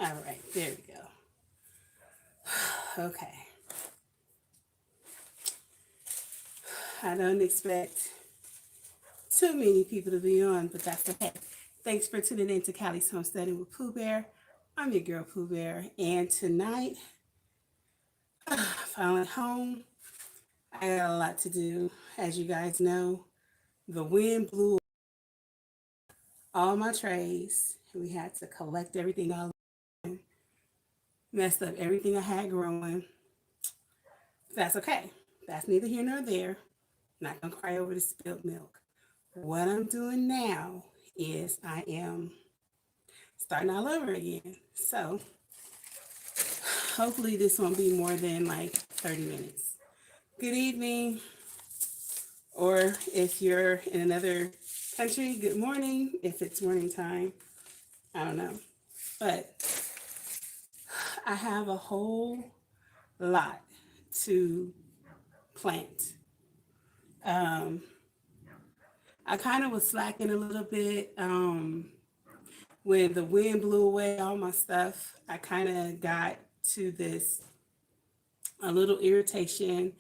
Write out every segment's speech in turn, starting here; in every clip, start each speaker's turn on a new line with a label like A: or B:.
A: All right, there we go. Okay. I don't expect too many people to be on, but that's okay. Thanks for tuning in to Callie's Homesteading with Pooh Bear. I'm your girl Pooh Bear, and tonight, finally home. I got a lot to do. As you guys know, the wind blew all my trays. We had to collect everything all messed up everything I had growing. That's okay. That's neither here nor there. Not gonna cry over the spilled milk. What I'm doing now is I am starting all over again. So hopefully this won't be more than like 30 minutes. Good evening, or if you're in another country, good morning. If it's morning time, I don't know. But I have a whole lot to plant. Um, I kind of was slacking a little bit when the wind blew away all my stuff. I kind of got to this a little irritation,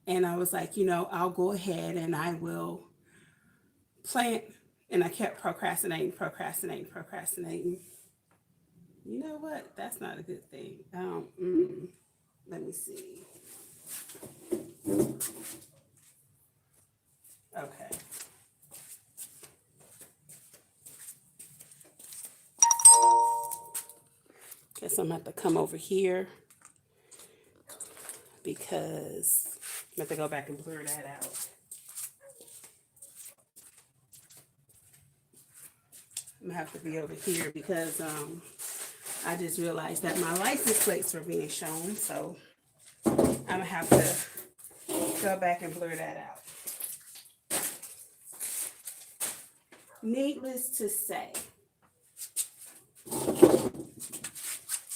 A: and I was like, I'll go ahead and I will plant. And I kept procrastinating. You know what? That's not a good thing. Let me see. Okay. Guess I'm going to have to come over here because I'm going to go back and blur that out. I'm going to have to be over here because I just realized that my license plates were being shown. So I'm going to have to go back and blur that out. Needless to say,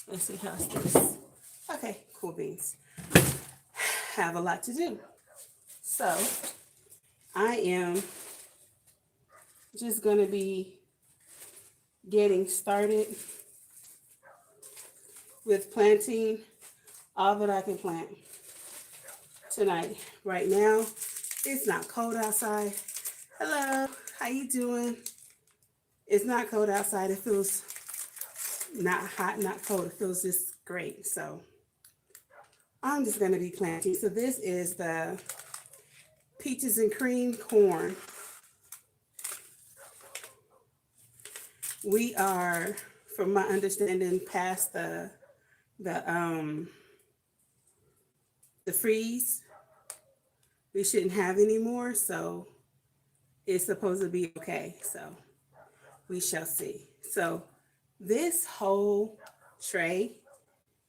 A: let's see how's this. Okay, cool beans. Have a lot to do. So I am just going to be getting started with planting all that I can plant tonight. Right now, it's not cold outside. Hello, how you doing? It's not cold outside. It feels not hot, not cold. It feels just great. So I'm just going to be planting. So this is the peaches and cream corn. We are, from my understanding, past the freeze. We shouldn't have any more, so it's supposed to be okay. So we shall see. So this whole tray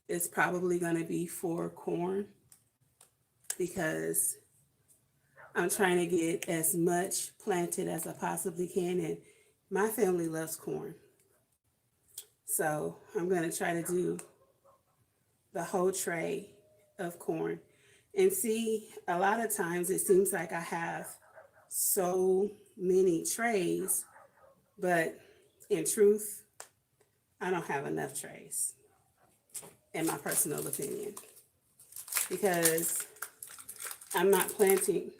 A: is probably going to be for corn because I'm trying to get as much planted as I possibly can, and my family loves corn. So I'm going to try to do the whole tray of corn. And see, a lot of times it seems like I have so many trays, but in truth, I don't have enough trays, in my personal opinion, because I'm not planting.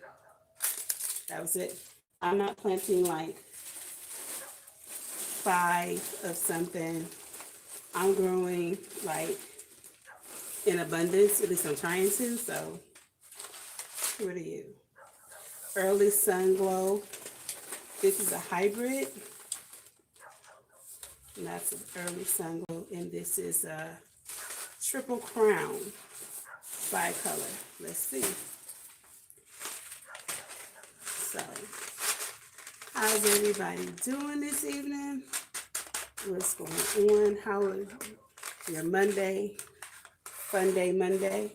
A: That was it. I'm not planting like 5 of something. I'm growing like in abundance, at least I'm trying to. So, what are you? Early Sun Glow. This is a hybrid. And that's an Early Sun Glow. And this is a Triple Crown bicolor. Let's see. So, how's everybody doing this evening? What's going on? How is your Monday? Fun day Monday.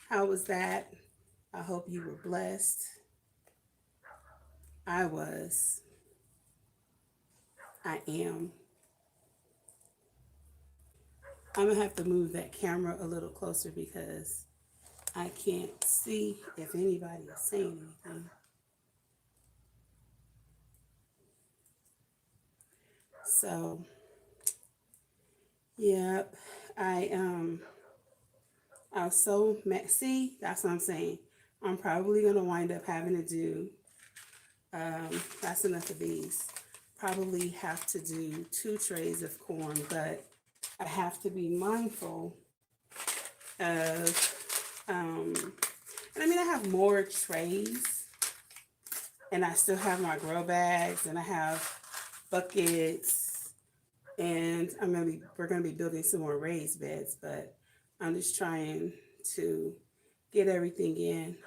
A: How was that? I hope you were blessed. I was. I am. I'm going to have to move that camera a little closer because I can't see if anybody is saying anything. So, Yep. I was so mad. See, that's what I'm saying. I'm probably gonna wind up having to do that's enough of these. Probably have to do 2 trays of corn, but I have to be mindful of, and I mean, I have more trays, and I still have my grow bags, and I have buckets, and we're gonna be building some more raised beds, but I'm just trying to get everything in.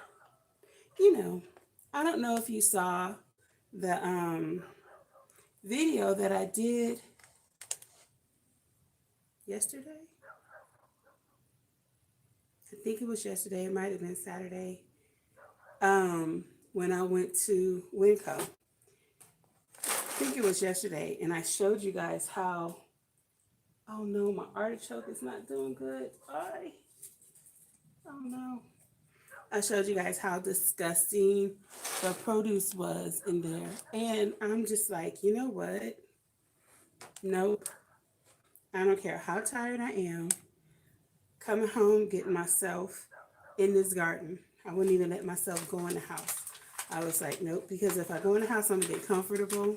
A: You know, I don't know if you saw the video that I did yesterday. I think it was yesterday. It might have been Saturday. When I went to Winco. I think it was yesterday, and I showed you guys how. Oh no, my artichoke is not doing good. Oh no. I showed you guys how disgusting the produce was in there, and I'm just like, you know what? Nope. I don't care how tired I am. Coming home, getting myself in this garden. I wouldn't even let myself go in the house. I was like, nope, because if I go in the house, I'm gonna get comfortable.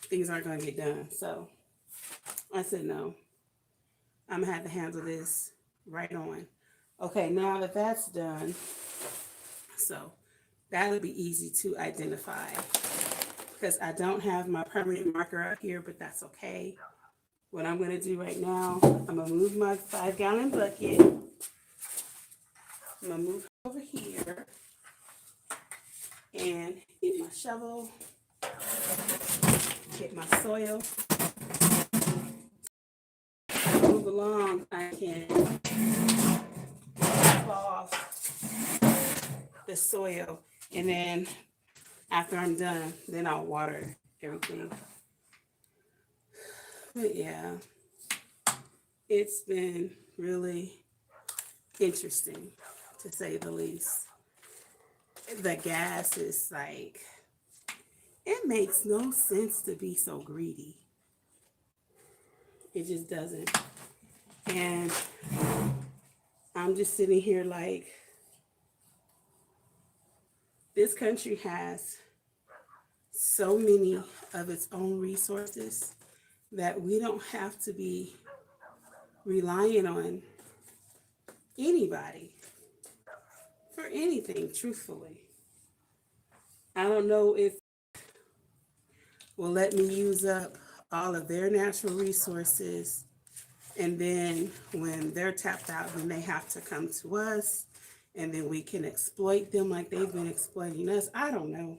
A: Things aren't gonna get done. So I said, no, I'm gonna have to handle this right on. Okay, now that that's done, so that'll be easy to identify because I don't have my permanent marker out here, but that's okay. What I'm gonna do right now, I'm gonna move my 5-gallon bucket. I'm gonna move over here and get my shovel, get my soil, move along. I can off the soil, and then after I'm done, then I'll water everything. But yeah, it's been really interesting to say the least. The gas is like, it makes no sense to be so greedy. It just doesn't. And I'm just sitting here like, this country has so many of its own resources that we don't have to be relying on anybody for anything, truthfully. I don't know if will let me use up all of their natural resources, and then when they're tapped out, then they have to come to us, and then we can exploit them like they've been exploiting us. I don't know.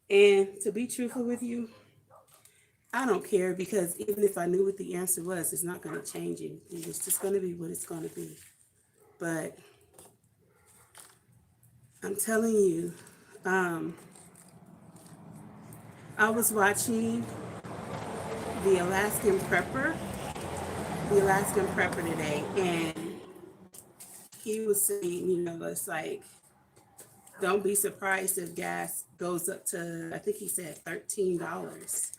A: And to be truthful with you, I don't care because even if I knew what the answer was, it's not going to change anything. It's just going to be what it's going to be. But I'm telling you, I was watching the Alaskan Prepper, the Alaskan Prepper today, and he was saying, it's like, don't be surprised if gas goes up to, I think he said $13.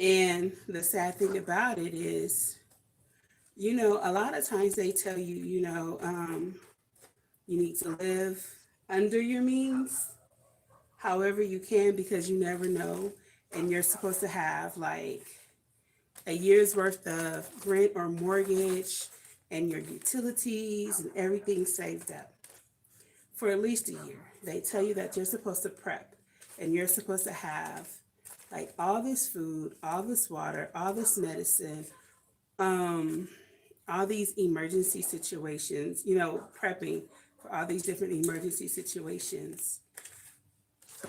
A: And the sad thing about it is, a lot of times they tell you, you need to live under your means, however you can, because you never know. And you're supposed to have like a year's worth of rent or mortgage and your utilities and everything saved up for at least a year. They tell you that you're supposed to prep and you're supposed to have like all this food, all this water, all this medicine, all these emergency situations, prepping for all these different emergency situations.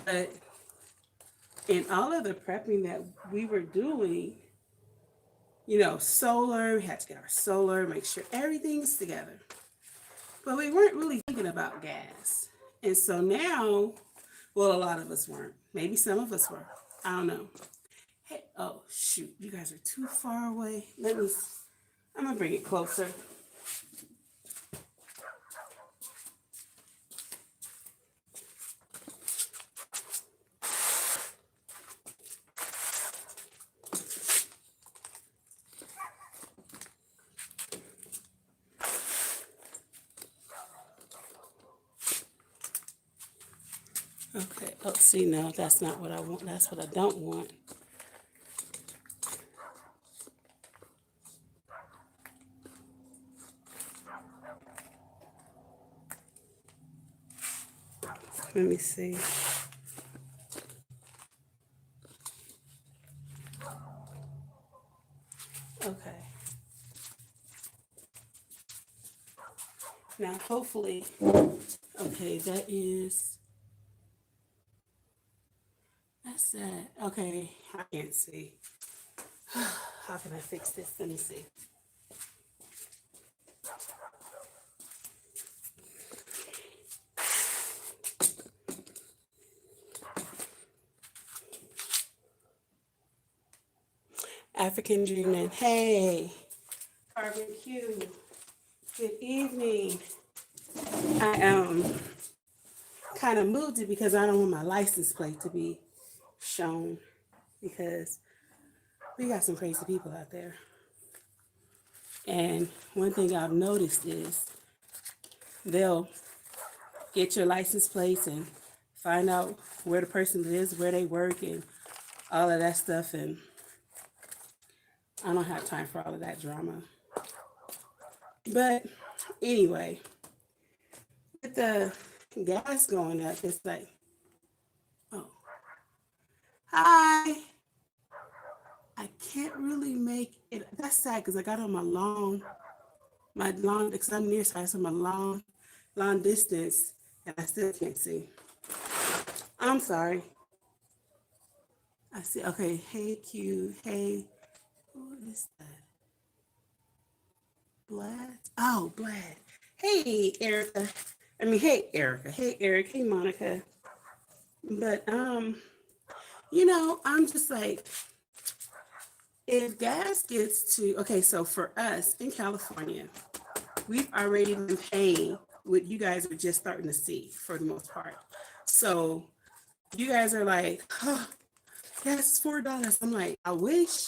A: But in all of the prepping that we were doing, solar, we had to get our solar, make sure everything's together. But we weren't really thinking about gas. And so now, well, a lot of us weren't. Maybe some of us were. I don't know. Hey, oh, shoot, you guys are too far away. I'm going to bring it closer. Okay. Oh, see, no, that's not what I want. That's what I don't want. Let me see. Okay. Now, hopefully, okay, that's that. Okay, I can't see. How can I fix this? Let me see. African Dreaming. Hey, barbecue. Good evening. I kind of moved it because I don't want my license plate to be shown because we got some crazy people out there. And one thing I've noticed is they'll get your license plates and find out where the person lives, where they work, and all of that stuff. And I don't have time for all of that drama. But anyway, with the gas going up, it's like, oh, hi. I can't really make it. That's sad because I got on my long, because I'm nearsighted, so my long distance, and I still can't see. I'm sorry. I see. Okay. Hey, Q. Hey, who is that? Blad? Oh, Blad. Hey, Erica. Hey, Erica. Hey, Eric. Hey, Monica. But I'm just like, if gas gets to okay, so for us in California, we've already been paying what you guys are just starting to see for the most part. So you guys are like, oh, gas is $4. I'm like, I wish.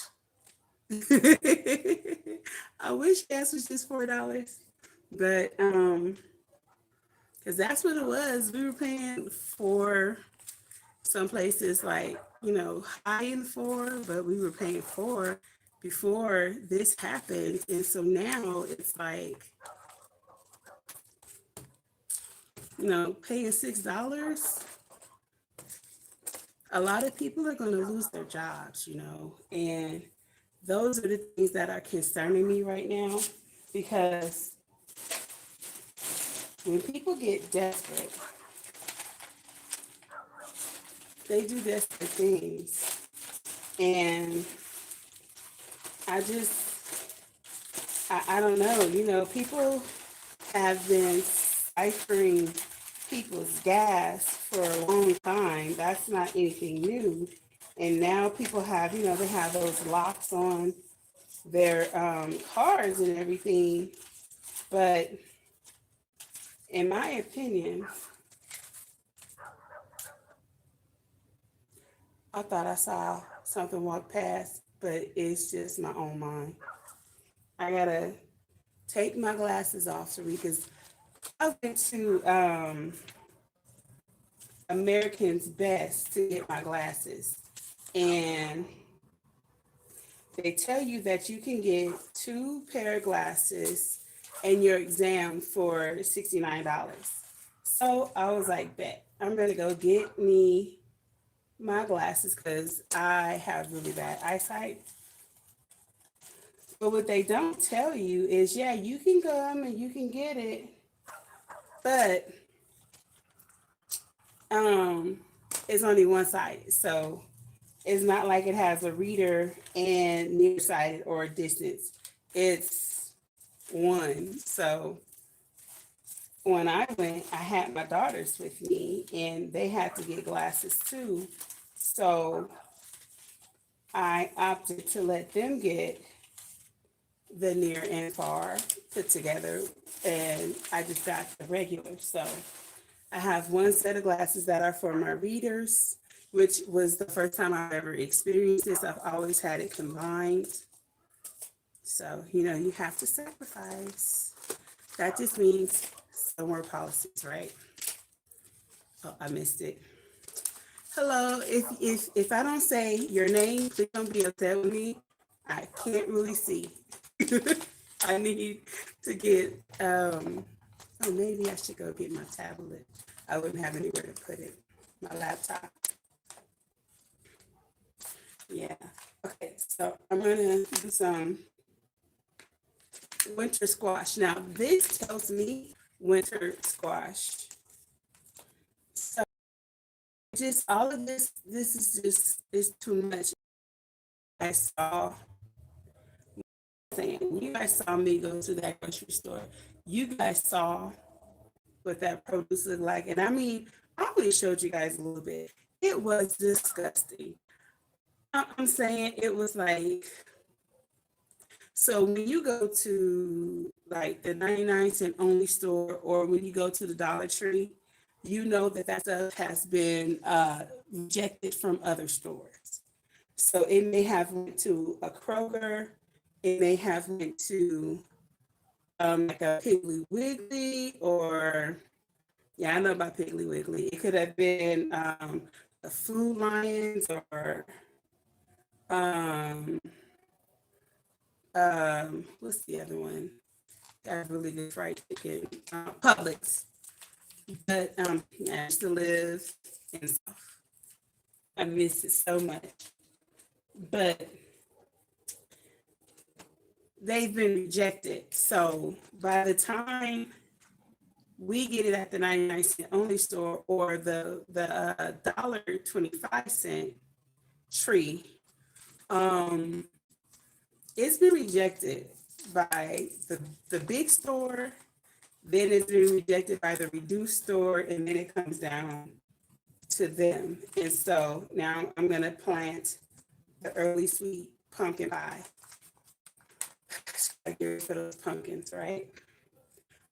A: I wish gas was just $4. But because that's what it was. We were paying for some places like, high in four, but we were paying four before this happened. And so now it's like, paying $6. A lot of people are going to lose their jobs, and those are the things that are concerning me right now because when people get desperate, they do desperate things. And I just, I don't know, people have been ciphering people's gas for a long time. That's not anything new. And now people have, they have those locks on their cars and everything. But in my opinion, I thought I saw something walk past, but it's just my own mind. I gotta take my glasses off to read because I went to American's Best to get my glasses. And they tell you that you can get two pair of glasses and your exam for $69. So I was like, bet, I'm gonna go get me my glasses because I have really bad eyesight. But what they don't tell you is, yeah, you can come and you can get it, but it's only one sided. So it's not like it has a reader and nearsighted or a distance. It's one. So when I went, I had my daughters with me and they had to get glasses too. So I opted to let them get the near and far put together, and I just got the regular. So I have one set of glasses that are for my readers, which was the first time I've ever experienced this. I've always had it combined. So, you have to sacrifice. That just means some more policies, right? Oh, I missed it. Hello. If I don't say your name, please don't be upset with me. I can't really see. I need to get oh, maybe I should go get my tablet. I wouldn't have anywhere to put it. My laptop. Yeah. Okay, so I'm gonna do some winter squash. Now this tells me winter squash. So just all of this is just is too much. I saw saying you guys saw me go to that grocery store. You guys saw what that produce looked like. And I mean, I already showed you guys a little bit. It was disgusting. I'm saying it was like, so when you go to like the 99-cent only store, or when you go to the Dollar Tree, you know that that stuff has been rejected from other stores. So it may have went to a Kroger, it may have went to like a Piggly Wiggly, or yeah, I know about Piggly Wiggly. It could have been the Food Lions, or um, what's the other one? Got really good fried chicken, Publix. But yeah, I used to live in South. I miss it so much. But they've been rejected. So by the time we get it at the 99-cent only store, or the $1.25 tree, it's been rejected by the big store, then it's been rejected by the reduced store, and then it comes down to them. And so now I'm gonna plant the early sweet pumpkin pie. I get for those pumpkins, right?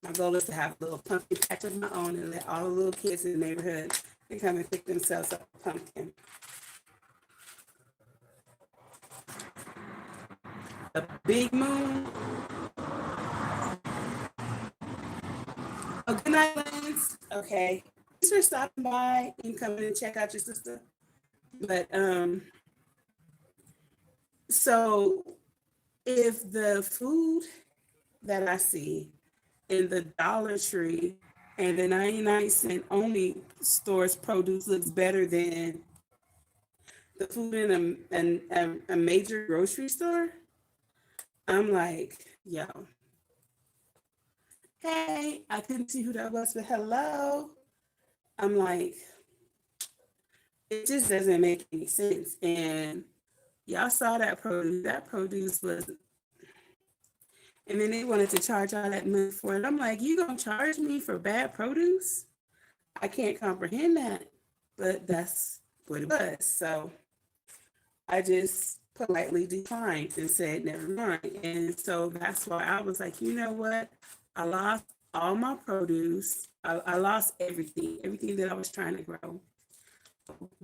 A: My goal is to have a little pumpkin patch of my own and let all the little kids in the neighborhood can come and pick themselves up a pumpkin. A big moon. Oh, good night, Lance. Okay. Thanks for stopping by and coming and check out your sister. But so if the food that I see in the Dollar Tree and the 99-cent only store's produce looks better than the food in a major grocery store, I'm like, yo, hey, I couldn't see who that was, but hello. I'm like, it just doesn't make any sense. And y'all saw that produce. That produce was, and then they wanted to charge all that money for it. I'm like, you gonna charge me for bad produce? I can't comprehend that, but that's what it was. So I just politely declined and said, never mind. And so that's why I was like, you know what? I lost all my produce. I lost everything that I was trying to grow.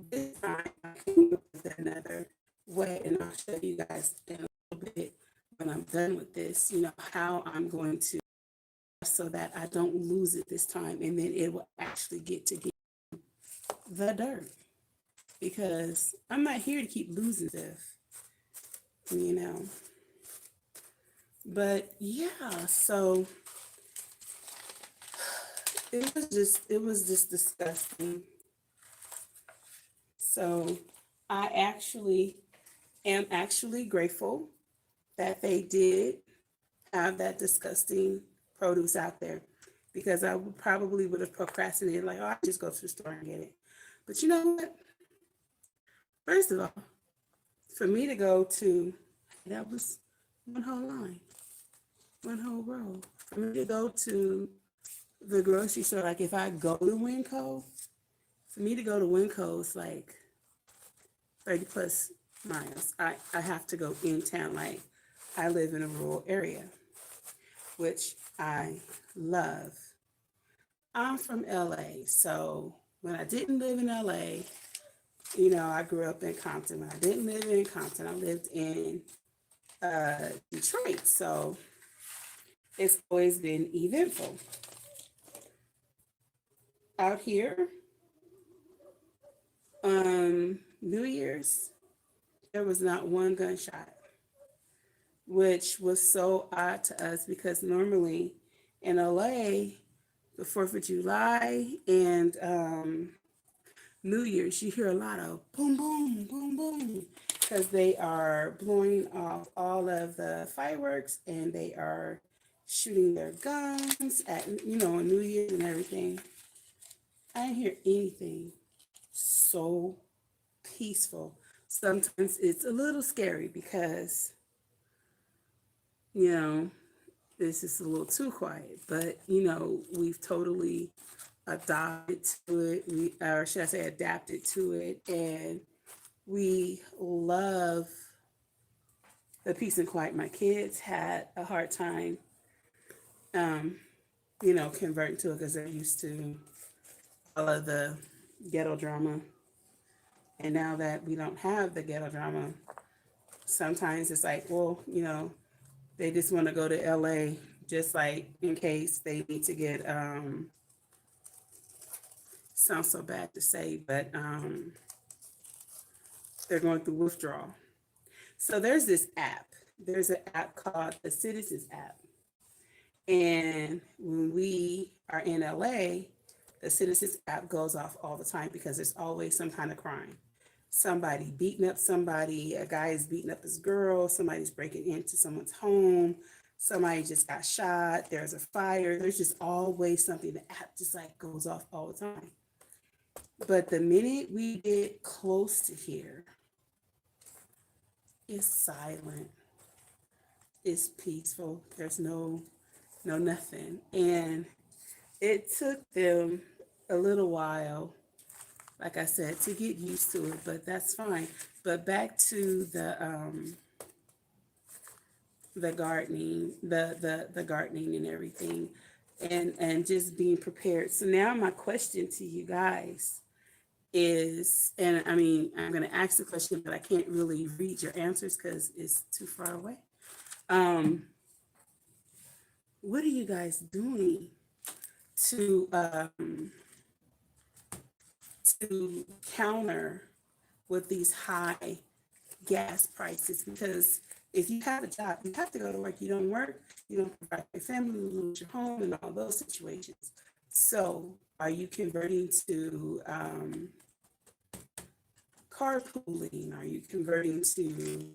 A: This time I came up with another way, and I'll show you guys in a little bit when I'm done with this, how I'm going to, so that I don't lose it this time, and then it will actually get to get the dirt, because I'm not here to keep losing stuff. But yeah, so it was just disgusting. So I am actually grateful that they did have that disgusting produce out there, because I probably would have procrastinated, like, oh, I just go to the store and get it. But you know what? First of all, for me to go to, that was one whole line, one whole row. For me to go to the grocery store, like if I go to Winco, for me to go to Winco is like 30 plus miles. I have to go in town. Like, I live in a rural area, which I love. I'm from LA, so when I didn't live in LA, I grew up in Compton. When I didn't live in Compton, I lived in Detroit. So it's always been eventful. Out here, New Year's, there was not one gunshot, which was so odd to us because normally in LA, the 4th of July and New Year's, you hear a lot of boom, boom, boom, boom, because they are blowing off all of the fireworks and they are shooting their guns at, on New Year's and everything. I didn't hear anything so peaceful. Sometimes it's a little scary because, you know, it's just a little too quiet, but, we've totally adopted to it, or should I say adapted to it, and we love the peace and quiet. My kids had a hard time, converting to it because they're used to all of the ghetto drama. And now that we don't have the ghetto drama, sometimes it's like, well, they just want to go to LA just like in case they need to get, sounds so bad to say, but they're going through withdrawal. So there's this app. There's an app called the Citizens app. And when we are in LA, the Citizens app goes off all the time because there's always some kind of crime. Somebody beating up somebody, a guy is beating up his girl, somebody's breaking into someone's home, somebody just got shot, there's a fire, there's just always something. The app just like goes off all the time. But the minute we get close to here, it's silent. It's peaceful. There's no nothing. And it took them a little while, like I said, to get used to it, but that's fine. But back to the gardening, the gardening and everything, and just being prepared. So now my question to you guys is, and I mean, I'm going to ask the question, but I can't really read your answers because it's too far away. What are you guys doing to counter with these high gas prices? Because if you have a job, you have to go to work. You don't work, you don't provide your family, you lose your home, and all those situations. So, are you converting to carpooling? Are you converting to,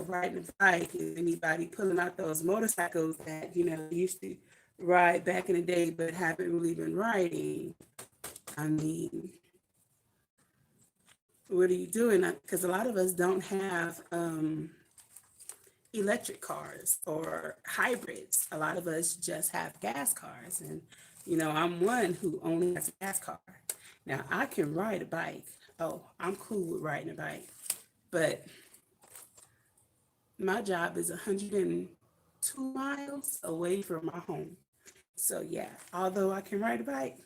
A: riding a bike? Is anybody pulling out those motorcycles that, used to ride back in the day but haven't really been riding? I mean, what are you doing? Because a lot of us don't have electric cars or hybrids. A lot of us just have gas cars. And, I'm one who only has a gas car. Now, I can ride a bike. Oh, I'm cool with riding a bike. But my job is 102 miles away from my home. So, yeah, although I can ride a bike,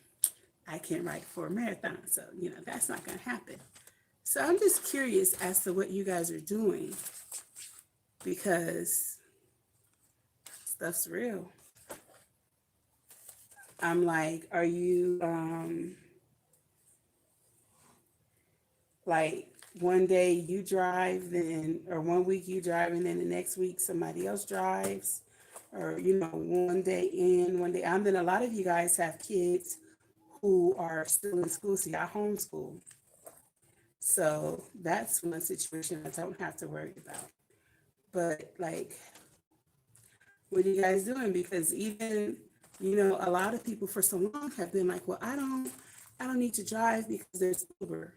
A: I can't ride for a marathon. So, that's not going to happen. So I'm just curious as to what you guys are doing, because stuff's real. I'm like, are you like one day you drive, then, or one week you drive, and then the next week somebody else drives, or one day in, one day. And then a lot of you guys have kids who are still in school, so y'all homeschool. So that's one situation I don't have to worry about. But like, what are you guys doing? Because even, a lot of people for so long have been like, well, I don't need to drive because there's Uber.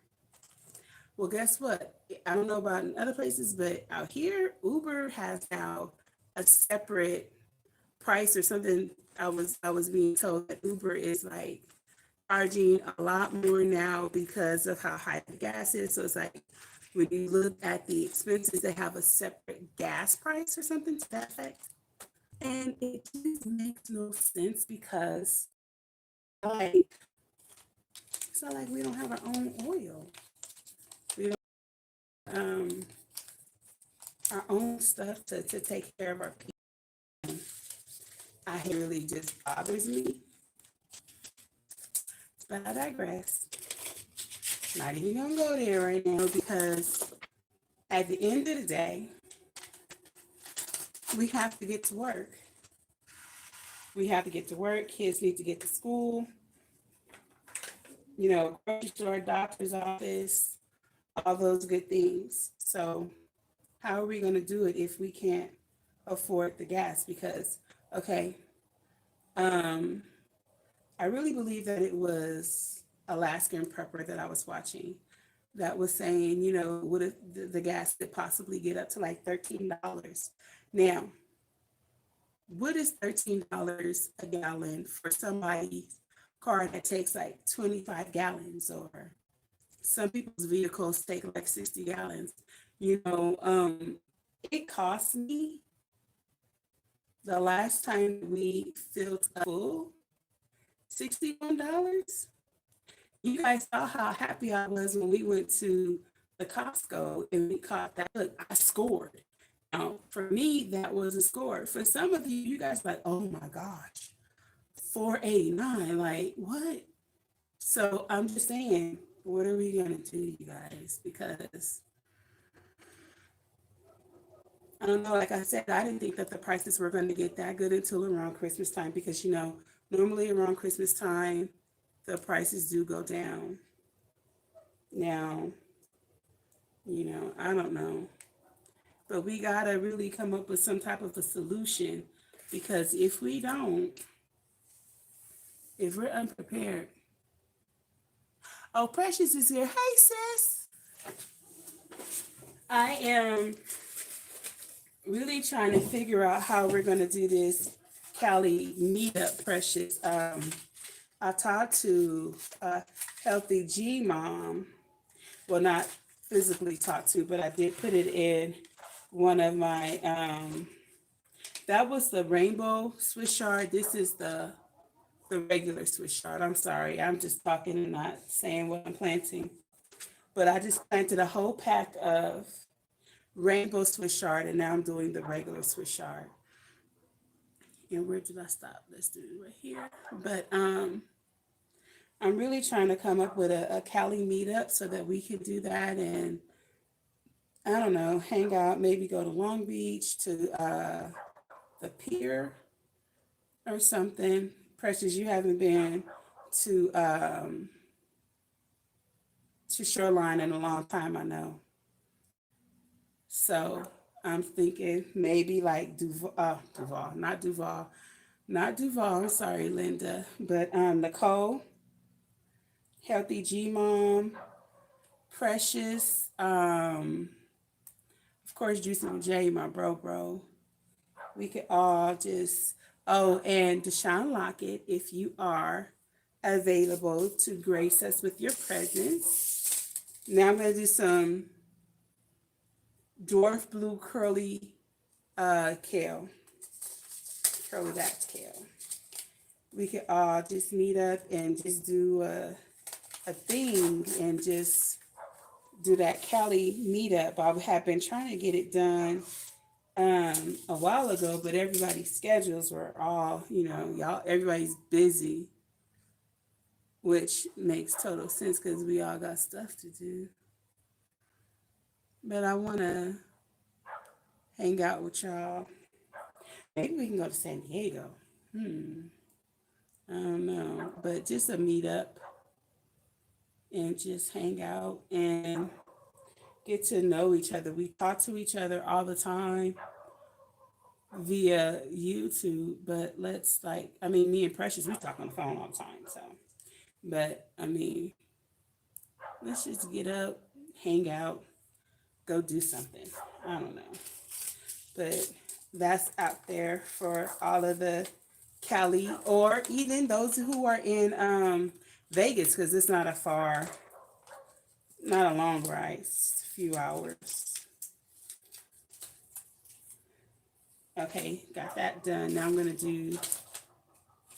A: Well, guess what? I don't know about in other places, but out here, Uber has now a separate price or something. I was being told that Uber is like charging a lot more now because of how high the gas is. So it's like, when you look at the expenses, they have a separate gas price or something to that effect. And it just makes no sense because, like, it's not like we don't have our own oil. We don't our own stuff to take care of our people. I really just bothers me. But I digress. Not even gonna go there right now because at the end of the day, we have to get to work. We have to get to work. Kids need to get to school, grocery store, doctor's office, all those good things. So how are we going to do it if we can't afford the gas? Because, okay, um, I really believe that it was Alaskan Prepper that I was watching that was saying, what if the gas could possibly get up to like $13? Now, what is $13 a gallon for somebody's car that takes like 25 gallons, or some people's vehicles take like 60 gallons? It cost me the last time we filled up full $61. You guys saw how happy I was when we went to the Costco and we caught that. Look, I scored. Now, for me, that was a score. For some of you, you guys like, oh my gosh, 489. Like, what? So I'm just saying, what are we gonna do, you guys? Because I don't know, like I said, I didn't think that the prices were going to get that good until around Christmas time because, normally around Christmas time, the prices do go down. Now, I don't know. But we got to really come up with some type of a solution because if we don't, if we're unprepared. Oh, Precious is here. Hey, sis. I am really trying to figure out how we're going to do this Cali meetup, Precious. I talked to Healthy G Mom. Well, not physically talked to, but I did put it in one of my, that was the rainbow Swiss chard. This is the regular Swiss chard. I'm sorry. I'm just talking and not saying what I'm planting. But I just planted a whole pack of rainbow Swiss chard, and now I'm doing the regular Swiss chard. And where did I stop? Let's do it right here. But I'm really trying to come up with a Cali meetup so that we can do that and I don't know, hang out, maybe go to Long Beach to the pier or something. Precious, you haven't been to Shoreline in a long time, I know. So I'm thinking maybe like not Duval. I'm sorry, Linda, but Nicole, Healthy G Mom, Precious, of course, Juicy J, my bro. We could all just, oh, and Deshaun Lockett, if you are available to grace us with your presence. Now I'm going to do some dwarf blue curly kale, curly back kale. We could all just meet up and just do a thing and just do that Cali meetup. I have been trying to get it done a while ago, but everybody's schedules were all, everybody's busy, which makes total sense because we all got stuff to do. But I want to hang out with y'all. Maybe we can go to San Diego. I don't know, but just a meetup and just hang out and get to know each other. We talk to each other all the time via YouTube, but me and Precious, we talk on the phone all the time. So, but let's just get up, hang out, go do something. I don't know. But that's out there for all of the Cali or even those who are in Vegas, because it's not a long ride, it's a few hours. Okay, got that done. Now I'm gonna do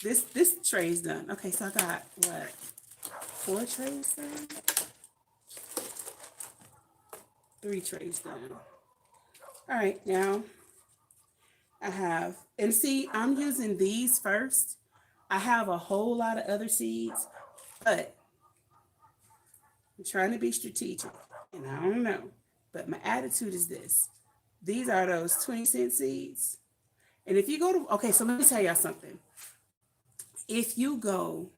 A: this tray's done. Okay, so I got what? 4 trays done? 3 trays done. All right, now I have, and see, I'm using these first. I have a whole lot of other seeds, but I'm trying to be strategic, and I don't know, but my attitude is this. These are those 20-cent seeds. And if you go to, okay, so let me tell y'all something. If you go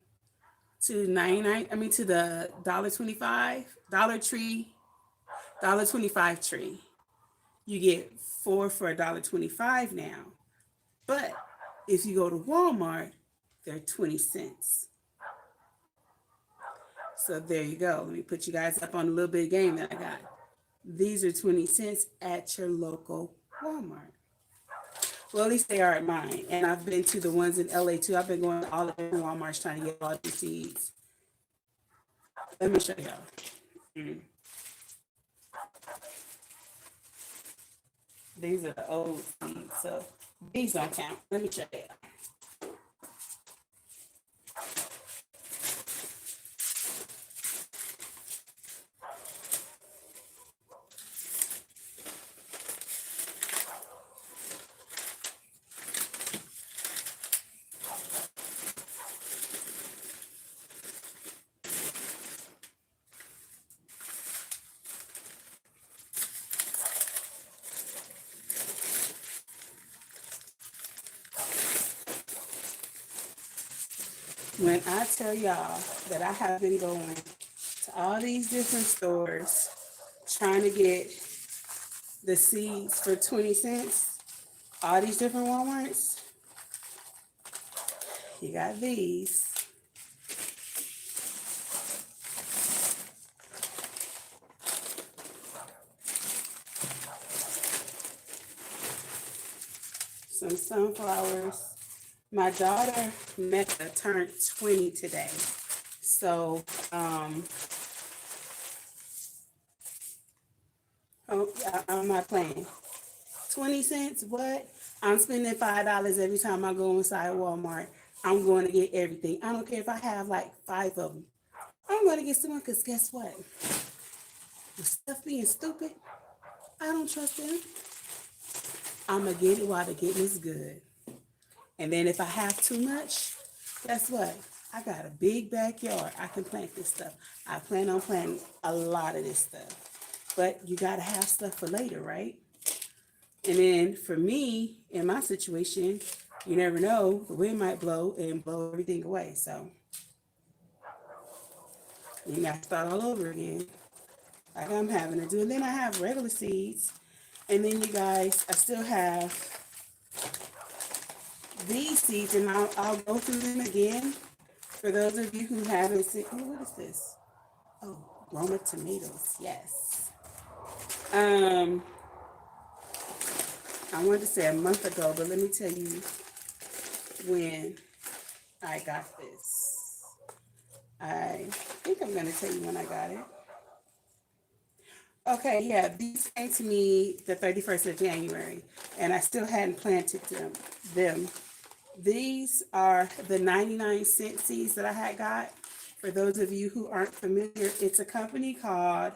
A: to 99, I mean to the $1.25, Dollar Tree, $1.25 tree, you get 4 for $1.25 now. But if you go to Walmart, they're 20 cents. So there you go. Let me put you guys up on a little bit of game that I got. These are 20 cents at your local Walmart. Well, at least they are at mine. And I've been to the ones in LA too. I've been going to all the Walmarts trying to get all these seeds. Let me show y'all. These are the old seeds, so these don't count. Let me show you. When I tell y'all that I have been going to all these different stores trying to get the seeds for 20 cents, all these different Walmarts, you got these. Some sunflowers. My daughter Mecca turned 20 today. So, oh, I'm not playing. 20 cents, what? I'm spending $5 every time I go inside Walmart. I'm going to get everything. I don't care if I have like 5 of them. I'm going to get some because guess what? The stuff being stupid, I don't trust them. I'm going to get it while the getting is good. And then if I have too much, guess what? I got a big backyard. I can plant this stuff. I plan on planting a lot of this stuff. But you got to have stuff for later, right? And then for me, in my situation, you never know. The wind might blow and blow everything away. So you got to start all over again. Like I'm having to do. And then I have regular seeds. And then you guys, I still have these seeds, and I'll go through them again. For those of you who haven't seen, oh, what is this? Oh, Roma tomatoes, yes. I wanted to say a month ago, but let me tell you when I got this. I think I'm going to tell you when I got it. Okay, yeah, these came to me the 31st of January, and I still hadn't planted them. These are the 99-cent seeds that I had got. For those of you who aren't familiar, it's a company called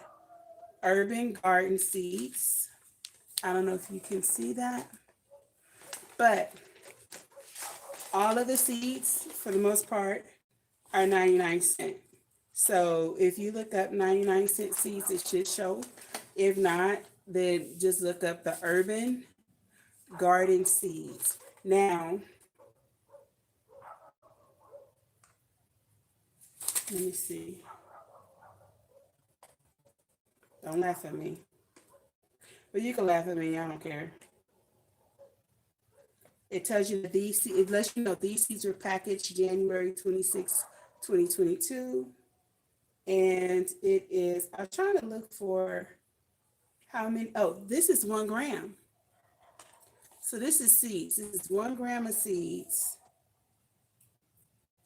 A: Urban Garden Seeds. I don't know if you can see that, but all of the seeds, for the most part, are 99 cents. So if you look up 99-cent seeds, it should show. If not, then just look up the Urban Garden Seeds. Now, let me see. Don't laugh at me. But you can laugh at me, I don't care. It tells you that these, it lets you know these seeds were packaged January 26, 2022. And it is, I'm trying to look for how many, oh, this is 1 gram. So this is seeds. This is 1 gram of seeds.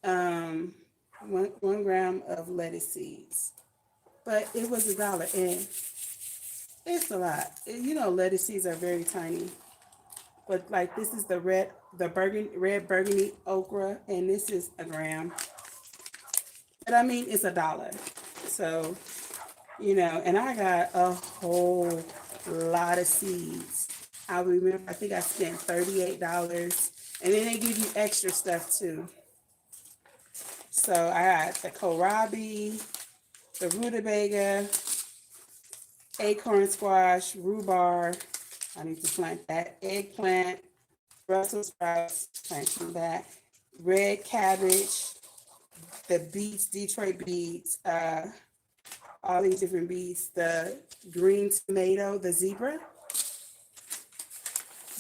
A: 1 gram of lettuce seeds. But it was $1, and it's a lot. You know, lettuce seeds are very tiny. But like this is the red burgundy okra, and this is 1 gram. But I mean, it's $1. So, you know, and I got a whole lot of seeds. I remember, I think I spent $38, and then they give you extra stuff too. So I got the kohlrabi, the rutabaga, acorn squash, rhubarb. I need to plant that. Eggplant, Brussels sprouts, planting that. Red cabbage, the beets, Detroit beets, all these different beets. The green tomato, the zebra.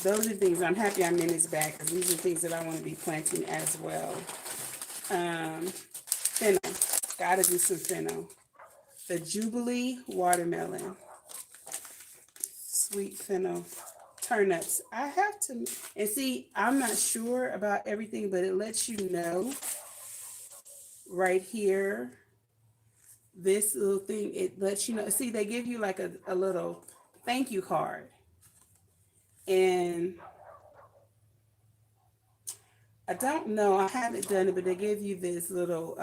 A: Those are things I'm happy I'm in this bag because these are things that I want to be planting as well. Fennel, gotta do some fennel. The Jubilee watermelon, sweet fennel, turnips. I have to, and see, I'm not sure about everything, but it lets you know right here. This little thing, it lets you know. See, they give you like a little thank you card. And I don't know, I haven't done it, but they give you this little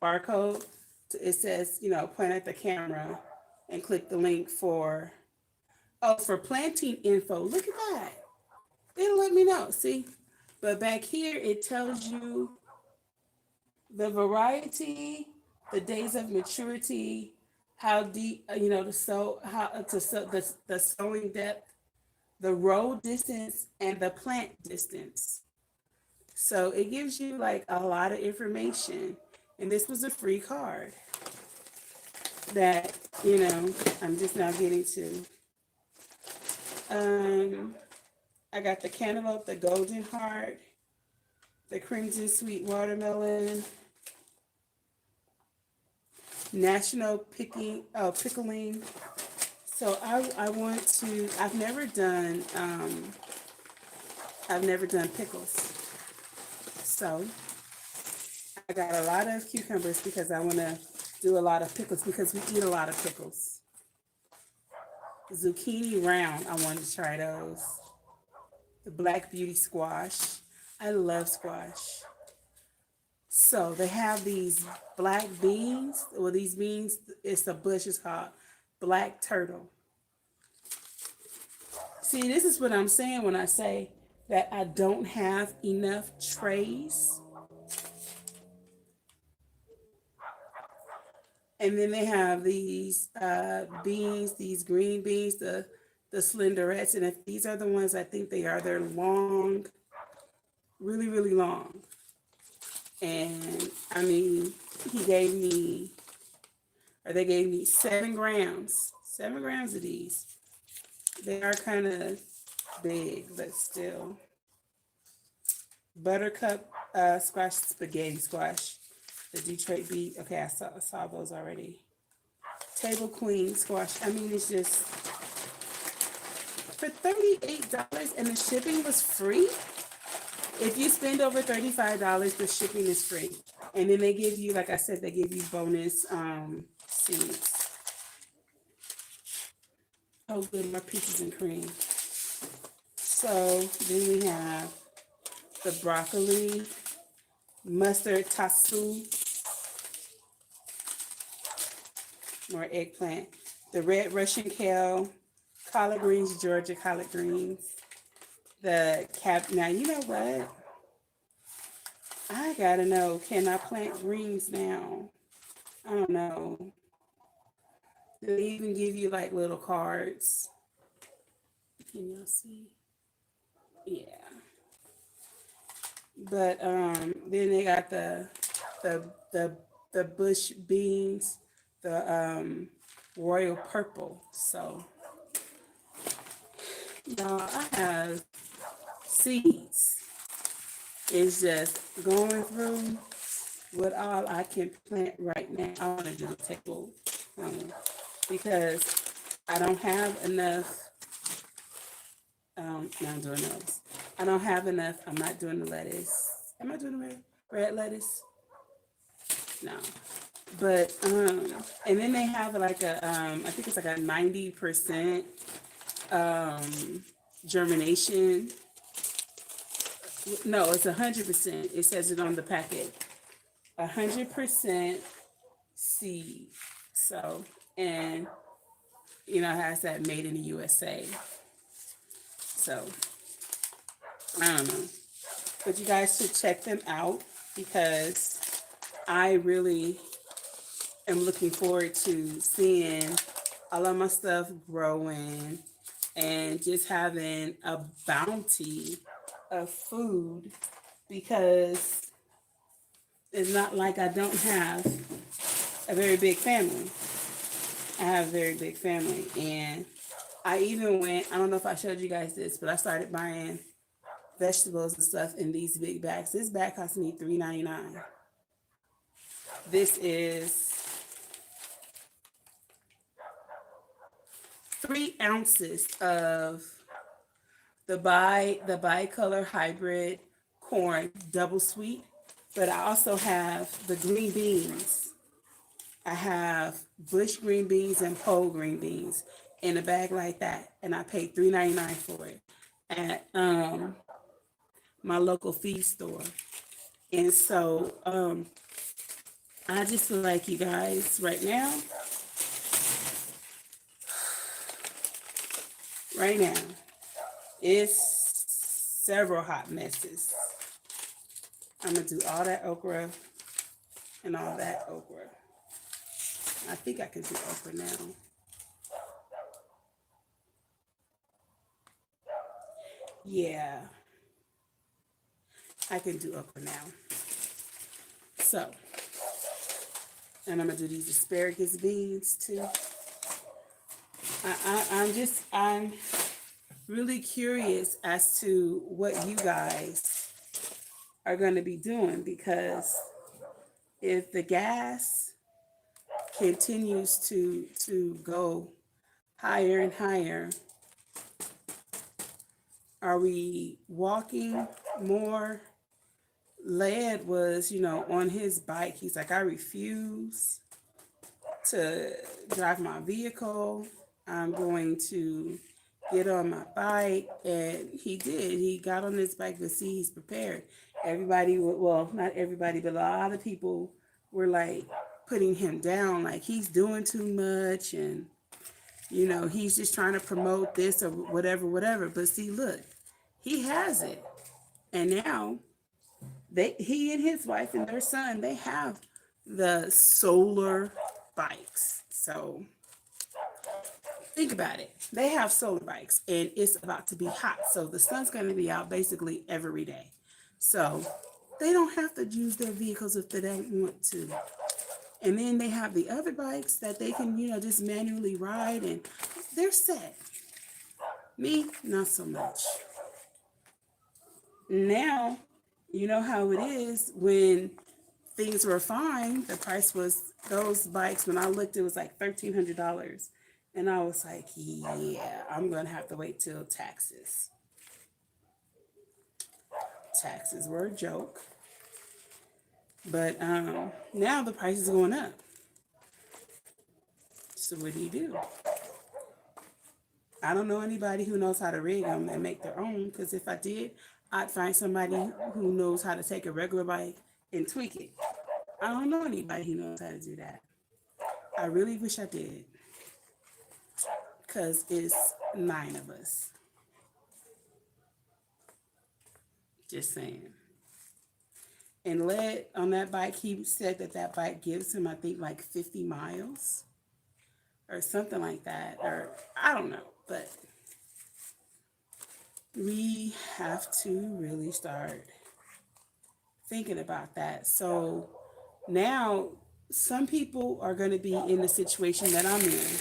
A: barcode. It says, you know, point at the camera and click the link for, oh, for planting info. Look at that. It'll let me know, see? But back here, it tells you the variety, the days of maturity, how deep, you know, to sow, how to sow, the sowing depth, the row distance, and the plant distance. So it gives you like a lot of information. And this was a free card that, you know, I'm just now getting to. I got the cantaloupe, the golden heart, the crimson sweet watermelon, national pickling. So I want to, I've never done pickles. So I got a lot of cucumbers because I want to do a lot of pickles because we eat a lot of pickles. Zucchini round, I wanted to try those. The Black Beauty squash. I love squash. So they have these black beans. Well, these beans, it's a bush, it's called black turtle. See, this is what I'm saying when I say that I don't have enough trays. And then they have these beans, these green beans, the slenderettes. And if these are the ones I think they are, they're long, really, really long. And I mean, they gave me 7 grams, 7 grams of these. They are kind of big, but still. Buttercup squash, spaghetti squash. The Detroit beet. Okay, I saw those already. Table queen squash. I mean, it's just for $38 and the shipping was free. If you spend over $35, the shipping is free. And then they give you, like I said, they give you bonus seeds. Oh, good, my peaches and cream. So then we have the broccoli, mustard tasu, more eggplant, the red Russian kale, collard greens, Georgia collard greens, the now you know what? I gotta know, can I plant greens now? I don't know. They even give you like little cards. Can y'all see? Yeah. But then they got the bush beans, the royal purple. So y'all, I have seeds. It's just going through what all I can plant right now. I want to do a table because I don't have enough. Now I'm doing those. I don't have enough. I'm not doing the lettuce. Am I doing the red lettuce? No. But and then they have like a I think it's like a 90% germination. No, it's 100%. It says it on the packet. 100% seed. So, and you know, it has that made in the USA. So, I don't know. But you guys should check them out because I really am looking forward to seeing all of my stuff growing and just having a bounty of food, because it's not like I don't have a very big family. I have a very big family. And I even went, I don't know if I showed you guys this, but I started buying vegetables and stuff in these big bags. This bag cost me $3.99. This is 3 ounces of the bicolor hybrid corn double sweet, but I also have the green beans. I have bush green beans and pole green beans in a bag like that, and I paid $3.99 for it at my local feed store. And so I just feel like, you guys, right now, it's several hot messes. I'm gonna do all that okra and all that okra. I think I can do okra now. Yeah, I can do okra now. So, and I'm gonna do these asparagus beans too. I'm really curious as to what you guys are going to be doing, because if the gas continues to go higher and higher, are we walking more? Led was, on his bike. He's like, I refuse to drive my vehicle. I'm going to get on my bike. And he did. He got on his bike, but see, he's prepared. Everybody, well, not everybody, but a lot of people were like putting him down, like he's doing too much, and he's just trying to promote this or whatever. But see, look, he has it. And now he and his wife and their son, they have the solar bikes. So think about it. They have solar bikes, and it's about to be hot. So the sun's going to be out basically every day. So they don't have to use their vehicles if they don't want to. And then they have the other bikes that they can, just manually ride, and they're set. Me, not so much. Now, you know how it is when things were fine. The price was, those bikes, when I looked, it was like $1,300. And I was like, yeah, I'm going to have to wait till taxes. Taxes were a joke. But now the price is going up. So what do? I don't know anybody who knows how to rig them and make their own, because if I did, I'd find somebody who knows how to take a regular bike and tweak it. I don't know anybody who knows how to do that. I really wish I did, because it's 9 of us. Just saying. And Led, on that bike, he said that bike gives him, I think, like 50 miles or something like that. Or I don't know. But we have to really start thinking about that. So now some people are going to be in the situation that I'm in.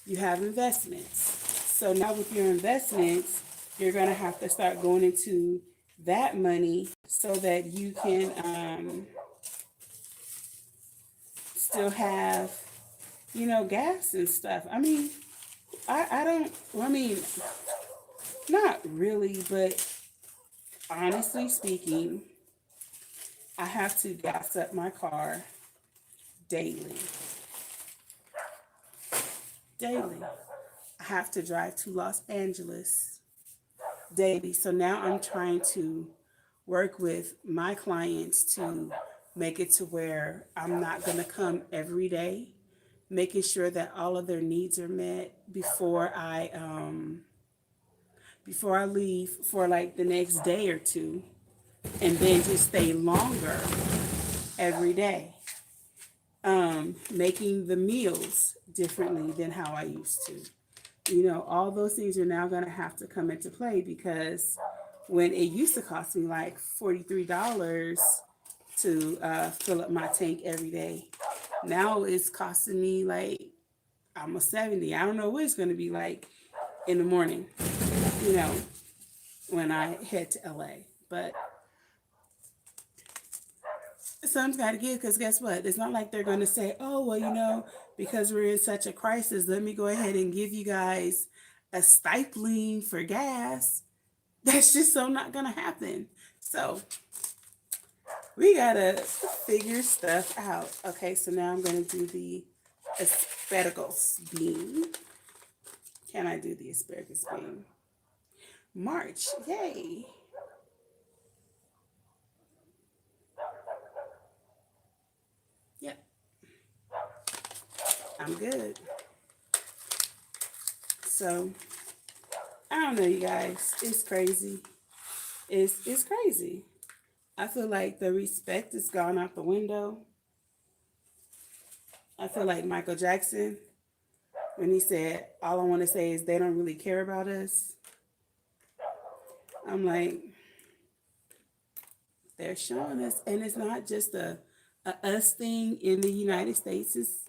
A: You have investments. So now with your investments, you're going to have to start going into that money so that you can still have, gas and stuff. I mean, not really, but honestly speaking, I have to gas up my car daily. I have to drive to Los Angeles daily. So now I'm trying to work with my clients to make it to where I'm not going to come every day, making sure that all of their needs are met before I leave for like the next day or two, and then just stay longer every day. Making the meals differently than how I used to. All those things are now going to have to come into play, because when it used to cost me like $43 to fill up my tank every day, now it's costing me like almost 70. I don't know what it's going to be like in the morning, you know, when I head to LA. But some's got to give, because guess what? It's not like they're going to say, oh, well, because we're in such a crisis, let me go ahead and give you guys a stipend for gas. That's just so not going to happen. So we got to figure stuff out. Okay, so now I'm going to do the asparagus bean. Can I do the asparagus bean? March, yay. Yep, I'm good. So, I don't know, you guys. It's crazy. It's crazy. I feel like the respect has gone out the window. I feel like Michael Jackson, when he said, all I want to say is they don't really care about us. I'm like, they're showing us, and it's not just a us thing in the United States, it's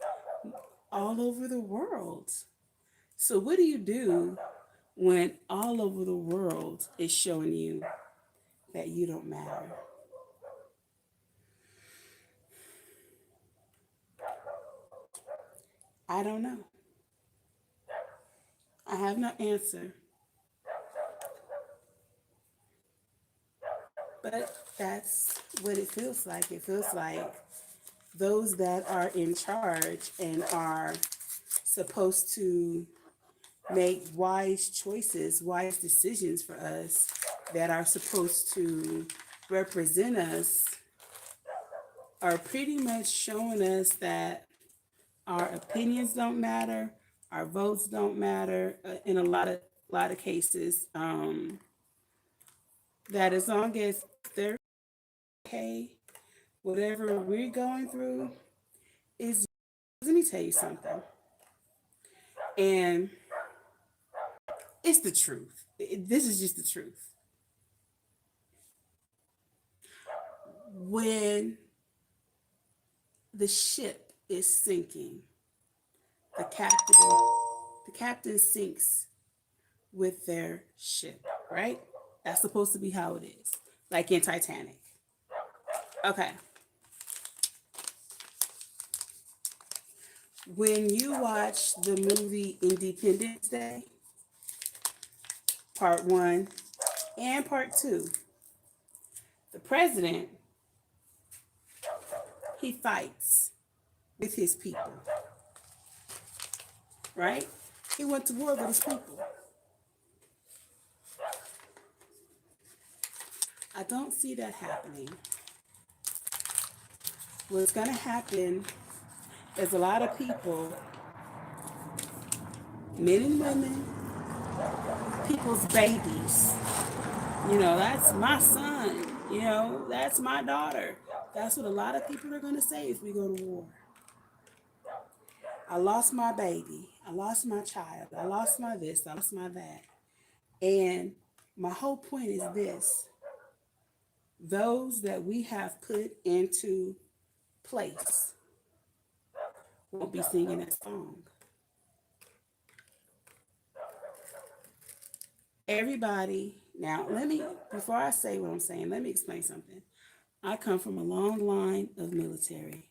A: all over the world. So what do you do when all over the world is showing you that you don't matter? I don't know. I have no answer. But that's what it feels like. It feels like those that are in charge and are supposed to make wise choices, wise decisions for us, that are supposed to represent us, are pretty much showing us that our opinions don't matter, our votes don't matter, in a lot of cases. That as long as they're okay, whatever we're going through is. Let me tell you something, and it's the truth. This is just the truth. When the ship is sinking, the captain sinks with their ship, right? That's supposed to be how it is, like in Titanic. Okay. When you watch the movie Independence Day, part one and part two, the president, he fights with his people, right? He went to war with his people. I don't see that happening. What's going to happen is a lot of people, men and women, people's babies, that's my son, that's my daughter. That's what a lot of people are going to say if we go to war. I lost my baby. I lost my child. I lost my this. I lost my that. And my whole point is this: those that we have put into place won't be singing that song. Everybody, now before I say what I'm saying, let me explain something. I come from a long line of military.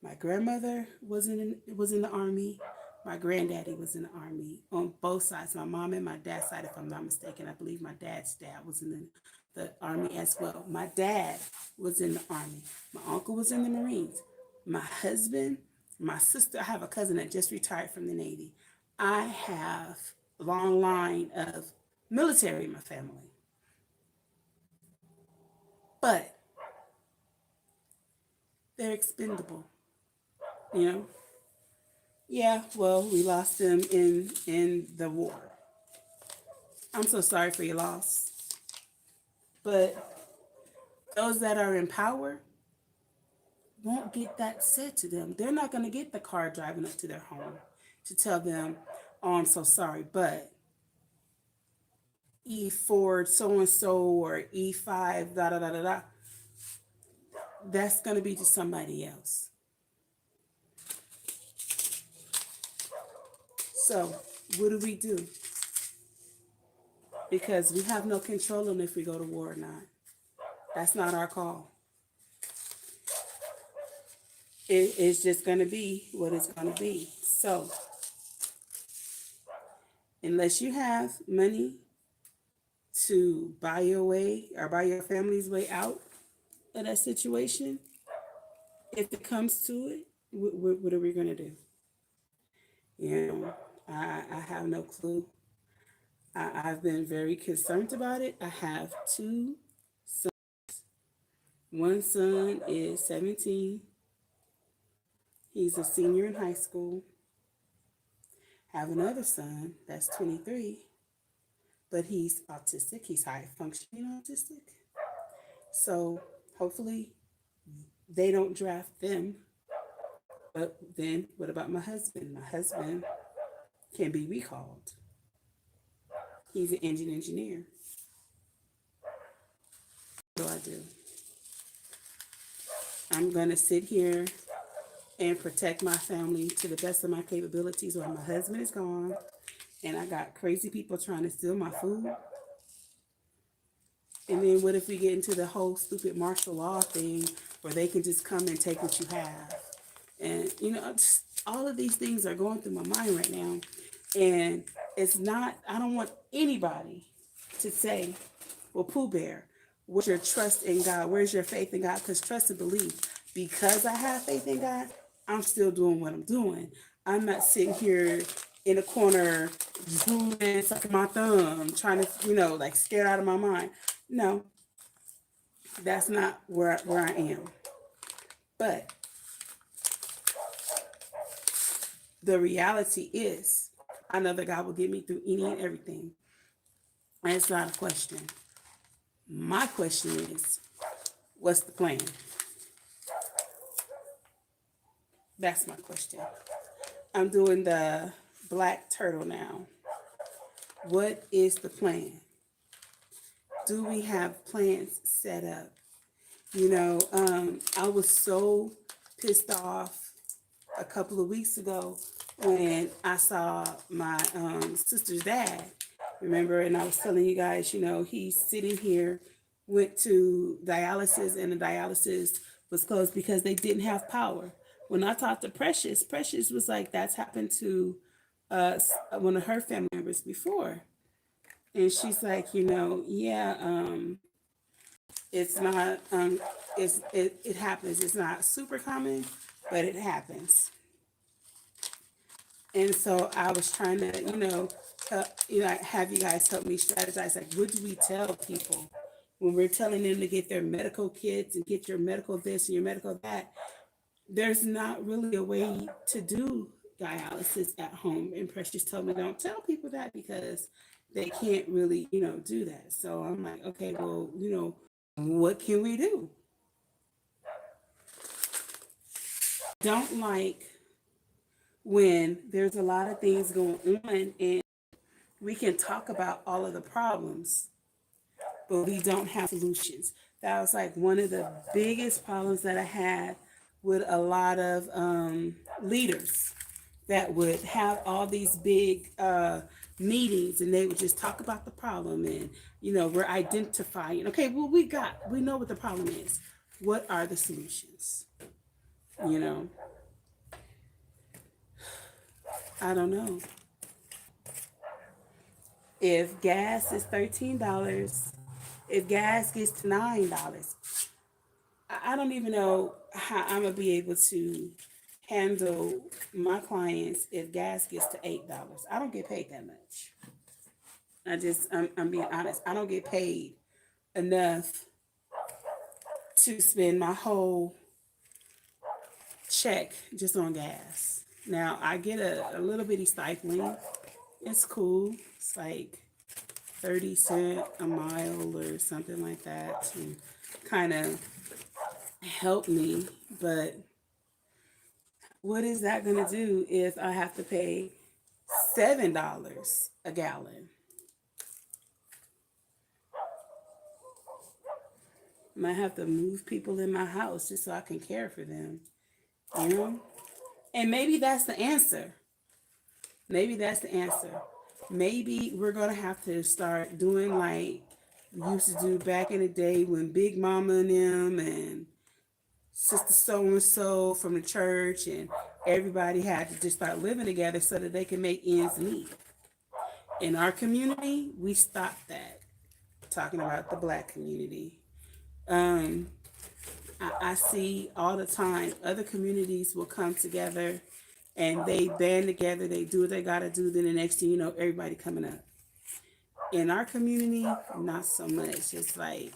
A: My grandmother was in the Army. My granddaddy was in the Army on both sides, my mom and my dad's side, if I'm not mistaken. I believe my dad's dad was in the Army as well. My dad was in the Army. My uncle was in the Marines. My husband, my sister, I have a cousin that just retired from the Navy. I have a long line of military in my family. But they're expendable, you know? Yeah, well, we lost them in the war. I'm so sorry for your loss. But those that are in power, won't get that said to them. They're not going to get the car driving up to their home to tell them, oh, I'm so sorry, but E Ford so and so or E5 da da da da da. That's going to be to somebody else. So what do we do? Because we have no control on if we go to war or not. That's not our call. It's just going to be what it's going to be. So unless you have money to buy your way or buy your family's way out of that situation, if it comes to it, what are we going to do? You know, I have no clue. I've been very concerned about it. I have two sons. One son is 17. He's a senior in high school. I have another son that's 23, but he's autistic. He's high functioning autistic. So hopefully they don't draft them. But then what about my husband? My husband can be recalled. He's an engine engineer. What do I do? I'm going to sit here and protect my family to the best of my capabilities while my husband is gone and I got crazy people trying to steal my food. And then what if we get into the whole stupid martial law thing where they can just come and take what you have? And, you know, just, all of these things are going through my mind right now. And it's not, I don't want anybody to say, well, Pooh Bear, where's your trust in God? Where's your faith in God? Because trust and belief, because I have faith in God, I'm still doing what I'm doing. I'm not sitting here in a corner, zooming, sucking my thumb, trying to, you know, like scared out of my mind. No, that's not where I am. But the reality is, I know that God will get me through any and everything. And it's not a question. My question is, what's the plan? That's my question. I'm doing the black turtle now. What is the plan? Do we have plans set up? You know, I was so pissed off a couple of weeks ago when I saw my sister's dad. Remember, and I was telling you guys, you know, he's sitting here, went to dialysis, and the dialysis was closed because they didn't have power. When I talked to Precious, Precious was like, that's happened to one of her family members before. And she's like, you know, yeah, it's not, it happens. It's not super common, but it happens. And so I was trying to, have you guys help me strategize. Like, what do we tell people when we're telling them to get their medical kits and get your medical this and your medical that? There's not really a way to do dialysis at home. And Precious told me, don't tell people that because they can't really, do that. So I'm like, okay, well, what can we do? Don't like when there's a lot of things going on and we can talk about all of the problems, but we don't have solutions. That was like one of the biggest problems that I had with a lot of leaders that would have all these big meetings and they would just talk about the problem and, we're identifying, okay, well, we know what the problem is. What are the solutions? I don't know. If gas is $13, if gas gets to $9, I don't even know how I'm gonna be able to handle my clients if gas gets to $8. I don't get paid that much. I'm being honest. I don't get paid enough to spend my whole check just on gas. Now I get a little bitty stipend. It's cool. It's like 30 cents a mile or something like that to kind of help me. But what is that going to do if I have to pay $7 a gallon? Might have to move people in my house just so I can care for them, you know? And maybe that's the answer. Maybe that's the answer. Maybe we're going to have to start doing like we used to do back in the day when Big Mama and them and Sister So and so from the church and everybody had to just start living together so that they can make ends meet. In our community, we stopped that. Talking about the Black community. Um, I see all the time other communities will come together and they band together, they do what they gotta do, then the next thing you know, everybody coming up. In our community, not so much. It's like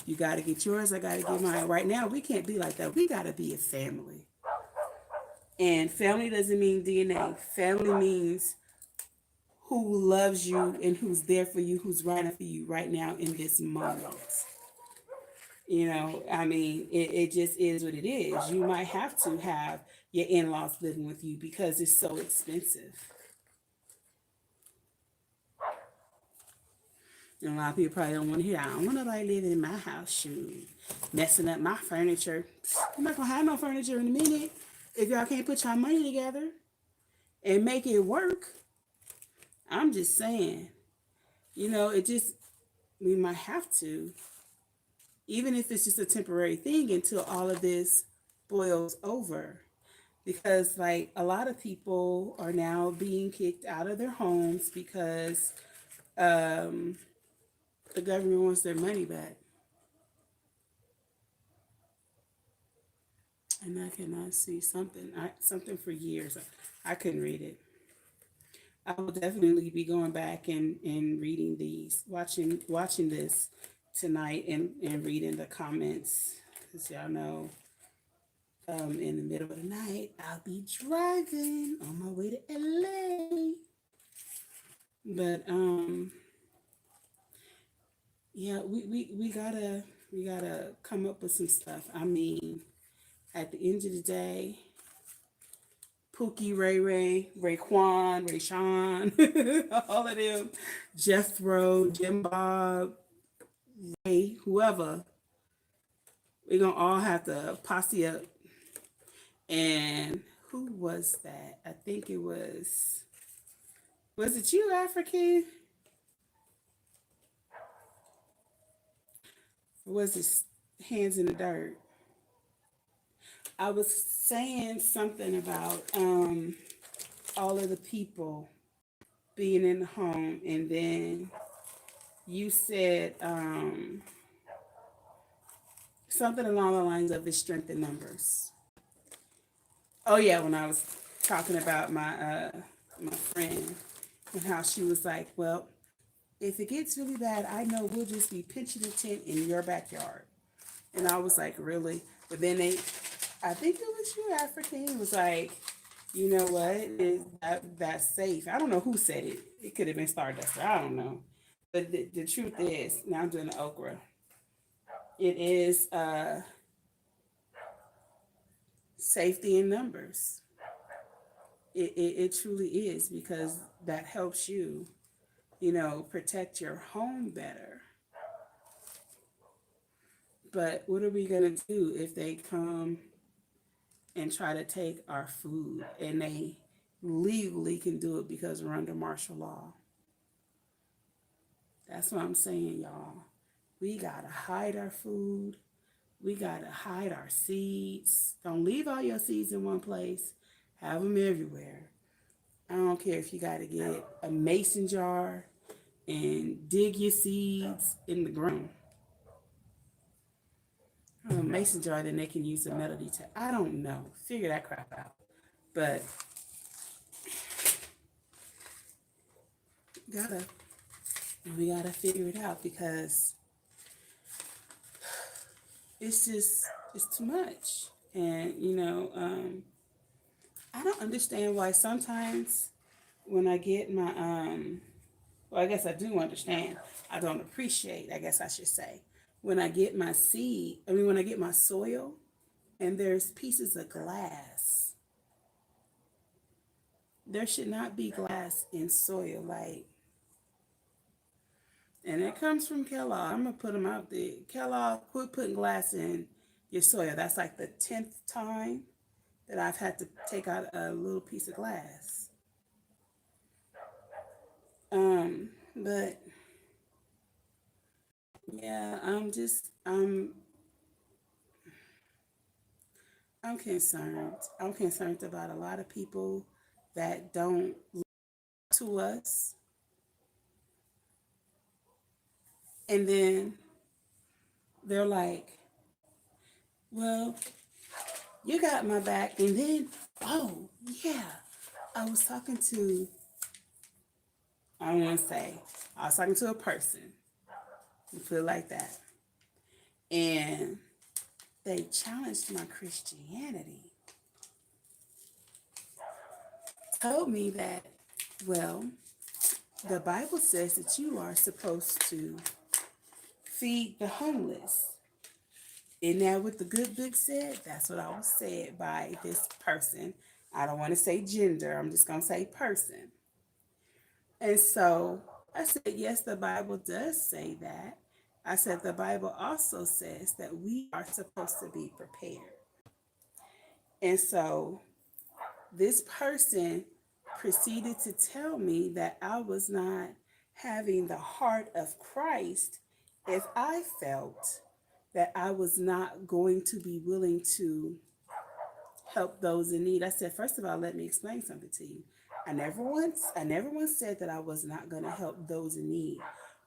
A: you gotta get yours, I gotta get mine. Right now, we can't be like that. We gotta be a family. And family doesn't mean DNA. Family means who loves you and who's there for you, who's riding for you right now in this moment. You know, I mean, it just is what it is. You might have to have your in-laws living with you because it's so expensive. And a lot of people probably don't want to hear, I don't want nobody living in my house, shoot, messing up my furniture. I'm not gonna have no furniture in a minute if y'all can't put your money together and make it work. I'm just saying, you know, it just, we might have to, even if it's just a temporary thing until all of this boils over. Because, like, a lot of people are now being kicked out of their homes because um, the government wants their money back. And I cannot see something for years. I couldn't read it. I will definitely be going back and reading these, watching this tonight and reading the comments. Because y'all know in the middle of the night, I'll be driving on my way to LA. But yeah, we gotta come up with some stuff. I mean, at the end of the day, Pookie, Ray Ray, Raekwon, Rayshawn, all of them, Jethro, Jim Bob, Ray, whoever, we're gonna all have to posse up. And who was that? I think it was it you, African? Or was it Hands in the Dirt? I was saying something about all of the people being in the home, and then you said something along the lines of the strength in numbers. Oh yeah, when I was talking about my friend and how she was like, well, if it gets really bad, I know we'll just be pitching a tent in your backyard. And I was like, really? But then I think it was you, African. It was like, you know what? That's safe. I don't know who said it. It could have been Stardust. I don't know. But the truth is, now I'm doing the okra. It is safety in numbers. It truly is because that helps you, you know, protect your home better. But what are we going to do if they come and try to take our food and they legally can do it because we're under martial law? That's what I'm saying, y'all. We got to hide our food. We got to hide our seeds. Don't leave all your seeds in one place. Have them everywhere. I don't care if you got to get a mason jar and dig your seeds in the ground. A mason jar, then they can use a metal detector. I don't know. Figure that crap out. But gotta we gotta figure it out because it's too much. And you know, I don't understand why sometimes when I get my well, I guess I do understand. I don't appreciate, I guess I should say. when I get my seed, when I get my soil and there's pieces of glass, there should not be glass in soil. Like, and it comes from Kellogg. I'm going to put them out there. Kellogg, quit putting glass in your soil. That's like the 10th time that I've had to take out a little piece of glass. But yeah, I'm concerned. I'm concerned about a lot of people that don't look to us. And then they're like, well, you got my back. And then, oh, yeah, I was talking to, I don't want to say, I was talking to a person, you put it like that. And they challenged my Christianity. Told me that, well, the Bible says that you are supposed to feed the homeless. Isn't that what the good book said? That's what I was said by this person. I don't want to say gender. I'm just going to say person. And so I said, yes, the Bible does say that. I said, the Bible also says that we are supposed to be prepared. And so this person proceeded to tell me that I was not having the heart of Christ if I felt that I was not going to be willing to help those in need. I said, first of all, let me explain something to you. I never once said that I was not going to help those in need.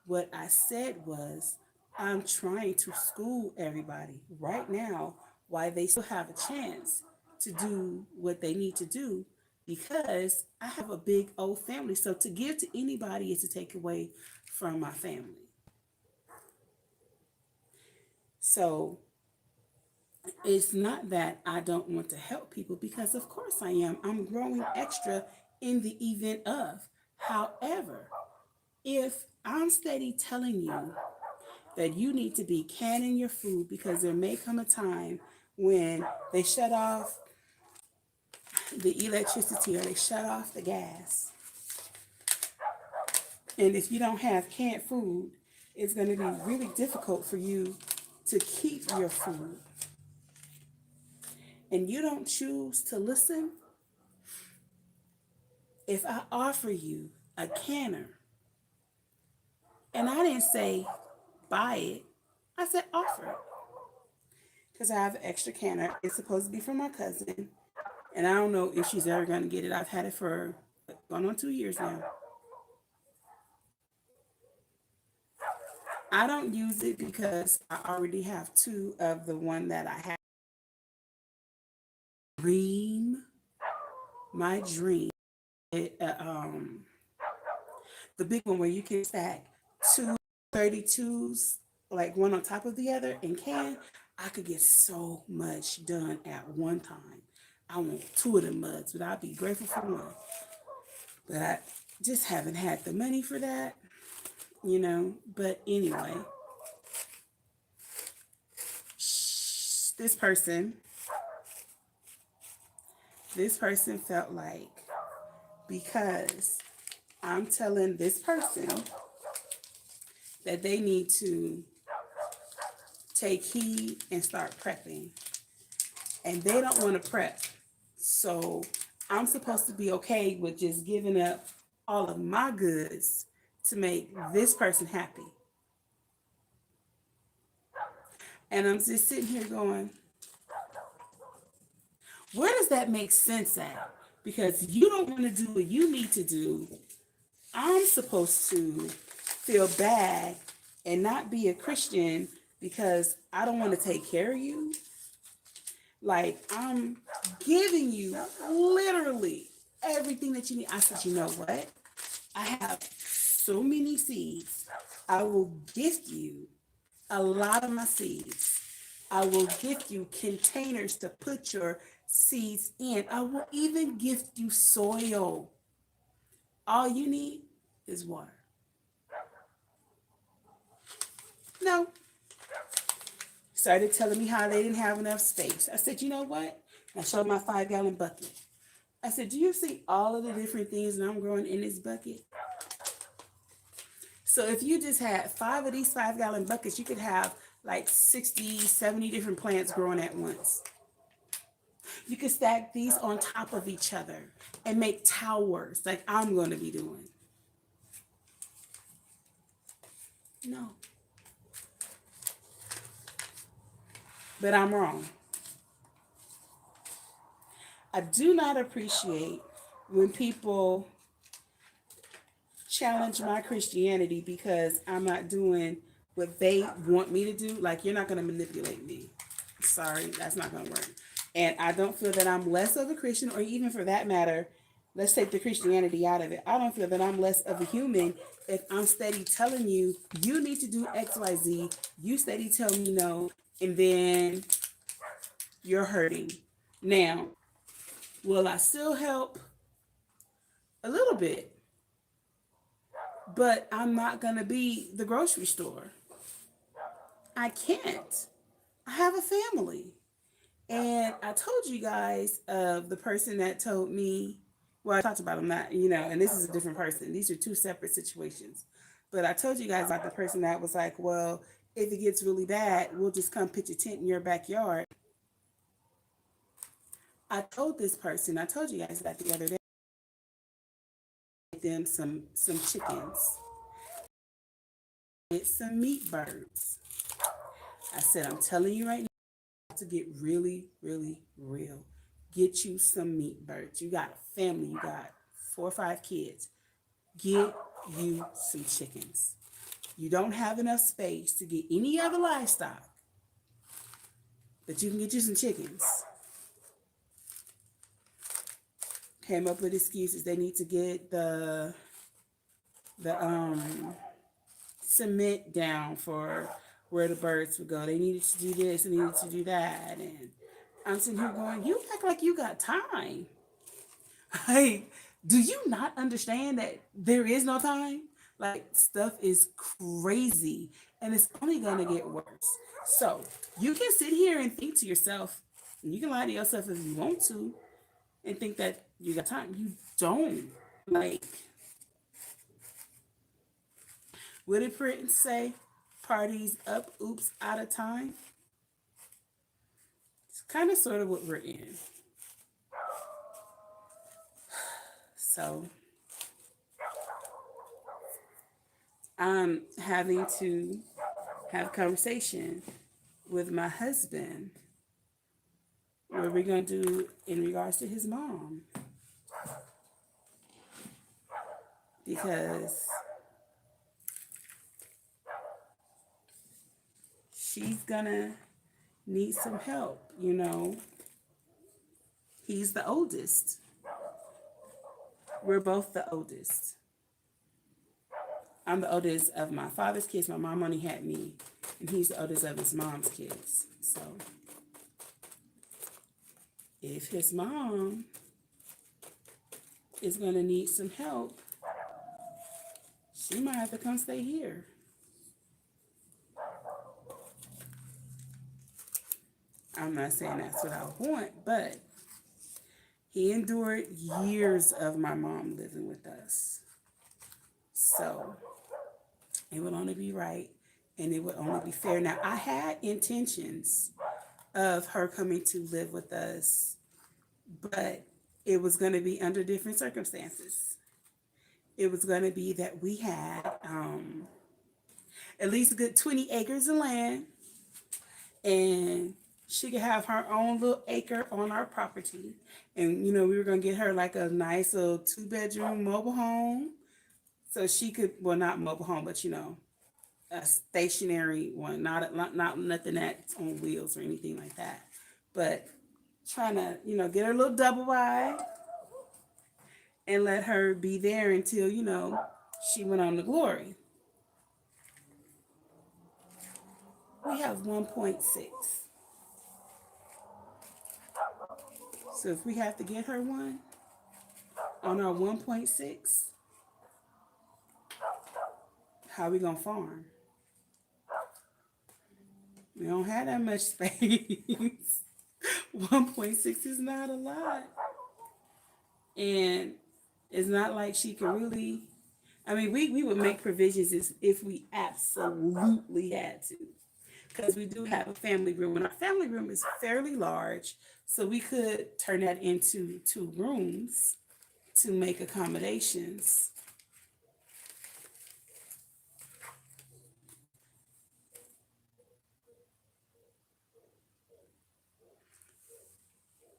A: What I said was, I'm trying to school everybody right now while they still have a chance to do what they need to do, because I have a big old family. So to give to anybody is to take away from my family. So it's not that I don't want to help people, because of course I am. I'm growing extra in the event of. However, if I'm steady telling you that you need to be canning your food because there may come a time when they shut off the electricity or they shut off the gas, and if you don't have canned food, it's going to be really difficult for you to keep your food, and you don't choose to listen. If I offer you a canner, and I didn't say buy it, I said offer it, because I have an extra canner. It's supposed to be for my cousin, and I don't know if she's ever going to get it. I've had it for going on 2 years now. I don't use it because I already have two of the one that I have. My dream, it, the big one where you can stack two 32s, like one on top of the other, and I could get so much done at one time. I want two of them mugs, but I'll be grateful for one. But I just haven't had the money for that, you know. But anyway, this person felt like, because I'm telling this person that they need to take heed and start prepping, and they don't want to prep. So I'm supposed to be okay with just giving up all of my goods to make this person happy. And I'm just sitting here going, where does that make sense at? Because you don't want to do what you need to do. I'm supposed to feel bad and not be a Christian because I don't want to take care of you. Like, I'm giving you literally everything that you need. I said, you know what? I have so many seeds. I will gift you a lot of my seeds. I will gift you containers to put your seeds in. I will even gift you soil. All you need is water. No, started telling me how they didn't have enough space. I said, you know what? I showed my 5-gallon bucket. I said, do you see all of the different things that I'm growing in this bucket? So if you just had 5 of these 5-gallon buckets, you could have like 60, 70 different plants growing at once. You could stack these on top of each other and make towers like I'm going to be doing. No. But I'm wrong. I do not appreciate when people challenge my Christianity because I'm not doing what they want me to do. Like, you're not going to manipulate me. Sorry, that's not going to work. And I don't feel that I'm less of a Christian, or even for that matter, let's take the Christianity out of it. I don't feel that I'm less of a human if I'm steady telling you, you need to do X, Y, Z. You steady tell me no, and then you're hurting. Now, will I still help? A little bit. But I'm not going to be the grocery store. I can't. I have a family. And I told you guys of the person that told me, well, I talked about him, not, and this is a different person. These are two separate situations. But I told you guys about the person that was like, well, if it gets really bad, we'll just come pitch a tent in your backyard. I told you guys that the other day, them some chickens, get some meat birds. I said, I'm telling you right now, to get really, really real. Get you some meat birds. You got a family, you got 4 or 5 kids. Get you some chickens. You don't have enough space to get any other livestock, but you can get you some chickens. Came up with excuses. They need to get the cement down for where the birds would go. They needed to do this, they needed to do that. And I'm sitting here going, you act like you got time. Like, do you not understand that there is no time? Like, stuff is crazy and it's only going to get worse. So you can sit here and think to yourself, and you can lie to yourself if you want to, and think that you got time. You don't. Like, what did Prince say? Parties up, oops, out of time. It's kind of sort of what we're in. So I'm having to have a conversation with my husband. What are we going to do in regards to his mom? Because she's going to need some help, He's the oldest. We're both the oldest. I'm the oldest of my father's kids. My mom only had me, and he's the oldest of his mom's kids. So if his mom is going to need some help, she might have to come stay here. I'm not saying that's what I want, but he endured years of my mom living with us. So it would only be right, and it would only be fair. Now, I had intentions of her coming to live with us, but it was going to be under different circumstances. It was going to be that we had at least a good 20 acres of land, and she could have her own little acre on our property. And, we were going to get her like a nice little 2-bedroom mobile home. So she could, well, not mobile home, but, a stationary one, not nothing that's on wheels or anything like that. But trying to, get her a little double wide and let her be there until, she went on to glory. We have 1.6. So if we have to get her one on our 1.6, how are we going to farm? We don't have that much space. 1.6 is not a lot. And it's not like she can really, I mean, we would make provisions if we absolutely had to. Because we do have a family room, and our family room is fairly large. So we could turn that into 2 rooms to make accommodations.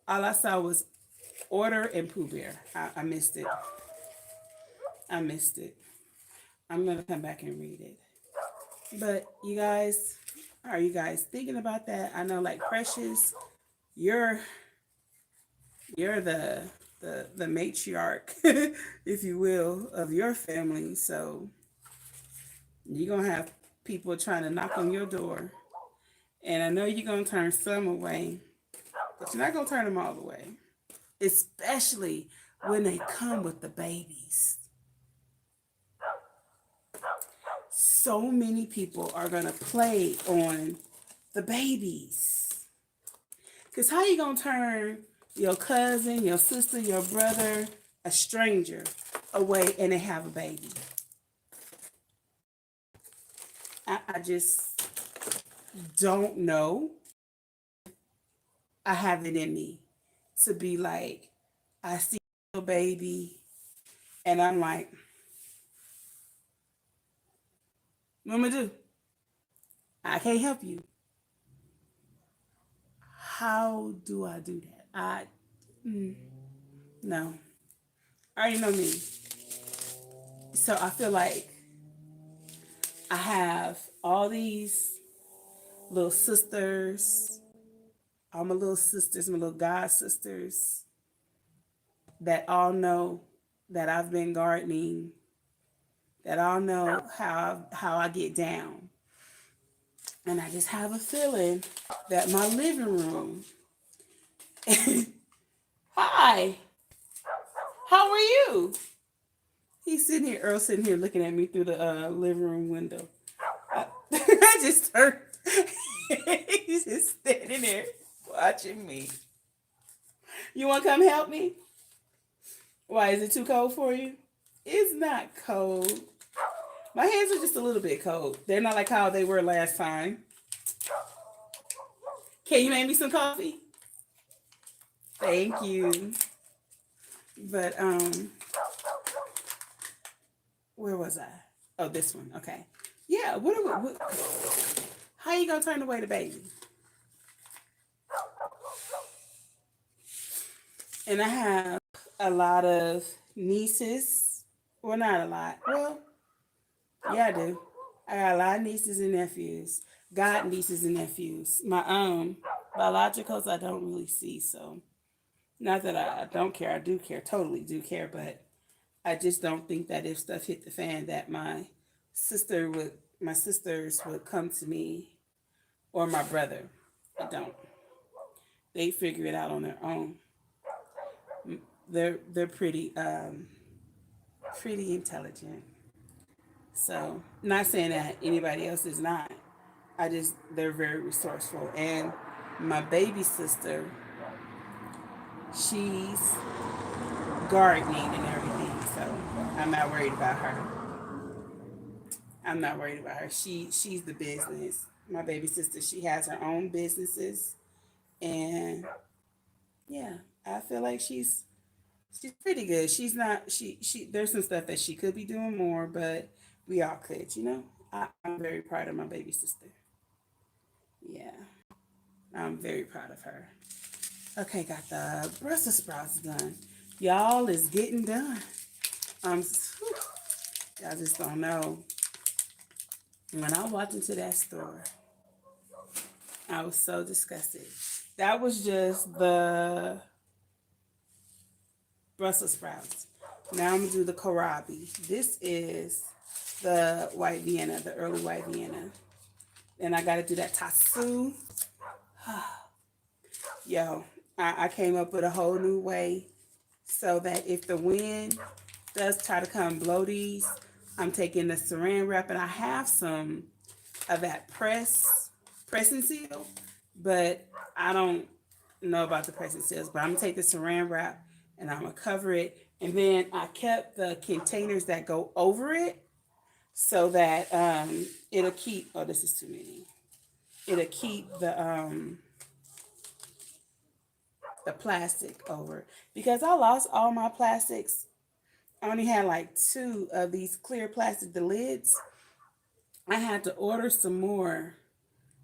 A: All I saw was Order and Pooh Bear. I missed it. I missed it. I'm gonna come back and read it. But you guys, are you guys thinking about that? I know, like Precious, you're you're the matriarch, if you will, of your family. So you're gonna have people trying to knock on your door, and I know you're gonna turn some away, but you're not gonna turn them all away, especially when they come with the babies. So many people are gonna play on the babies. Cause how you gonna turn your cousin, your sister, your brother, a stranger away and they have a baby? I just don't know. I have it in me to be like, I see a baby and I'm like, what am I do? I can't help you. How do I do that? No. I already know me. So I feel like I have all these little sisters, all my little sisters, my little god sisters that all know that I've been gardening, that all know how I get down. And I just have a feeling that my living room. Hi, how are you? He's sitting here, Earl sitting here looking at me through the living room window. I just turned. He's just standing there watching me. You want to come help me? Why, is it too cold for you? It's not cold. My hands are just a little bit cold. They're not like how they were last time. Can you make me some coffee? Thank you. But where was I? Oh, this one. Okay. Yeah. How you gonna turn away the baby? And I have a lot of nieces. Well, not a lot. Well, yeah, I do. I got a lot of nieces and nephews. God nieces and nephews. My biologicals I don't really see, so not that I don't care. I do care, totally do care, but I just don't think that if stuff hit the fan that my sisters would come to me or my brother. I don't. They figure it out on their own. They're pretty intelligent. So not saying that anybody else is not. They're very resourceful. And my baby sister, she's gardening and everything. So I'm not worried about her. I'm not worried about her. She's the business. My baby sister, she has her own businesses, and yeah, I feel like she's pretty good. She's not she. There's some stuff that she could be doing more, but we all could, you know. I'm very proud of my baby sister. Yeah, I'm very proud of her. Okay, got the Brussels sprouts done. Y'all is getting done. Whew, y'all just don't know. When I walked into that store, I was so disgusted. That was just the Brussels sprouts. Now I'm gonna do the kohlrabi. This is the white Vienna, the early white Vienna. And I gotta do that tasu. Yo, I came up with a whole new way so that if the wind does try to come blow these, I'm taking the saran wrap and I have some of that press press and seal, but I don't know about the press and seals. But I'm gonna take the saran wrap and I'm gonna cover it. And then I kept the containers that go over it so that it'll keep. Oh, this is too many. It'll keep the plastic over because I lost all my plastics. I only had like two of these clear plastic the lids. I had to order some more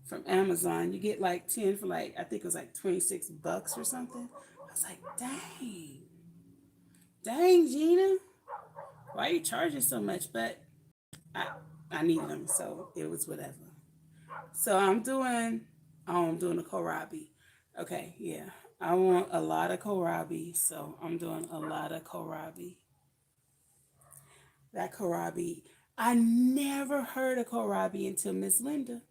A: from Amazon. You get like 10 for like I think it was like $26 or something. I was like, dang, Gina, why are you charging so much? But I I needed them, so it was whatever. So I'm doing a kohlrabi. Okay, yeah. I want a lot of kohlrabi, so I'm doing a lot of kohlrabi. That kohlrabi, I never heard of kohlrabi until Miss Linda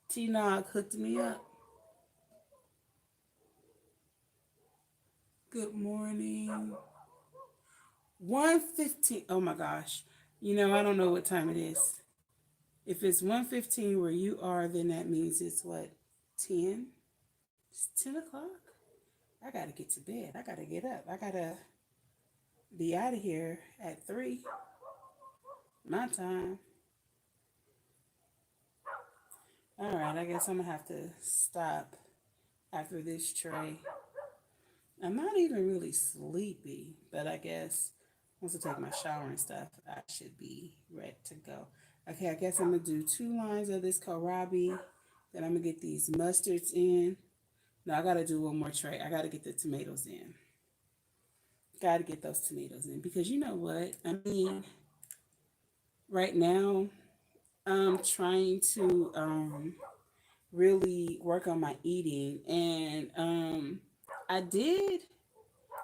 A: T-Nog hooked me up. Good morning. 1:15. Oh my gosh. I don't know what time it is. If it's 1:15 where you are, then that means it's what? 10? It's 10 o'clock. I gotta get to bed. I gotta get up. I gotta be out of here at 3 my time. All right, I guess I'm gonna have to stop after this tray. I'm not even really sleepy, but I guess once I take my shower and stuff, I should be ready to go. Okay, I guess I'm gonna do 2 lines of this kohlrabi. Then I'm gonna get these mustards in. No, I gotta do one more tray. I gotta get the tomatoes in. Gotta get those tomatoes in because you know what? I mean, right now I'm trying to really work on my eating, and I did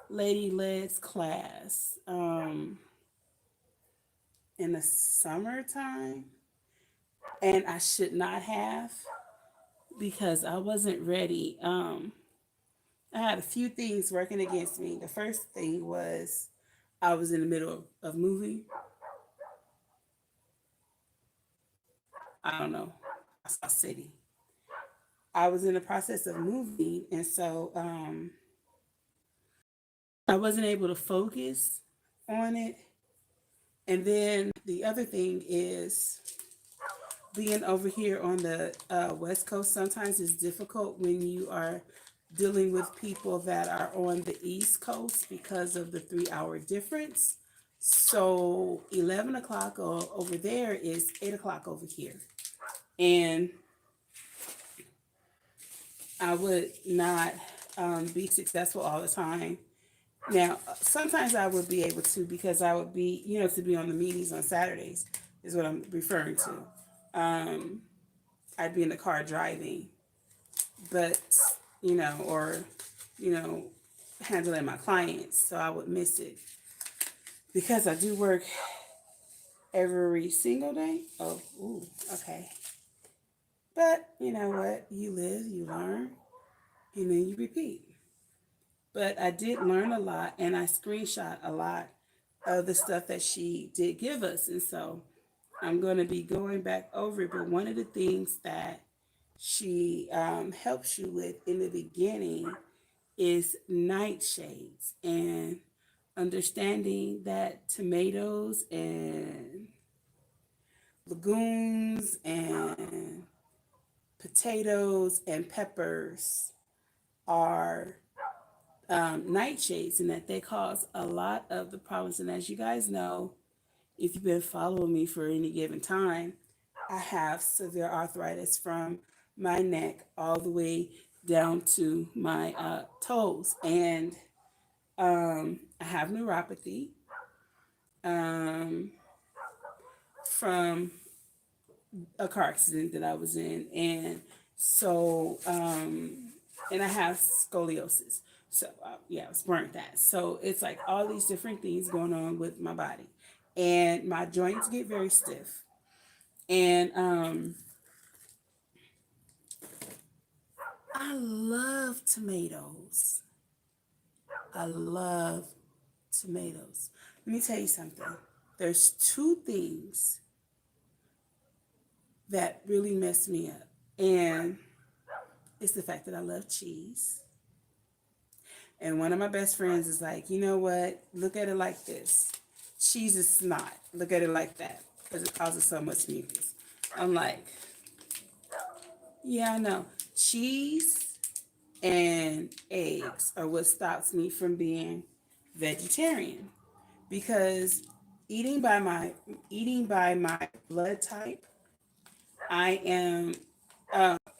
A: Lady Led's class in the summertime, and I should not have because I wasn't ready. I had a few things working against me. The first thing was I was in the middle of moving. I don't know. I saw city. I was in the process of moving, and so I wasn't able to focus on it. And then the other thing is being over here on the West Coast sometimes is difficult when you are dealing with people that are on the East Coast because of the 3 hour difference. So 11 o'clock over there is 8 o'clock over here. And I would not be successful all the time. Now, sometimes I would be able to because I would be, to be on the meetings on Saturdays is what I'm referring to. I'd be in the car driving, but, or, you know, handling my clients. So I would miss it because I do work every single day. Oh, ooh, okay. But you know what? You live, you learn, and then you repeat. But I did learn a lot and I screenshot a lot of the stuff that she did give us. And so I'm going to be going back over it. But one of the things that she helps you with in the beginning is nightshades and understanding that tomatoes and legumes and potatoes and peppers are nightshades and that they cause a lot of the problems. And as you guys know, if you've been following me for any given time, I have severe arthritis from my neck all the way down to my toes. And I have neuropathy um, from a car accident that I was in. And so, and I have scoliosis. So, yeah, I was burnt that. So it's like all these different things going on with my body. And my joints get very stiff. And I love tomatoes. I love tomatoes. Let me tell you something. There's two things that really mess me up. And it's the fact that I love cheese. And one of my best friends is like, you know what? Look at it like this. Cheese is snot. Look at it like that because it causes so much mucus. I'm like, yeah, I know. Cheese and eggs are what stops me from being vegetarian because eating by my eating by my blood type, I am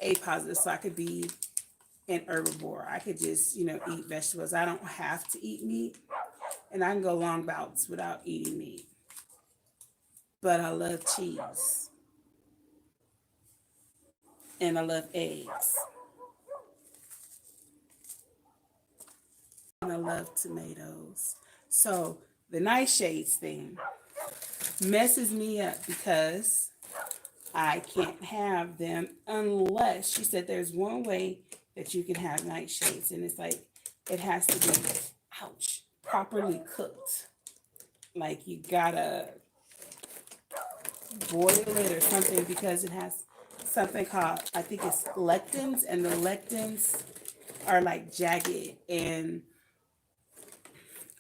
A: A positive, so I could be an herbivore. I could just, eat vegetables. I don't have to eat meat, and I can go long bouts without eating meat. But I love cheese and I love eggs and I love tomatoes. So the nightshades thing messes me up because I can't have them unless she said there's one way that you can have nightshades, and it's like it has to be, ouch, properly cooked. Like you gotta boil it or something because it has something called, I think it's lectins, and the lectins are like jagged, and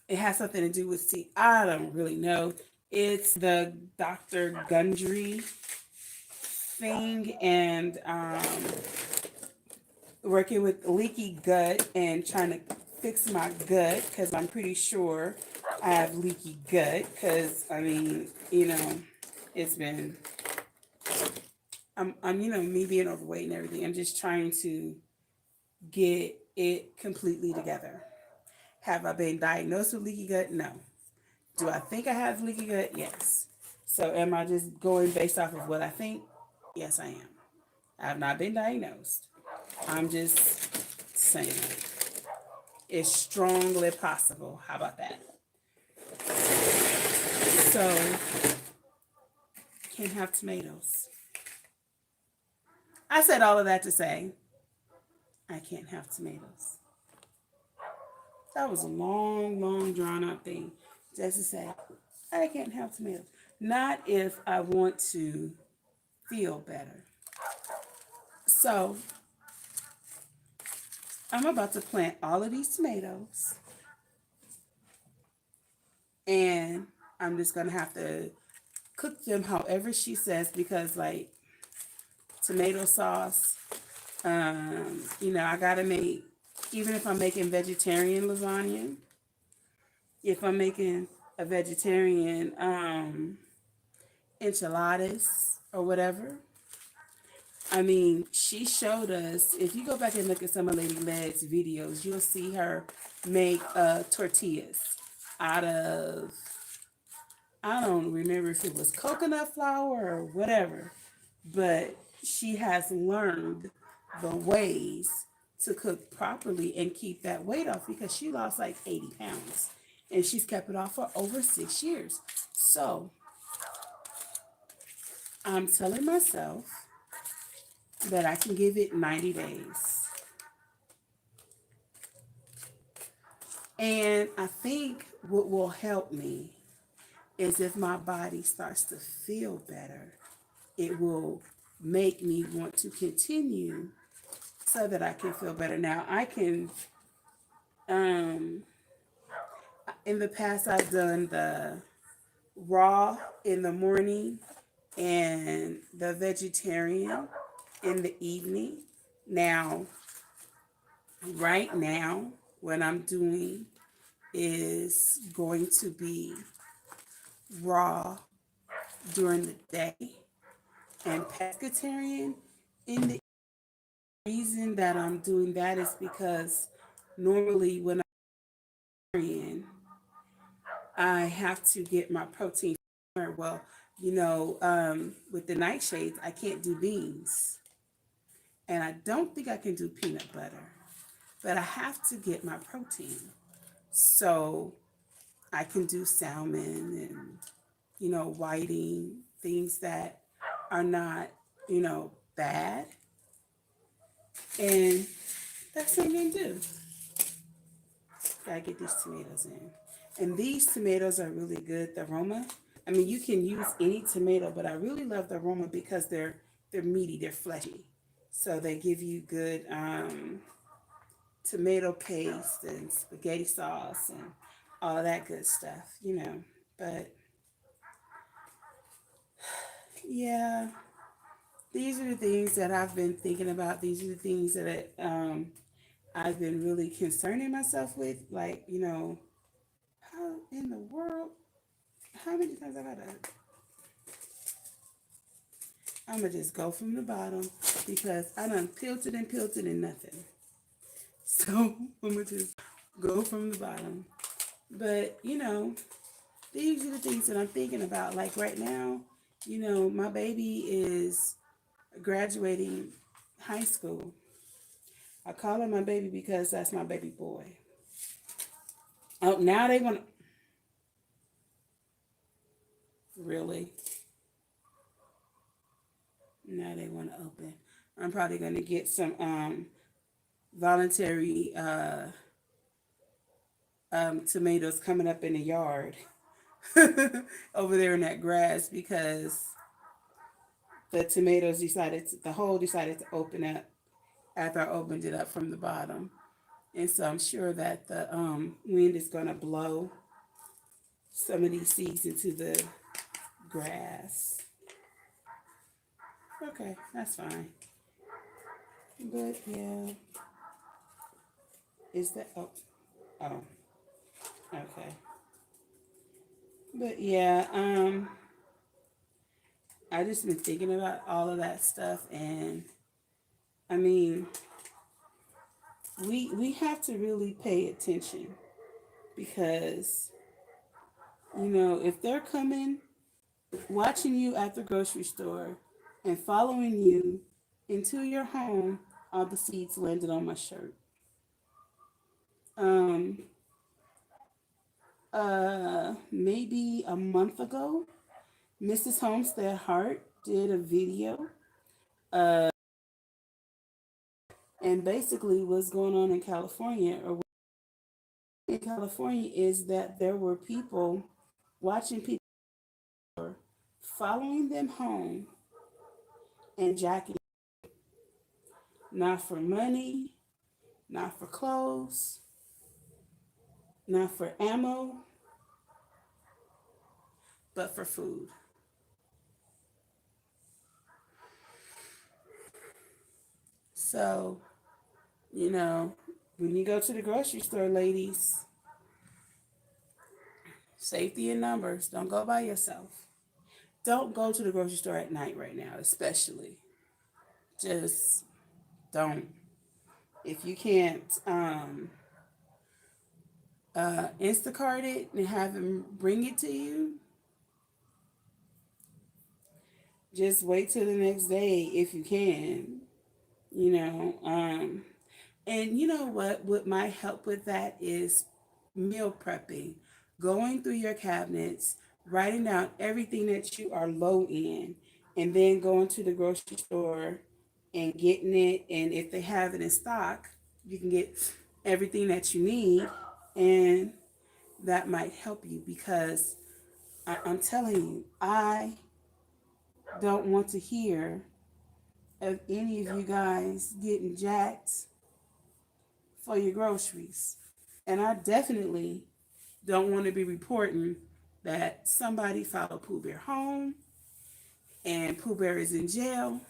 A: it has something to do with, see, I don't really know. It's the Dr. Gundry thing, and working with leaky gut and trying to fix my gut because I'm pretty sure I have leaky gut because I mean, it's been me being overweight and everything. I'm just trying to get it completely together. Have I been diagnosed with leaky gut? No. Do I think I have leaky gut? Yes. So am I just going based off of what I think? Yes, I am. I have not been diagnosed. I'm just saying it's strongly possible. How about that? So, can't have tomatoes. I said all of that to say I can't have tomatoes. That was a long, long, drawn out thing just to say I can't have tomatoes. Not if I want to feel better. So, I'm about to plant all of these tomatoes, and I'm just going to have to cook them however she says because, like, tomato sauce, I got to make, even if I'm making vegetarian lasagna, if I'm making a vegetarian enchiladas or whatever. I mean, she showed us, if you go back and look at some of Lady Led's videos, you'll see her make tortillas out of, I don't remember if it was coconut flour or whatever, but she has learned the ways to cook properly and keep that weight off because she lost like 80 pounds and she's kept it off for over 6 years. So I'm telling myself that I can give it 90 days. And I think what will help me is if my body starts to feel better, it will make me want to continue so that I can feel better. Now, I can, in the past, I've done the raw in the morning and the vegetarian in the evening. Now, right now, what I'm doing is going to be raw during the day and pescatarian in the reason that I'm doing that is because normally when I'm I have to get my protein. Well, with the nightshades, I can't do beans. And I don't think I can do peanut butter. But I have to get my protein. So I can do salmon and, whiting, things that are not, bad. And that's what I'm going to do. Gotta get these tomatoes in. And these tomatoes are really good. The aroma. I mean, you can use any tomato, but I really love the aroma because they're meaty, they're fleshy. So they give you good tomato paste and spaghetti sauce and all that good stuff, you know. But yeah, these are the things that I've been thinking about. These are the things that I've been really concerning myself with. Like, you know, how in the world, how many times I gotta, I'm gonna just go from the bottom because I done peeled it and nothing. So I'm gonna just go from the bottom. But, you know, these are the things that I'm thinking about. Like right now, you know, my baby is graduating high school. I call him my baby because that's my baby boy. Oh, now they want to really. Now they want to open. I'm probably going to get some voluntary tomatoes coming up in the yard over there in that grass because the hole decided to open up after I opened it up from the bottom. And so I'm sure that the wind is going to blow some of these seeds into the grass. Okay, that's fine. But yeah, is that, oh, okay. But yeah, I just been thinking about all of that stuff, and I mean, we have to really pay attention because you know if they're coming, watching you at the grocery store, and following you into your home, all the seeds landed on my shirt. Um, maybe a month ago, Mrs. Homestead Hart did a video, uh, and basically what's going on in California or in California is that there were people watching people following them home and jacking, not for money, not for clothes, not for ammo, but for food. So, you know, when you go to the grocery store, ladies, safety in numbers. Don't go by yourself. Don't go to the grocery store at night right now, especially. Just don't. If you can't Instacart it and have them bring it to you, just wait till the next day if you can. You know, and you know what might help with that is meal prepping, going through your cabinets, writing down everything that you are low in, and then going to the grocery store and getting it. And if they have it in stock, you can get everything that you need, and that might help you because I'm telling you, I don't want to hear of any of you guys getting jacked for your groceries. And I definitely don't want to be reporting that somebody followed Pooh Bear home and Pooh Bear is in jail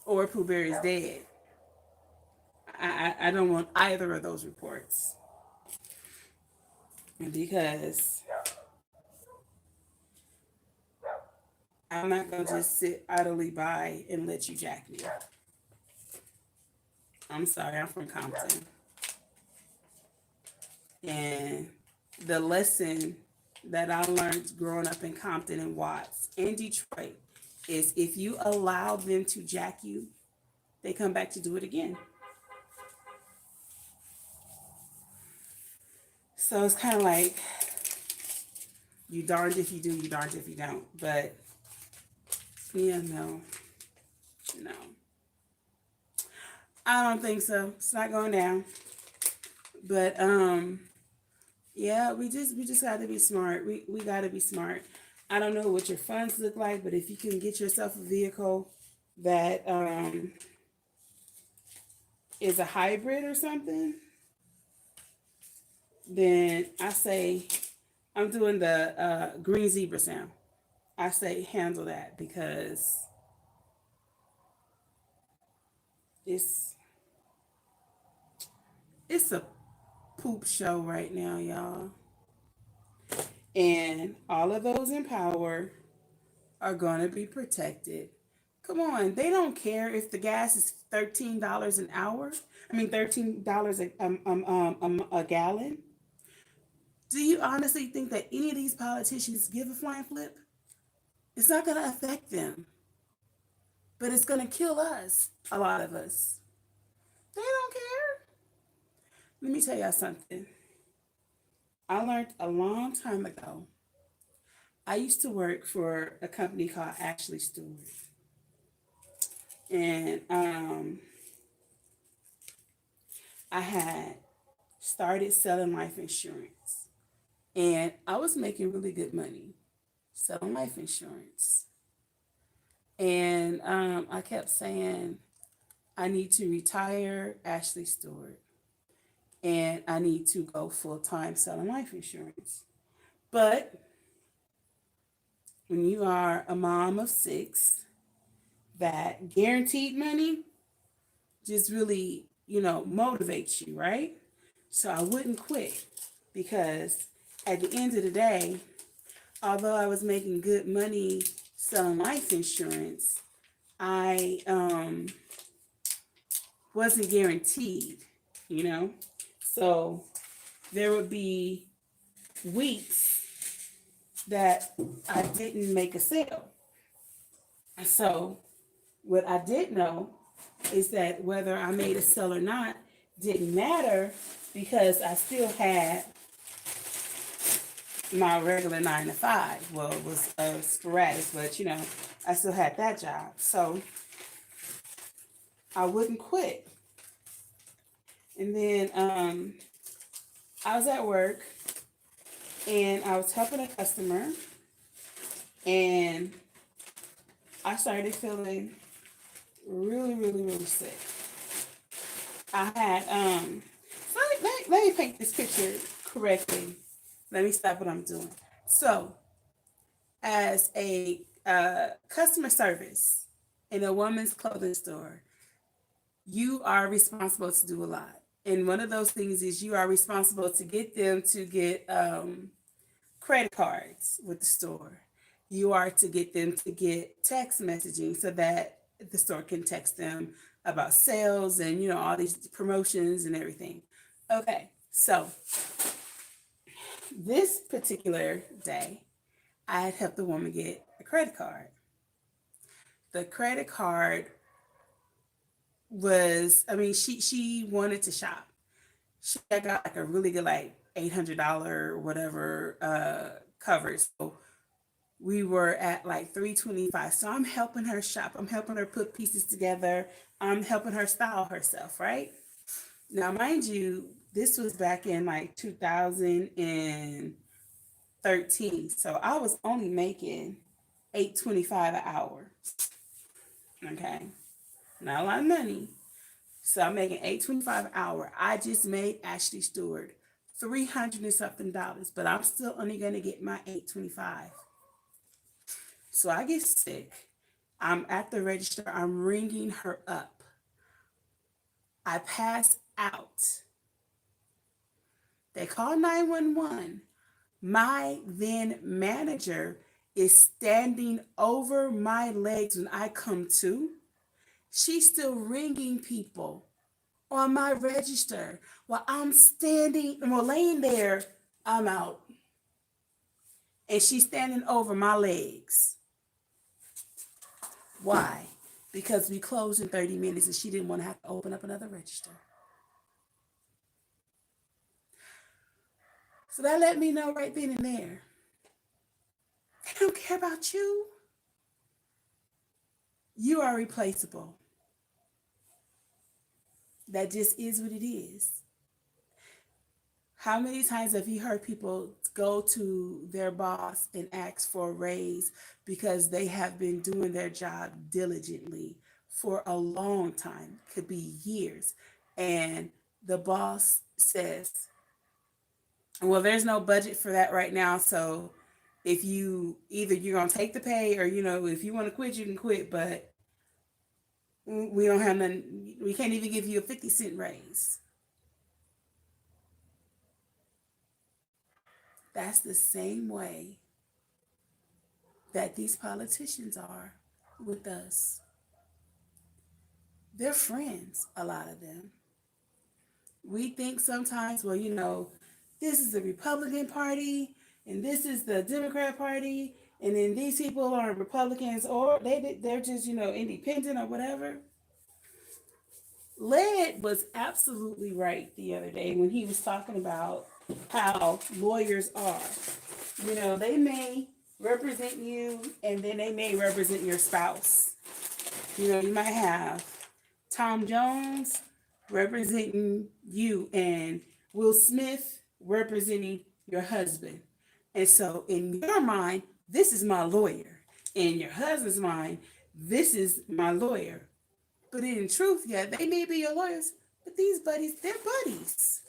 A: or Pooh Bear is dead. I don't want either of those reports because I'm not going to just sit idly by and let you jack me. I'm sorry, I'm from Compton. And the lesson that I learned growing up in Compton and Watts and Detroit is if you allow them to jack you, they come back to do it again. So it's kind of like you darned if you do, you darned if you don't. But yeah, no, I don't think so. It's not going down. But yeah, we just got to be smart. We got to be smart. I don't know what your funds look like, but if you can get yourself a vehicle that is a hybrid or something, then I say I'm doing the green zebra sound. I say handle that because it's it's a poop show right now, y'all. And all of those in power are going to be protected. Come on, they don't care if the gas is $13 an hour. I mean, $13 a gallon. Do you honestly think that any of these politicians give a flying flip? It's not going to affect them, but it's going to kill us, a lot of us. They don't care. Let me tell y'all something. I learned a long time ago. I used to work for a company called Ashley Stewart. And I had started selling life insurance. And I was making really good money selling life insurance. And I kept saying, I need to retire Ashley Stewart. And I need to go full time selling life insurance. But when you are a mom of 6, that guaranteed money just really, motivates you, right? So I wouldn't quit because at the end of the day, although I was making good money selling life insurance, I wasn't guaranteed, you know? So there would be weeks that I didn't make a sale. And so what I did know is that whether I made a sale or not didn't matter because I still had my regular 9 to 5. Well, it was sporadic, but I still had that job. So I wouldn't quit. And then I was at work and I was helping a customer and I started feeling really, really, really sick. I had let me paint this picture correctly. Let me stop what I'm doing. So, as a customer service in a woman's clothing store, you are responsible to do a lot. And one of those things is you are responsible to get them to get credit cards with the store. You are to get them to get text messaging so that the store can text them about sales and all these promotions and everything. Okay, so this particular day, I had helped the woman get a credit card. The credit card was, she wanted to shop. She got like a really good like $800 whatever coverage. So we were at like $325. So I'm helping her shop. I'm helping her put pieces together. I'm helping her style herself, right? Now, mind you, this was back in like 2013. So I was only making $8.25 an hour. Okay. Not a lot of money. So I'm making $8.25 an hour. I just made Ashley Stewart $300 and something, but I'm still only going to get my $8.25. So I get sick. I'm at the register. I'm ringing her up. I pass out. They call 911. My then manager is standing over my legs when I come to. She's still ringing people on my register while I'm laying there. I'm out. And she's standing over my legs. Why? Because we closed in 30 minutes and she didn't want to have to open up another register. So that let me know right then and there. They don't care about you. You are replaceable. That just is what it is. How many times have you heard people go to their boss and ask for a raise because they have been doing their job diligently for a long time, could be years, and the boss says, well, there's no budget for that right now, so if you either you're gonna take the pay or if you want to quit, you can quit, but we don't have none. We can't even give you a 50-cent raise. That's the same way that these politicians are with us. They're friends, a lot of them. We think sometimes, well, this is the Republican Party and this is the Democrat Party, and then these people are Republicans or they're just, independent or whatever. Led was absolutely right the other day when he was talking about how lawyers are. They may represent you and then they may represent your spouse. You might have Tom Jones representing you and Will Smith representing your husband. And so in your mind, this is my lawyer. In your husband's mind, this is my lawyer. But in truth, yeah, they may be your lawyers, but these buddies, they're buddies.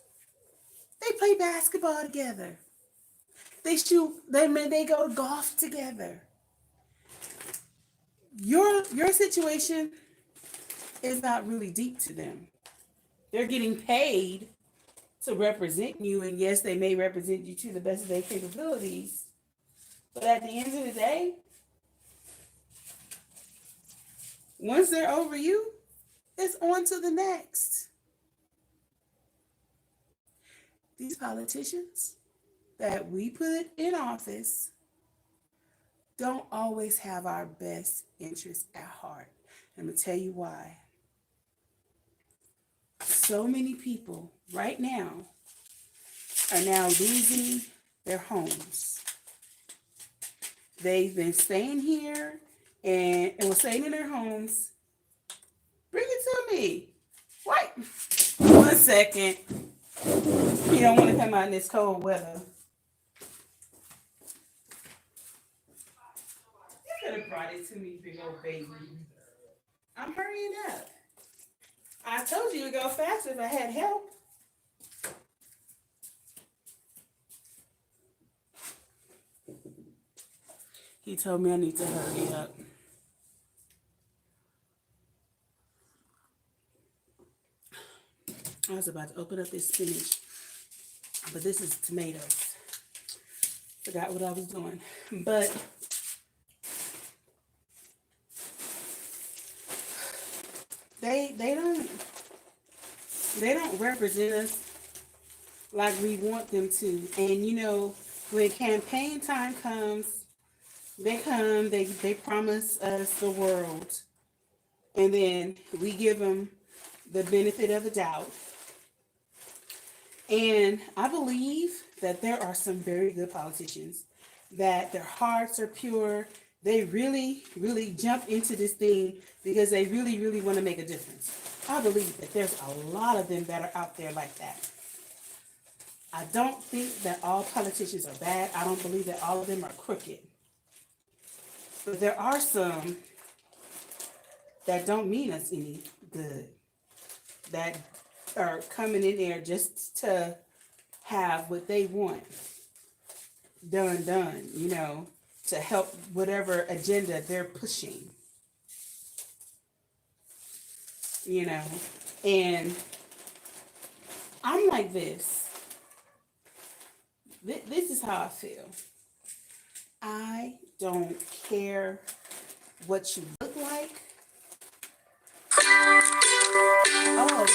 A: They play basketball together. They shoot, they go to golf together. Your situation is not really deep to them. They're getting paid to represent you, and yes, they may represent you to the best of their capabilities. But at the end of the day, once they're over you, it's on to the next. These politicians that we put in office don't always have our best interests at heart. I'm going to tell you why. So many people right now are now losing their homes. They've been staying here and were staying in their homes. Bring it to me. Wait 1 second. You don't want to come out in this cold weather. You could have brought it to me, big old baby. I'm hurrying up. I told you to go faster if I had help. He told me I need to hurry up. I was about to open up this spinach, but this is tomatoes. Forgot what I was doing. But they don't represent us like we want them to. And when campaign time comes, they promise us the world, and then we give them the benefit of the doubt. And I believe that there are some very good politicians, that their hearts are pure. They really, really jump into this thing because they really, really want to make a difference. I believe that there's a lot of them that are out there like that. I don't think that all politicians are bad. I don't believe that all of them are crooked. But there are some that don't mean us any good, that are coming in there just to have what they want done, to help whatever agenda they're pushing, and I'm like this. This is how I feel. I don't care what you look like. Oh, no.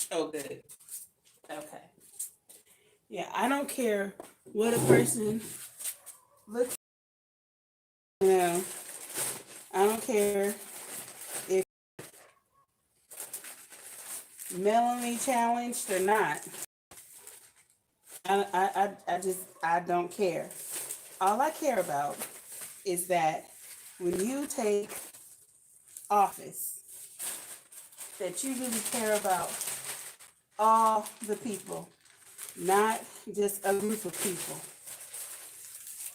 A: Oh, good. Okay. Yeah, I don't care what a person looks like. I don't care if Melanie challenged or not. I don't care. All I care about is that when you take office, that you really care about all the people, not just a group of people.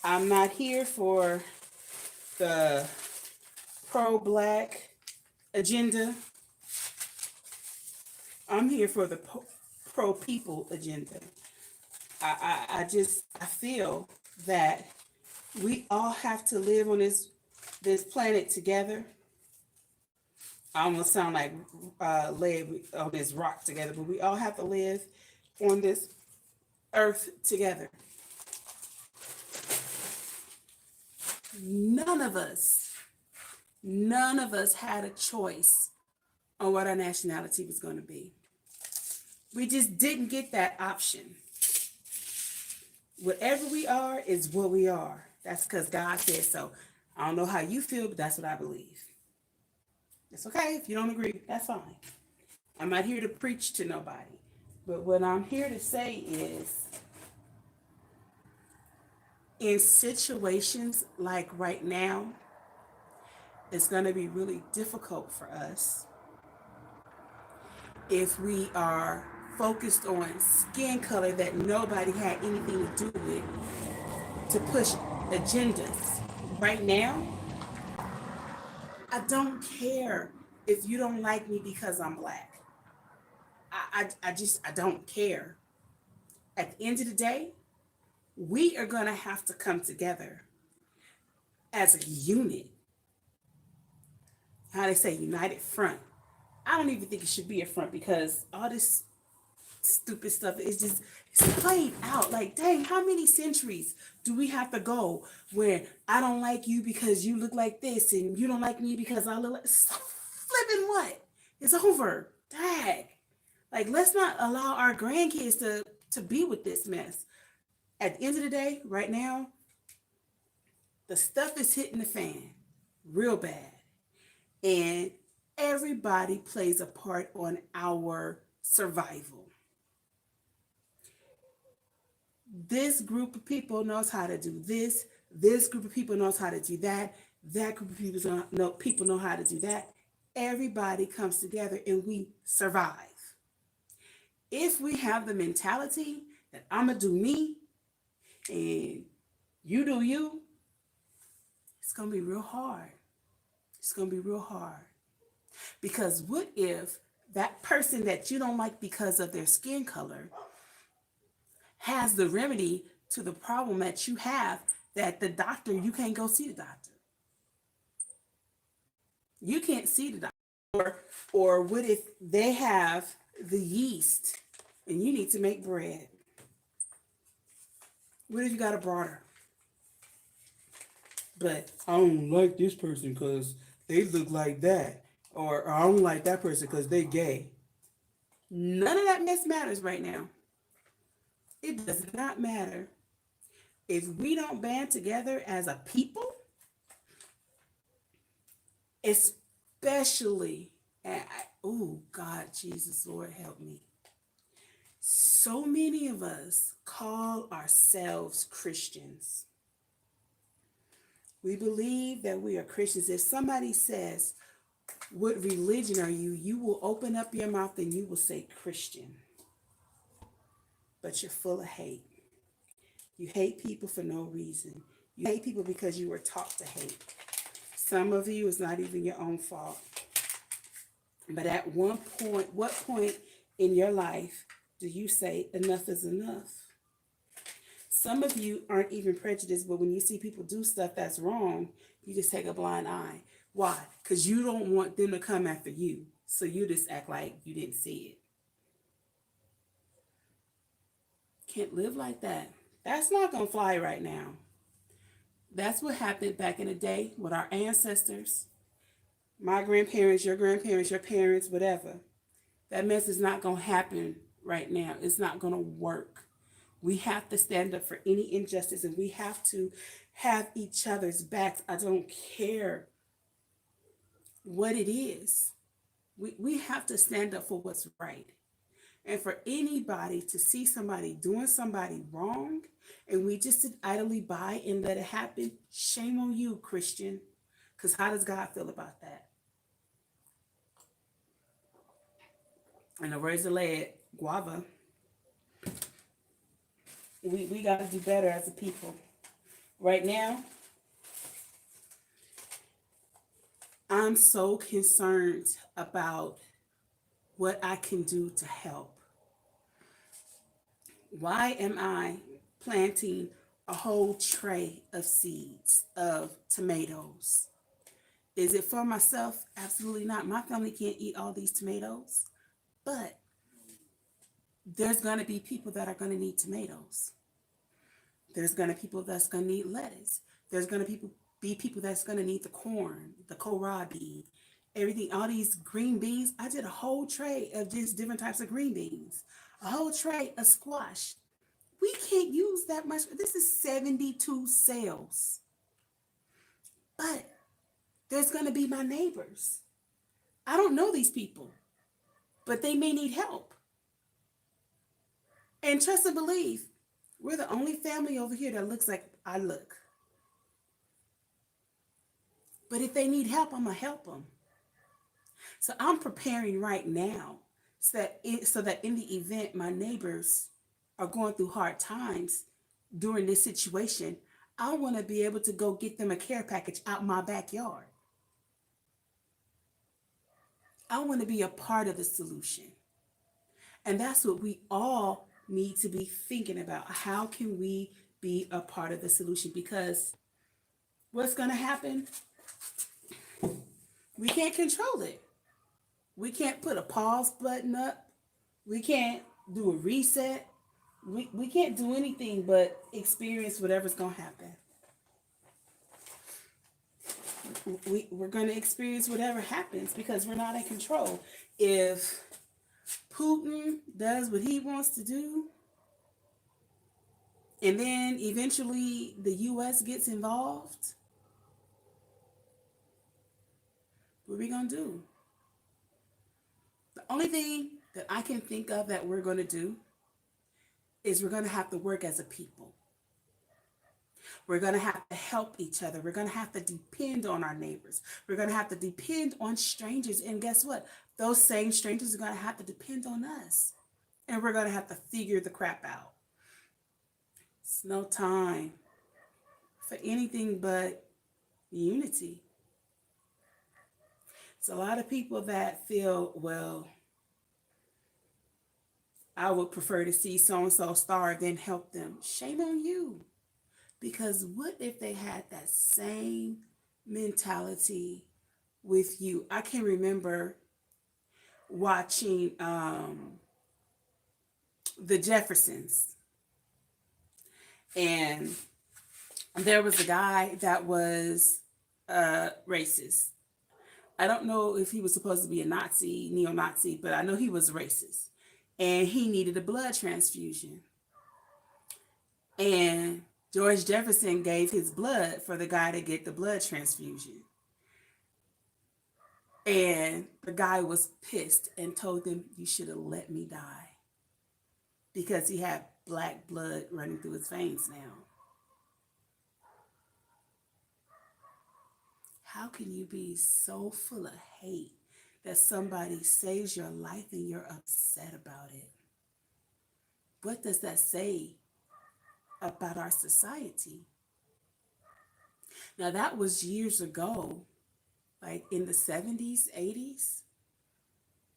A: I'm not here for the pro-black agenda. I'm here for the pro-people agenda. I feel that we all have to live on this planet together. I almost sound like live on this rock together, but we all have to live on this earth together. None of us, none of us had a choice on what our nationality was going to be. We just didn't get that option. Whatever we are is what we are. That's because God said so. I don't know how you feel, but that's what I believe. It's okay if you don't agree, that's fine. I'm not here to preach to nobody. But what I'm here to say is, in situations like right now, it's going to be really difficult for us if we are focused on skin color that nobody had anything to do with to push agendas. Right now, I don't care if you don't like me because I'm black. I don't care. At the end of the day, we are going to have to come together as a unit. How they say, united front. I don't even think it should be a front because all this stupid stuff is just, it's played out. Like, dang, how many centuries do we have to go where I don't like you because you look like this and you don't like me because I look like, flipping what? It's over. Dang. Like, let's not allow our grandkids to be with this mess. At the end of the day, right now, the stuff is hitting the fan real bad. And everybody plays a part on our survival. This group of people knows how to do this. This group of people knows how to do that. That group of people know how to do that. Everybody comes together and we survive. If we have the mentality that I'm going to do me and you do you, it's going to be real hard. It's going to be real hard. Because what if that person that you don't like because of their skin color has the remedy to the problem that you have, that the doctor, you can't go see the doctor. You can't see the doctor. Or what if they have the yeast and you need to make bread? What if you got a brother? But I don't like this person because they look like that. Or I don't like that person because they gay. None of that mess matters right now. It does not matter. If we don't band together as a people, especially, oh God, Jesus, Lord, help me. So many of us call ourselves Christians. We believe that we are Christians. If somebody says, what religion are you? You will open up your mouth and you will say Christian. But you're full of hate. You hate people for no reason. You hate people because you were taught to hate. Some of you, it's not even your own fault. But at one point, what point in your life do you say enough is enough? Some of you aren't even prejudiced, but when you see people do stuff that's wrong, you just take a blind eye. Why? Because you don't want them to come after you. So you just act like you didn't see it. Can't live like that. That's not going to fly right now. That's what happened back in the day with our ancestors, my grandparents, your parents, whatever. That mess is not going to happen right now. It's not going to work. We have to stand up for any injustice and we have to have each other's backs. I don't care what it is. We have to stand up for what's right. And for anybody to see somebody doing somebody wrong and we just sit idly by and let it happen, shame on you, Christian. Because how does God feel about that? And the razor lead guava, we got to do better as a people. Right now, I'm so concerned about what I can do to help. Why am I planting a whole tray of seeds of tomatoes? Is it for myself? Absolutely not. My family can't eat all these tomatoes, but there's going to be people that are going to need tomatoes. There's going to be people that's going to need lettuce. There's going to be people that's going to need the corn, the kohlrabi, everything, all these green beans. I did a whole tray of just different types of green beans, a whole tray of squash. We can't use that much. This is 72 sales. But there's going to be my neighbors. I don't know these people, but they may need help. And trust and believe, we're the only family over here that looks like I look. But if they need help, I'm going to help them. So I'm preparing right now so that in the event my neighbors are going through hard times during this situation, I want to be able to go get them a care package out my backyard. I want to be a part of the solution. And that's what we all need to be thinking about. How can we be a part of the solution? Because what's going to happen? We can't control it. We can't put a pause button up. We can't do a reset. We can't do anything but experience whatever's going to happen. We're going to experience whatever happens because we're not in control. If Putin does what he wants to do, and then eventually the U.S. gets involved, what are we going to do? The only thing that I can think of that we're going to do is we're going to have to work as a people. We're going to have to help each other. We're going to have to depend on our neighbors. We're going to have to depend on strangers. And guess what? Those same strangers are going to have to depend on us. And we're going to have to figure the crap out. It's no time for anything but unity. It's a lot of people that feel, well, I would prefer to see so-and-so starve than help them. Shame on you. Because what if they had that same mentality with you? I can remember watching the Jeffersons. And there was a guy that was racist. I don't know if he was supposed to be a Nazi, neo-Nazi, but I know he was racist. And he needed a blood transfusion. And George Jefferson gave his blood for the guy to get the blood transfusion. And the guy was pissed and told him, you should have let me die. Because he had black blood running through his veins now. How can you be so full of hate that somebody saves your life and you're upset about it? What does that say about our society? Now, that was years ago, like in the 70s, 80s.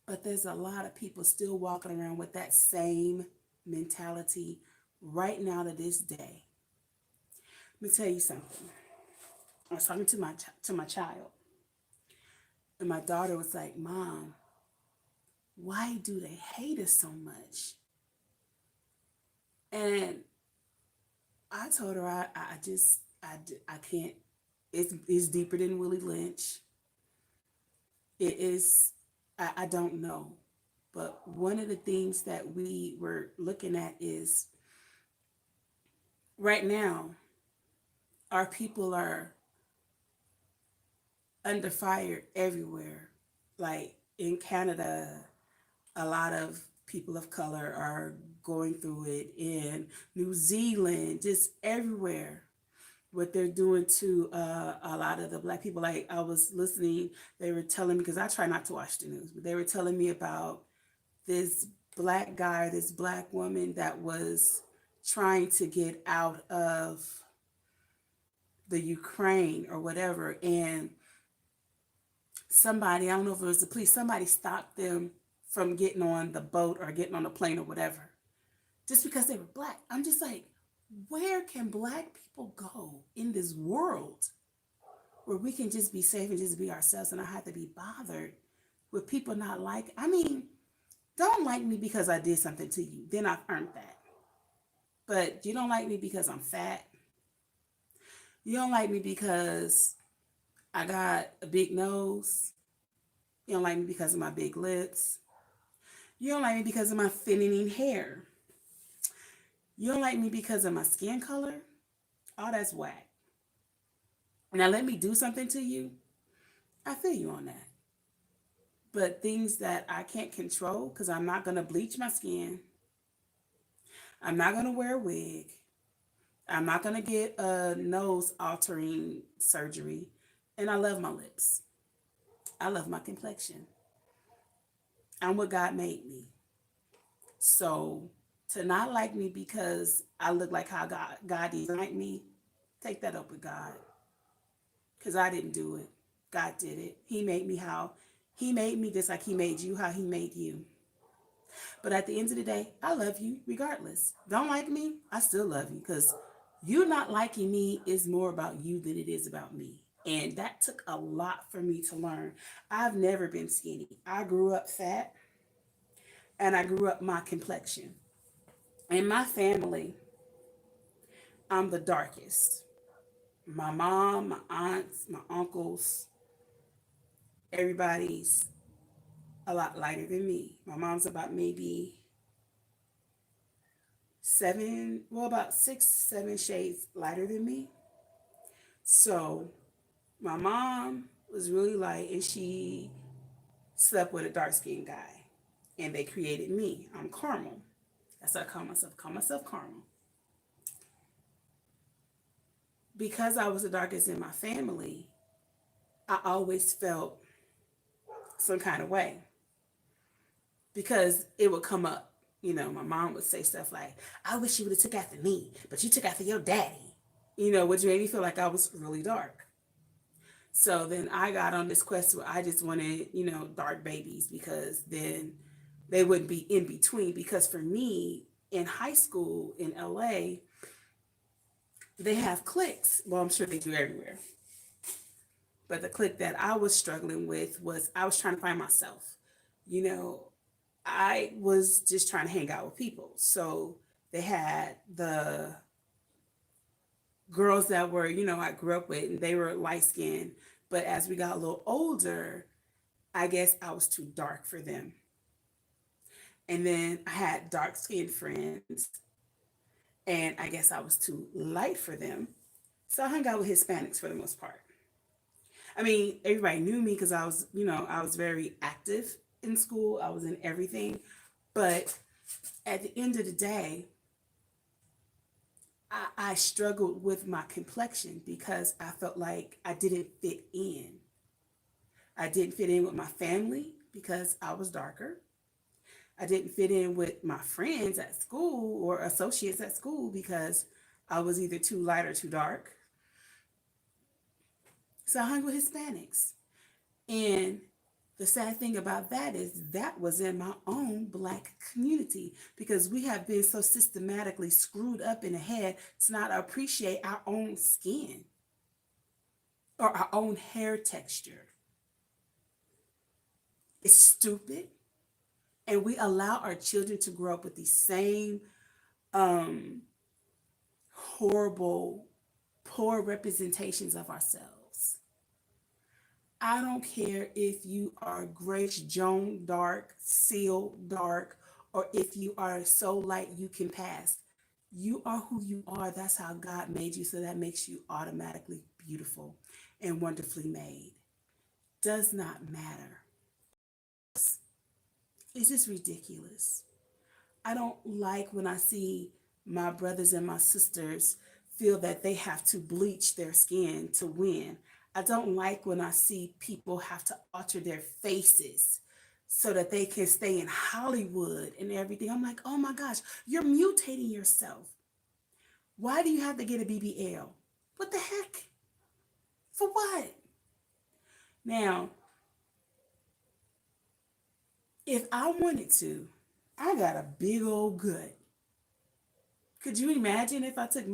A: But there's a lot of people still walking around with that same mentality right now to this day. Let me tell you something. I was talking to my child, and my daughter was like, Mom, why do they hate us so much? And I told her, I can't, it's deeper than Willie Lynch. It is, I don't know. But one of the things that we were looking at is right now, our people are under fire everywhere. Like in Canada, a lot of people of color are going through it. In New Zealand, just everywhere. what they're doing to a lot of the black people. Like I was listening, they were telling me, because I try not to watch the news, but they were telling me about this black guy, this black woman that was trying to get out of the Ukraine or whatever. And somebody, I don't know if it was the police, somebody stopped them from getting on the boat or getting on the plane or whatever, just because they were black. I'm just like, where can black people go in this world where we can just be safe and just be ourselves and not have to be bothered with people not like, I mean, don't like me because I did something to you, then I've earned that. But you don't like me because I'm fat. You don't like me because I got a big nose. You don't like me because of my big lips. You don't like me because of my feminine hair. You don't like me because of my skin color. Oh, that's whack. Now let me do something to you. I feel you on that. But things that I can't control, because I'm not going to bleach my skin. I'm not going to wear a wig. I'm not going to get a nose altering surgery. And I love my lips. I love my complexion. I'm what God made me. So to not like me because I look like how God designed me, take that up with God. Because I didn't do it. God did it. He made me how He made me, just like He made you how He made you. But at the end of the day, I love you regardless. Don't like me, I still love you, because you not liking me is more about you than it is about me. And that took a lot for me to learn. I've never been skinny. I grew up fat and I grew up my complexion. In my family, I'm the darkest. My mom, my aunts, my uncles, everybody's a lot lighter than me. My mom's about maybe about 6, 7 shades lighter than me. So my mom was really light and she slept with a dark skinned guy. And they created me. I'm caramel. That's what I call myself. Call myself caramel. Because I was the darkest in my family, I always felt some kind of way because it would come up. You know, my mom would say stuff like, I wish you would have took after me, but you took after your daddy. You know, which made me feel like I was really dark. So then I got on this quest where I just wanted, dark babies because then they wouldn't be in between. Because for me, in high school in LA, they have cliques. Well, I'm sure they do everywhere. But the clique that I was struggling with was I was trying to find myself. You know, I was just trying to hang out with people. So they had the girls that were, I grew up with, and they were light skinned. But as we got a little older, I guess I was too dark for them. And then I had dark skinned friends, and I guess I was too light for them. So I hung out with Hispanics for the most part. I mean, everybody knew me because I was, I was very active in school. I was in everything. But at the end of the day, I struggled with my complexion because I felt like I didn't fit in. I didn't fit in with my family because I was darker. I didn't fit in with my friends at school or associates at school because I was either too light or too dark. So I hung with Hispanics. And the sad thing about that is that was in my own Black community because we have been so systematically screwed up in the head to not appreciate our own skin or our own hair texture. It's stupid. And we allow our children to grow up with these same horrible, poor representations of ourselves. I don't care if you are Grace Joan dark, Seal dark, or if you are so light you can pass. You are who you are. That's how God made you. So that makes you automatically beautiful and wonderfully made. Does not matter. It's just ridiculous. I don't like when I see my brothers and my sisters feel that they have to bleach their skin to win. I don't like when I see people have to alter their faces so that they can stay in Hollywood and everything. I'm like, oh my gosh, you're mutating yourself. Why do you have to get a BBL? What the heck? For what? Now, if I wanted to, I got a big old gut. Could you imagine if I took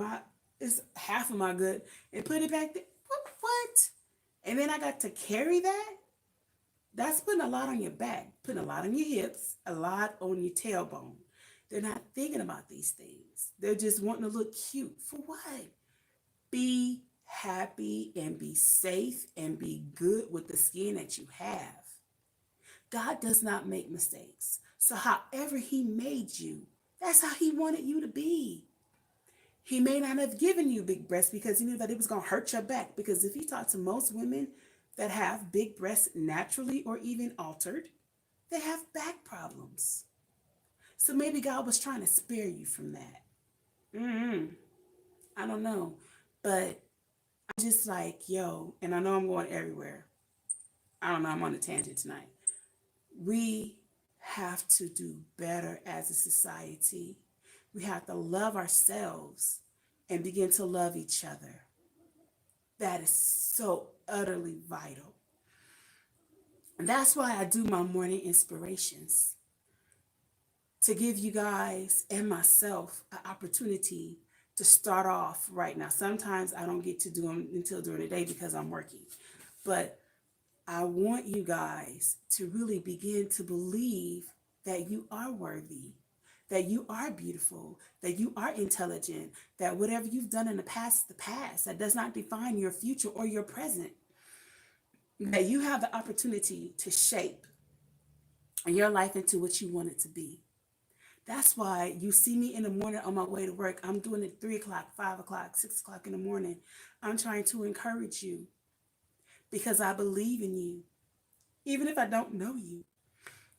A: it's half of my gut and put it back there? What? And then I got to carry that? That's putting a lot on your back, putting a lot on your hips, a lot on your tailbone. They're not thinking about these things. They're just wanting to look cute. For what? Be happy and be safe and be good with the skin that you have. God does not make mistakes. So, however He made you, that's how He wanted you to be. He may not have given you big breasts because He knew that it was going to hurt your back. Because if you talk to most women that have big breasts naturally or even altered, they have back problems. So maybe God was trying to spare you from that. I don't know. But I'm just like, yo, and I know I'm going everywhere. I don't know, I'm on a tangent tonight. We have to do better as a society. We have to love ourselves and begin to love each other. That is so utterly vital. And that's why I do my morning inspirations, to give you guys and myself an opportunity to start off right now. Sometimes I don't get to do them until during the day because I'm working. But I want you guys to really begin to believe that you are worthy, that you are beautiful, that you are intelligent, that whatever you've done in the past is the past. That does not define your future or your present. That you have the opportunity to shape your life into what you want it to be. That's why you see me in the morning on my way to work. I'm doing it 3 o'clock, 5 o'clock, 6 o'clock in the morning. I'm trying to encourage you because I believe in you. Even if I don't know you,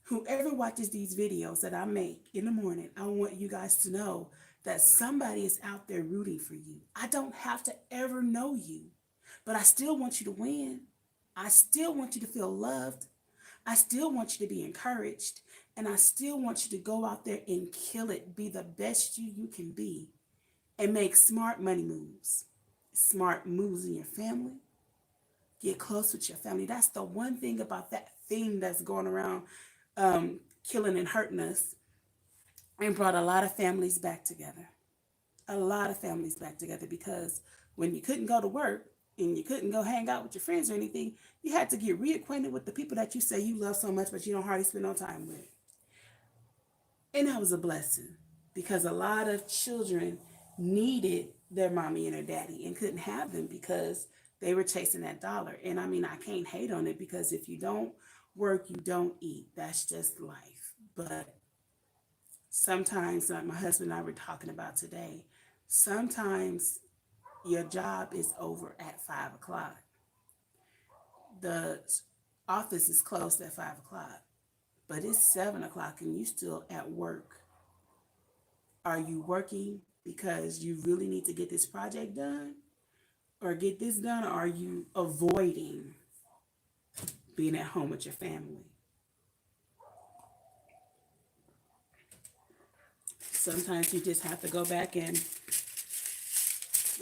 A: whoever watches these videos that I make in the morning, I want you guys to know that somebody is out there rooting for you. I don't have to ever know you, but I still want you to win. I still want you to feel loved. I still want you to be encouraged. And I still want you to go out there and kill it. Be the best you can be. And make smart money moves. Smart moves in your family. Get close with your family. That's the one thing about that thing that's going around killing and hurting us, and brought a lot of families back together. A lot of families back together, because when you couldn't go to work and you couldn't go hang out with your friends or anything, you had to get reacquainted with the people that you say you love so much, but you don't hardly spend no time with. And that was a blessing, because a lot of children needed their mommy and their daddy and couldn't have them because they were chasing that dollar. And I mean, I can't hate on it, because if you don't work, you don't eat. That's just life. But sometimes, like my husband and I were talking about today, sometimes your job is over at 5 o'clock. The office is closed at 5 o'clock, but it's 7 o'clock and you still at work. Are you working because you really need to get this project done or get this done? Or are you avoiding being at home with your family? Sometimes you just have to go back and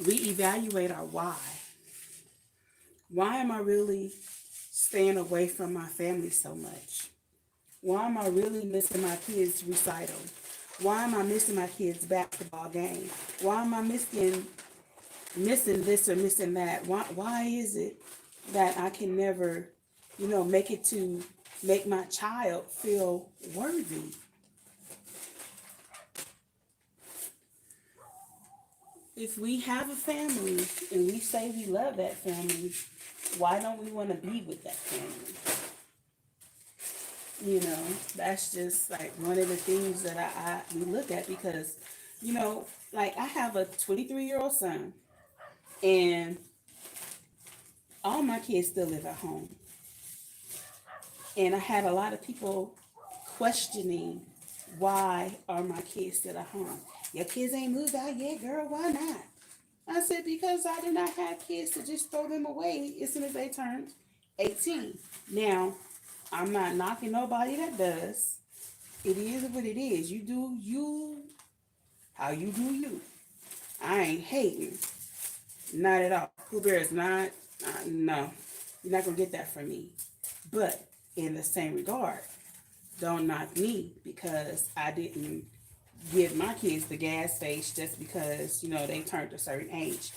A: reevaluate our why. Why am I really staying away from my family so much? Why am I really missing my kids' recital? Why am I missing my kids' basketball game? Why am I missing this or missing that? Why is it that I can never, make it to make my child feel worthy? If we have a family and we say we love that family, why don't we want to be with that family? That's just like one of the things that we look at, because, like I have a 23-year-old son, and all my kids still live at home. And I had a lot of people questioning, why are my kids still at home? Your kids ain't moved out yet, girl, why not? I said, because I did not have kids to just throw them away as soon as they turned 18. Now, I'm not knocking nobody that does. It is what it is. You do you how you do you. I ain't hating. Not at all. Pooh Bear is not, no. You're not going to get that from me. But in the same regard, don't knock me because I didn't give my kids the gas face just because, they turned a certain age.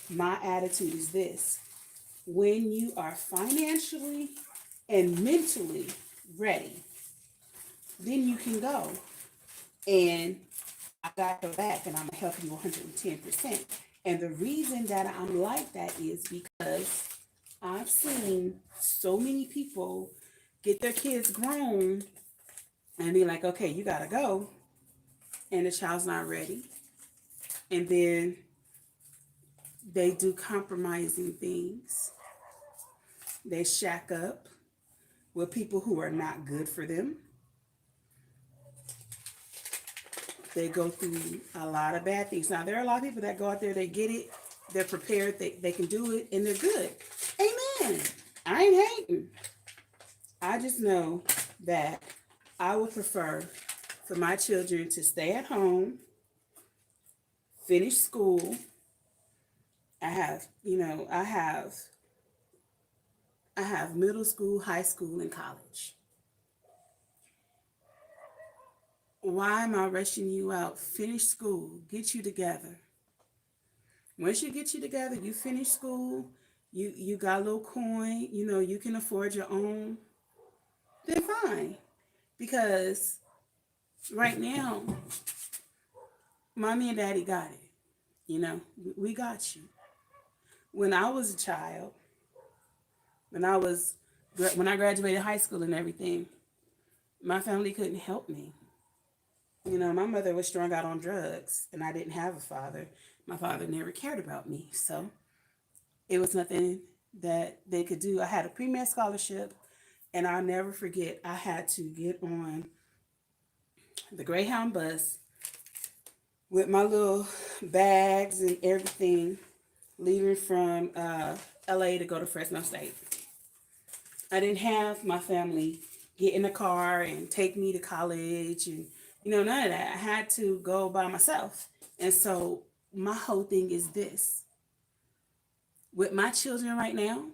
A: My attitude is this: when you are financially and mentally ready, then you can go. And I got your back and I'm going to help you 110%. And the reason that I'm like that is because I've seen so many people get their kids grown and be like, okay, you got to go. And the child's not ready. And then they do compromising things. They shack up with people who are not good for them. They go through a lot of bad things. Now, there are a lot of people that go out there, they get it, they're prepared, they can do it, and they're good. Amen. I ain't hating. I just know that I would prefer for my children to stay at home, finish school. I have middle school, high school, and college. Why am I rushing you out? Finish school, get you together. Once you get you together, you finish school, you got a little coin, you can afford your own, then fine. Because right now, mommy and daddy got it. We got you. When I was a child, when I was when I graduated high school and everything, my family couldn't help me. My mother was strung out on drugs and I didn't have a father. My father never cared about me. So it was nothing that they could do. I had a pre-med scholarship and I'll never forget, I had to get on the Greyhound bus with my little bags and everything, leaving from LA to go to Fresno State. I didn't have my family get in the car and take me to college and, none of that. I had to go by myself. And so my whole thing is this: with my children right now,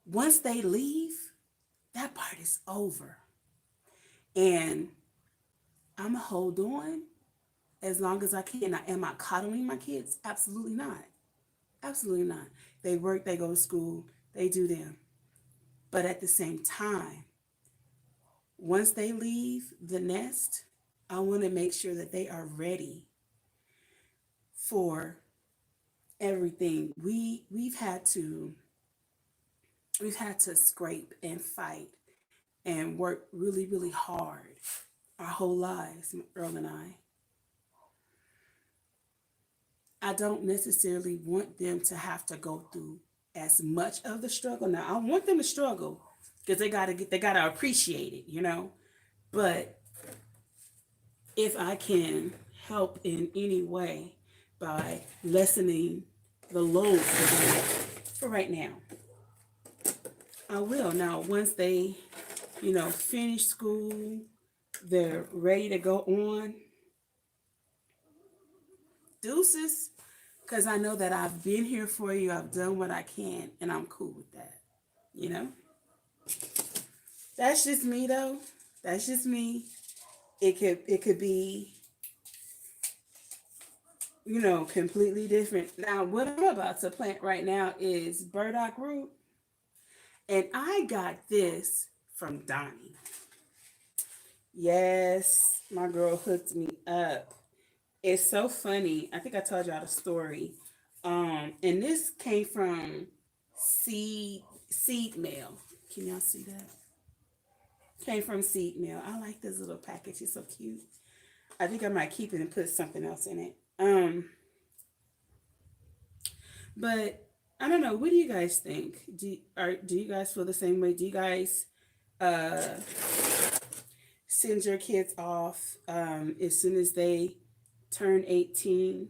A: once they leave, that part is over. And I'm going to hold on as long as I can. Now, am I coddling my kids? Absolutely not. Absolutely not. They work, they go to school, they do them. But at the same time, once they leave the nest, I want to make sure that they are ready for everything. We've had to scrape and fight and work really, really hard our whole lives, Earl and I. I don't necessarily want them to have to go through as much of the struggle. Now, I want them to struggle because they gotta appreciate it. But if I can help in any way by lessening the load for them for right now, I will. Now, once they, finish school, they're ready to go on. Deuces, because I know that I've been here for you. I've done what I can, and I'm cool with that. You know, that's just me, though. That's just me. It could be, completely different. Now, what I'm about to plant right now is burdock root, and I got this from Donnie. Yes, my girl hooked me up. It's so funny. I think I told y'all the story. And this came from seed mail. Can y'all see that? Came from seed mail. I like this little package. It's so cute. I think I might keep it and put something else in it. But I don't know. What do you guys think? Do you guys feel the same way? Do you guys uh send your kids off as soon as they turn 18?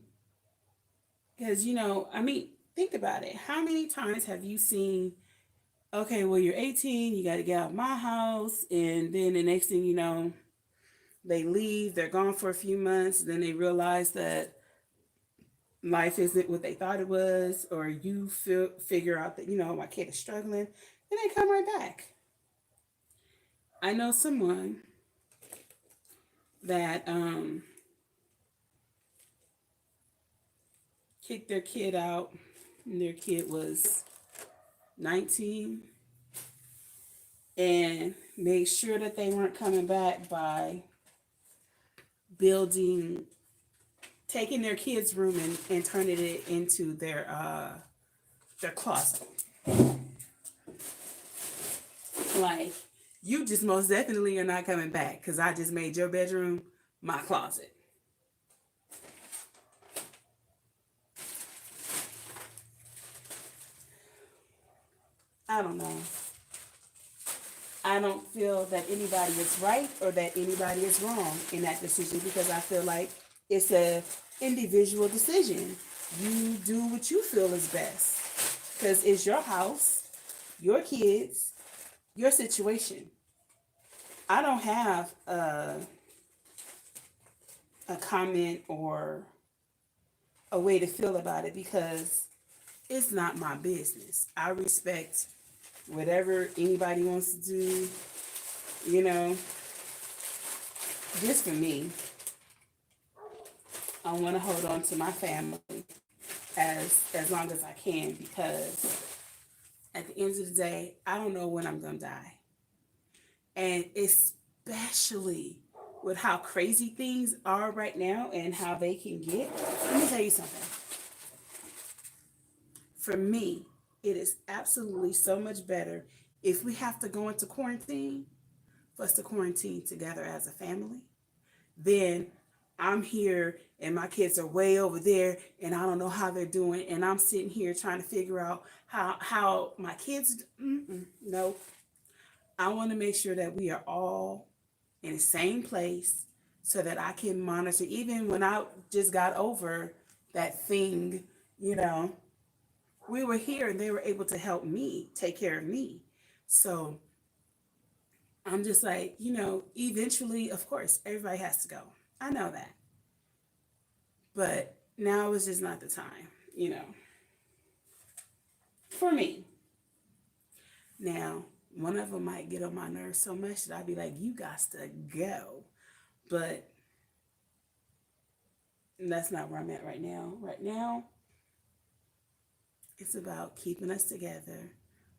A: Because, I mean, think about it. How many times have you seen, okay, well, you're 18, you got to get out of my house, and then the next thing you know, they leave, they're gone for a few months, then they realize that life isn't what they thought it was, or you figure out that, my kid is struggling, and they come right back. I know someone that kicked their kid out, and their kid was 19, and made sure that they weren't coming back by building, taking their kids' room and turning it into their closet. Like, you just most definitely are not coming back because I just made your bedroom my closet. I don't know. I don't feel that anybody is right or that anybody is wrong in that decision because I feel like it's a individual decision. You do what you feel is best because it's your house, your kids, your situation. I don't have a comment or a way to feel about it because it's not my business. I respect whatever anybody wants to do, you know. Just for me, I want to hold on to my family as long as I can because at the end of the day, I don't know when I'm going to die. And especially with how crazy things are right now and how they can get, let me tell you something. For me, it is absolutely so much better if we have to go into quarantine for us to quarantine together as a family. Then I'm here and my kids are way over there and I don't know how they're doing and I'm sitting here trying to figure out how my kids. No, I want to make sure that we are all in the same place so that I can monitor. Even when I just got over that thing, you know, we were here and they were able to help me take care of me. So I'm just like, eventually, of course, everybody has to go. I know that. But now is just not the time, for me. Now, one of them might get on my nerves so much that I'd be like, you got to go. But that's not where I'm at right now. Right now, it's about keeping us together,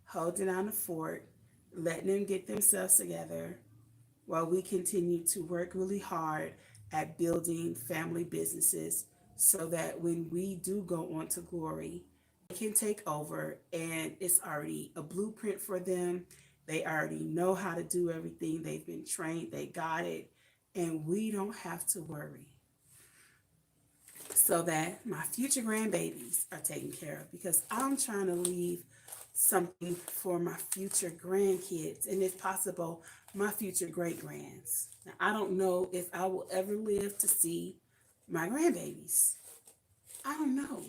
A: holding down the fort, letting them get themselves together while we continue to work really hard at building family businesses so that when we do go on to glory, they can take over and it's already a blueprint for them. They already know how to do everything. They've been trained, they got it, and we don't have to worry so that my future grandbabies are taken care of because I'm trying to leave something for my future grandkids and if possible my future great grands. Now, I don't know if I will ever live to see my grandbabies. I don't know.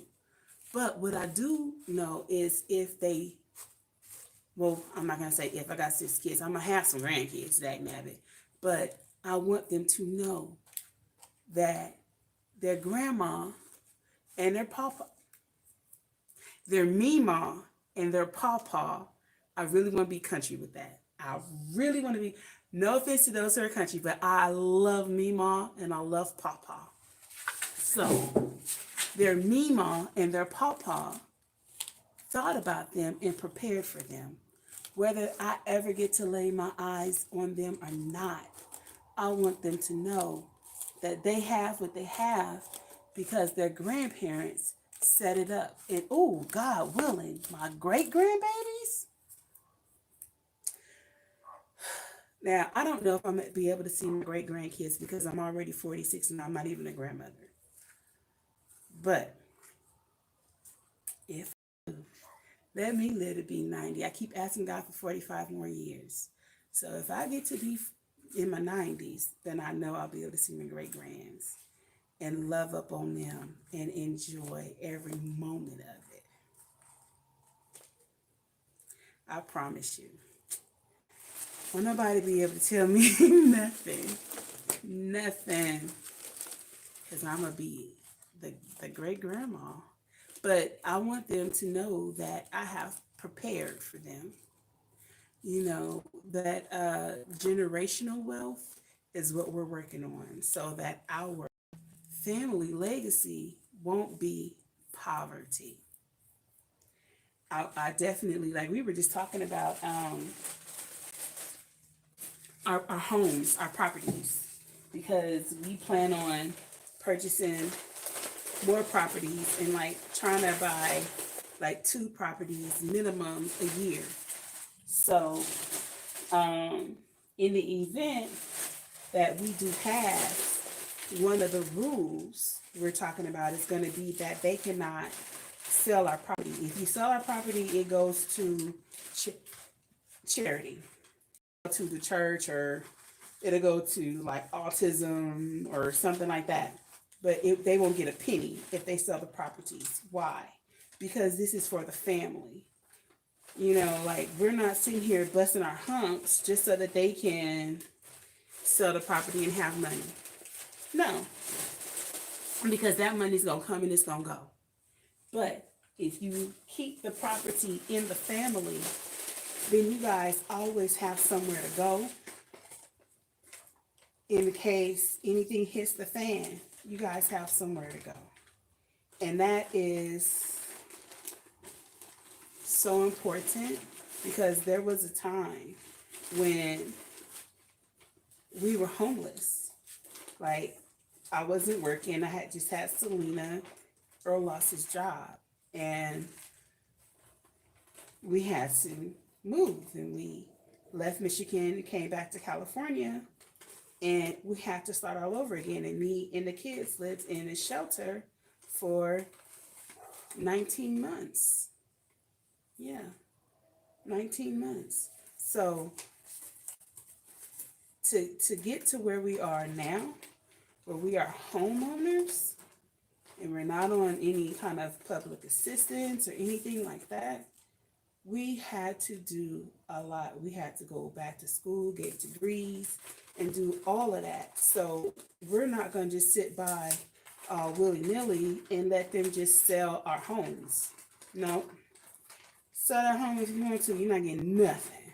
A: But what I do know is if they, well, I'm not going to say if I got 6 kids, I'm going to have some grandkids, that nabbit. But I want them to know that their grandma and their papa, their mima and their pawpaw, I really want to be country with that. I really want to be, no offense to those who are country, but I love mima and I love pawpaw. So their mima and their pawpaw thought about them and prepared for them. Whether I ever get to lay my eyes on them or not, I want them to know that they have what they have because their grandparents set it up. And oh, God willing, my great grandbabies. Now, I don't know if I'm going to be able to see my great grandkids because I'm already 46 and I'm not even a grandmother. But if I do, let me live to be 90. I keep asking God for 45 more years. So if I get to be in my 90s, then I know I'll be able to see my great grands. and love up on them and enjoy every moment of it. I promise you. Will nobody be able to tell me nothing. Nothing. Because I'm going to be the great grandma. But I want them to know that I have prepared for them. You know, that generational wealth is what we're working on so that our family legacy won't be poverty. I definitely, like we were just talking about our homes, our properties, because we plan on purchasing more properties and like trying to buy like 2 properties minimum a year. So, in the event that we do have, one of the rules we're talking about is going to be that they cannot sell our property. If you sell our property, it goes to charity, to the church, or it'll go to like autism or something like that. But they won't get a penny if they sell the properties. Why? Because this is for the family. You know, like we're not sitting here busting our humps just so that they can sell the property and have money. No, because that money's going to come and it's going to go. But if you keep the property in the family, then you guys always have somewhere to go. In case anything hits the fan, you guys have somewhere to go. And that is so important because there was a time when we were homeless. Like, I wasn't working. I had just had Selena. Earl lost his job. And we had to move. And we left Michigan, came back to California. And we had to start all over again. And me and the kids lived in a shelter for 19 months. Yeah, 19 months. So to get to where we are now, where we are homeowners, and we're not on any kind of public assistance or anything like that, we had to do a lot. We had to go back to school, get degrees, and do all of that. So we're not going to just sit by willy-nilly and let them just sell our homes. No. Sell our home if you want to. You're not getting nothing.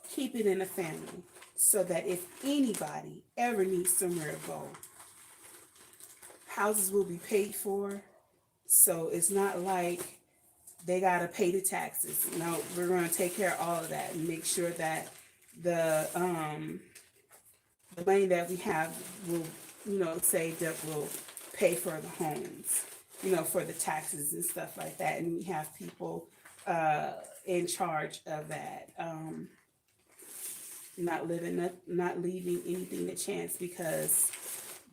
A: Keep it in the family so that if anybody ever needs somewhere to go, houses will be paid for. So it's not like they got to pay the taxes. No, we're going to take care of all of that and make sure that the money that we have will, saved up will pay for the homes, for the taxes and stuff like that. And we have people in charge of that. Not leaving anything to chance because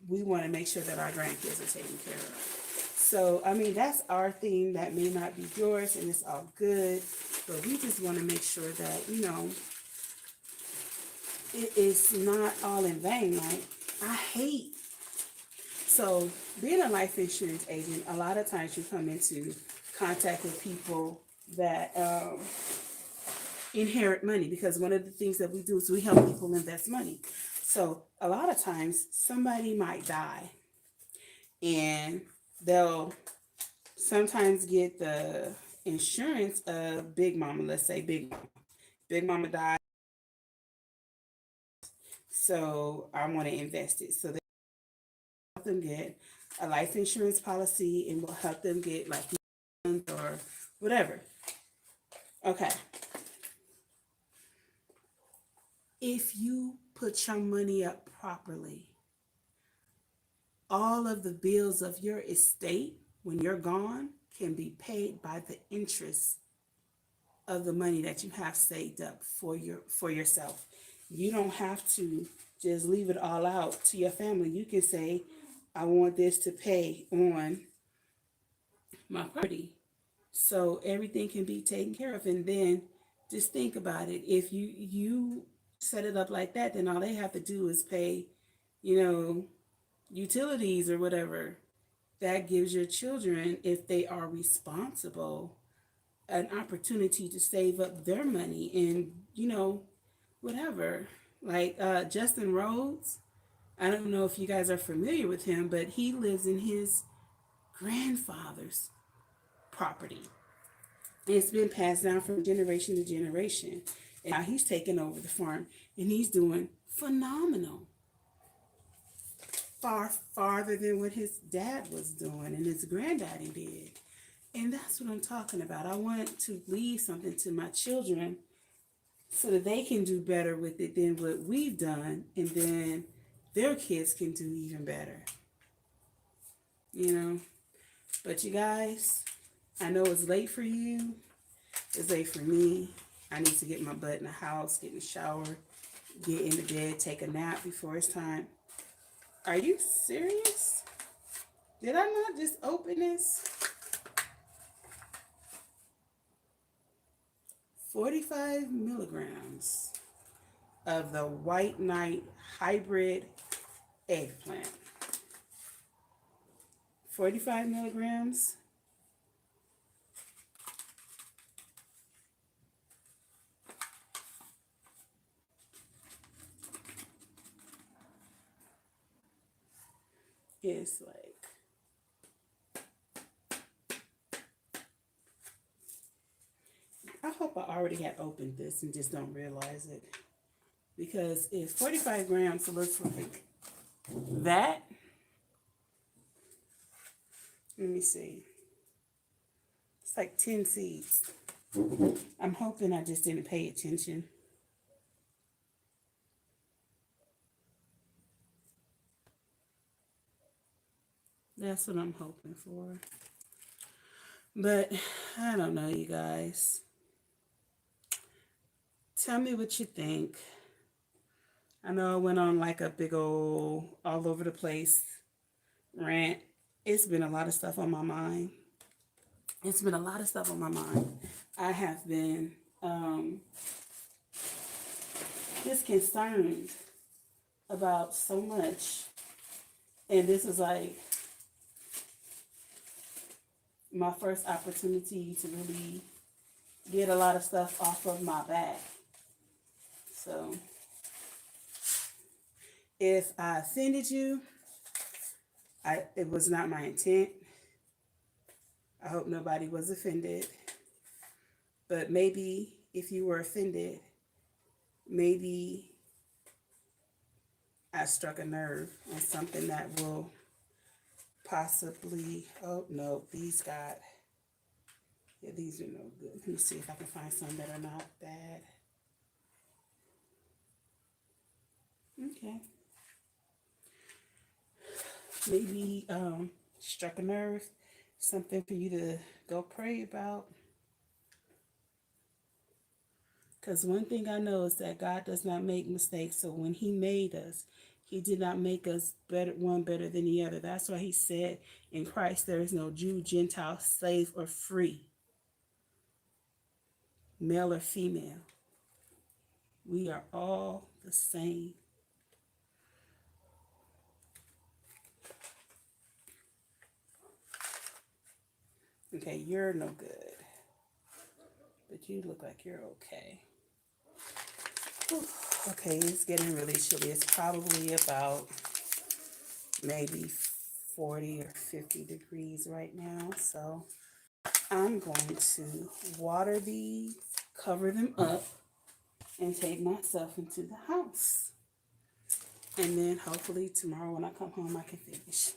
A: we want to make sure that our grandkids are taken care of. So, I mean, that's our thing. That may not be yours, and it's all good. But we just want to make sure that, it is not all in vain. Like, I hate. So, being a life insurance agent, a lot of times you come into contact with people that inherit money, because one of the things that we do is we help people invest money. So, a lot of times somebody might die and they'll sometimes get the insurance of Big Mama. Let's say Big Mama died, so I want to invest it. So they help them get a life insurance policy and will help them get like or whatever. Okay. If you put your money up properly, all of the bills of your estate when you're gone can be paid by the interest of the money that you have saved up for yourself. You don't have to just leave it all out to your family. You can say, I want this to pay on my property. So everything can be taken care of. And then just think about it. If you set it up like that, then all they have to do is pay, utilities or whatever. That gives your children, if they are responsible, an opportunity to save up their money and, whatever. Like Justin Rhodes, I don't know if you guys are familiar with him, but he lives in his grandfather's property. It's been passed down from generation to generation. And now he's taken over the farm and he's doing phenomenal. Far farther than what his dad was doing and his granddaddy did. And that's what I'm talking about. I want to leave something to my children so that they can do better with it than what we've done, and then their kids can do even better. But you guys, I know it's late for you. It's late for me. I need to get my butt in the house, get in the shower, get in the bed, take a nap before it's time. Are you serious? Did I not just open this? 45 milligrams of the White Knight hybrid eggplant. 45 milligrams. It's like, I hope I already had opened this and just don't realize it. Because if 45 grams looks like that, let me see. It's like 10 seeds. I'm hoping I just didn't pay attention. That's what I'm hoping for. But I don't know, you guys. Tell me what you think. I know I went on like a big old all over the place rant. It's been a lot of stuff on my mind. I have been just concerned about so much. And this is like my first opportunity to really get a lot of stuff off of my back. So if I offended you, it was not my intent. I hope nobody was offended. But maybe if you were offended, maybe I struck a nerve on something that will possibly, oh no, these are no good. Let me see if I can find some that are not bad. Okay. Maybe struck a nerve, something for you to go pray about. Because one thing I know is that God does not make mistakes. So when he made us, he did not make us one better than the other. That's why he said in Christ there is no Jew, Gentile, slave, or free, male or female. We are all the same. Okay, you're no good. But you look like you're okay. Whew. Okay, it's getting really chilly. It's probably about maybe 40 or 50 degrees right now. So I'm going to water these, cover them up, and take myself into the house. And then hopefully tomorrow when I come home, I can finish.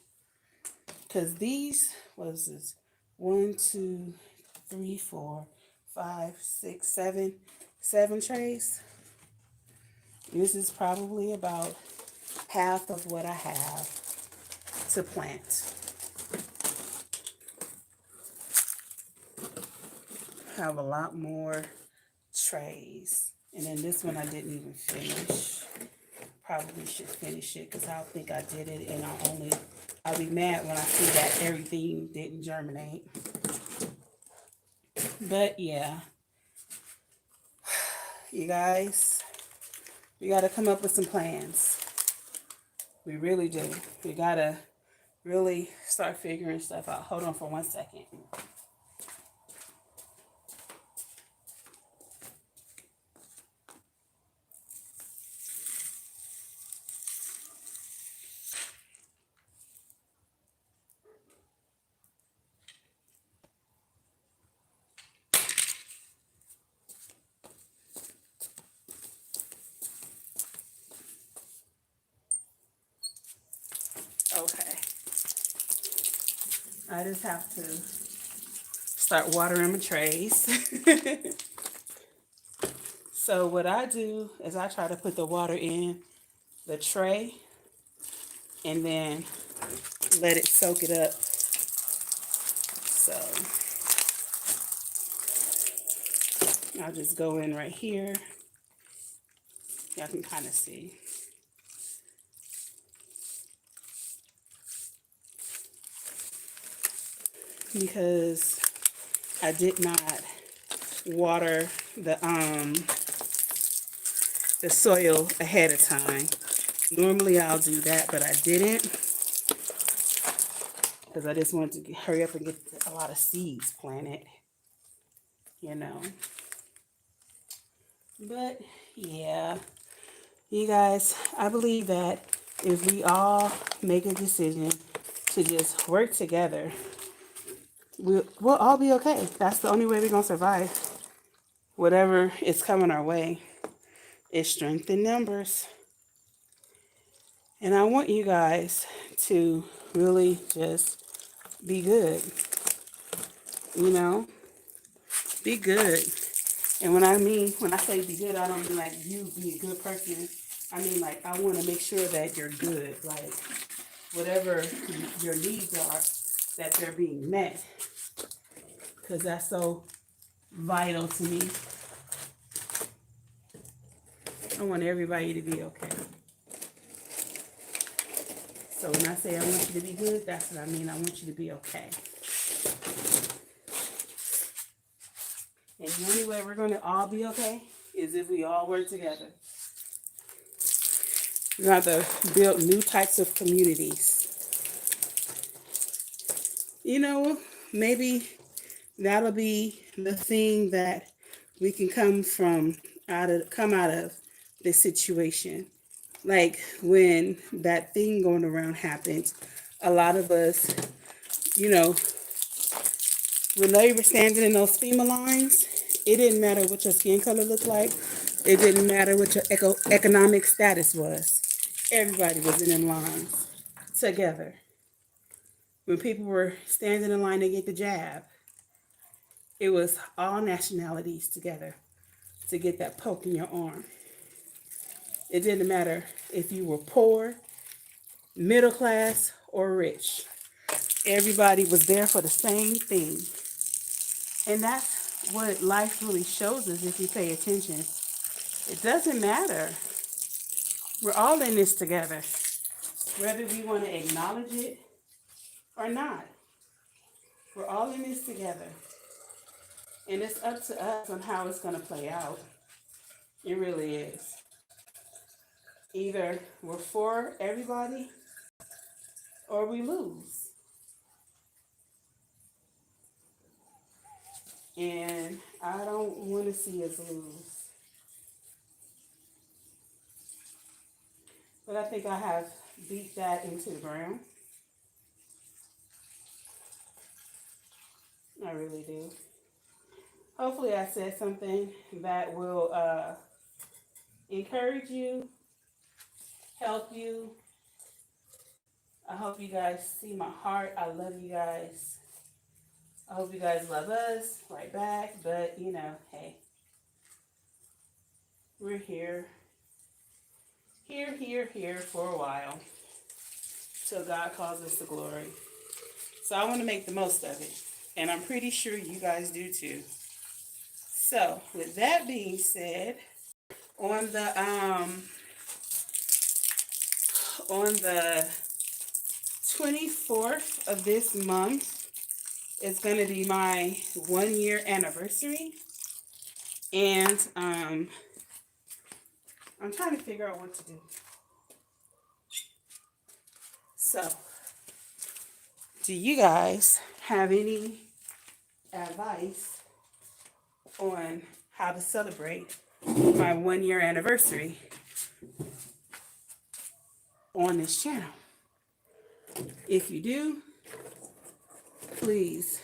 A: Because these was this 1, 2, 3, 4, 5, 6, 7 trays. This is probably about half of what I have to plant. I have a lot more trays. And then this one I didn't even finish. Probably should finish it because I'll think I did it, and I'll be mad when I see that everything didn't germinate. But yeah, you guys, we got to come up with some plans. We really do. We gotta really start figuring stuff out. Hold on for 1 second. Okay. I just have to start watering my trays. So what I do is I try to put the water in the tray and then let it soak it up. So I'll just go in right here. Y'all can kind of see. Because I did not water the soil ahead of time. Normally I'll do that, but I didn't because I just wanted to hurry up and get a lot of seeds planted, you know. But yeah, you guys, I believe that if we all make a decision to just work together, we'll all be okay. That's the only way we're going to survive. Whatever is coming our way is strength in numbers. And I want you guys to really just be good, you know, be good. And when I say be good, I don't mean like you be a good person. I mean like I want to make sure that you're good, like whatever your needs are, that they're being met, because that's so vital to me. I want everybody to be okay. So when I say I want you to be good, that's what I mean. I want you to be okay. And the only way we're going to all be okay is if we all work together. We have to build new types of communities. You know, maybe that'll be the thing that we can come out of this situation. Like when that thing going around happened, a lot of us, you know, when they were standing in those FEMA lines, it didn't matter what your skin color looked like. It didn't matter what your economic status was. Everybody was in them lines together. When people were standing in line to get the jab, it was all nationalities together to get that poke in your arm. It didn't matter if you were poor, middle class, or rich. Everybody was there for the same thing. And that's what life really shows us if you pay attention. It doesn't matter. We're all in this together, whether we want to acknowledge it or not. We're all in this together. And it's up to us on how it's going to play out. It really is. Either we're for everybody or we lose. And I don't want to see us lose. But I think I have beat that into the ground. I really do. Hopefully I said something that will encourage you, help you. I hope you guys see my heart. I love you guys. I hope you guys love us right back. But, you know, hey, we're here. Here for a while. Till God calls us to glory. So I want to make the most of it. And I'm pretty sure you guys do too. So, with that being said, on the 24th of this month is going to be my 1-year anniversary. And I'm trying to figure out what to do. So, do you guys have any advice on how to celebrate my 1 year anniversary on this channel? If you do, please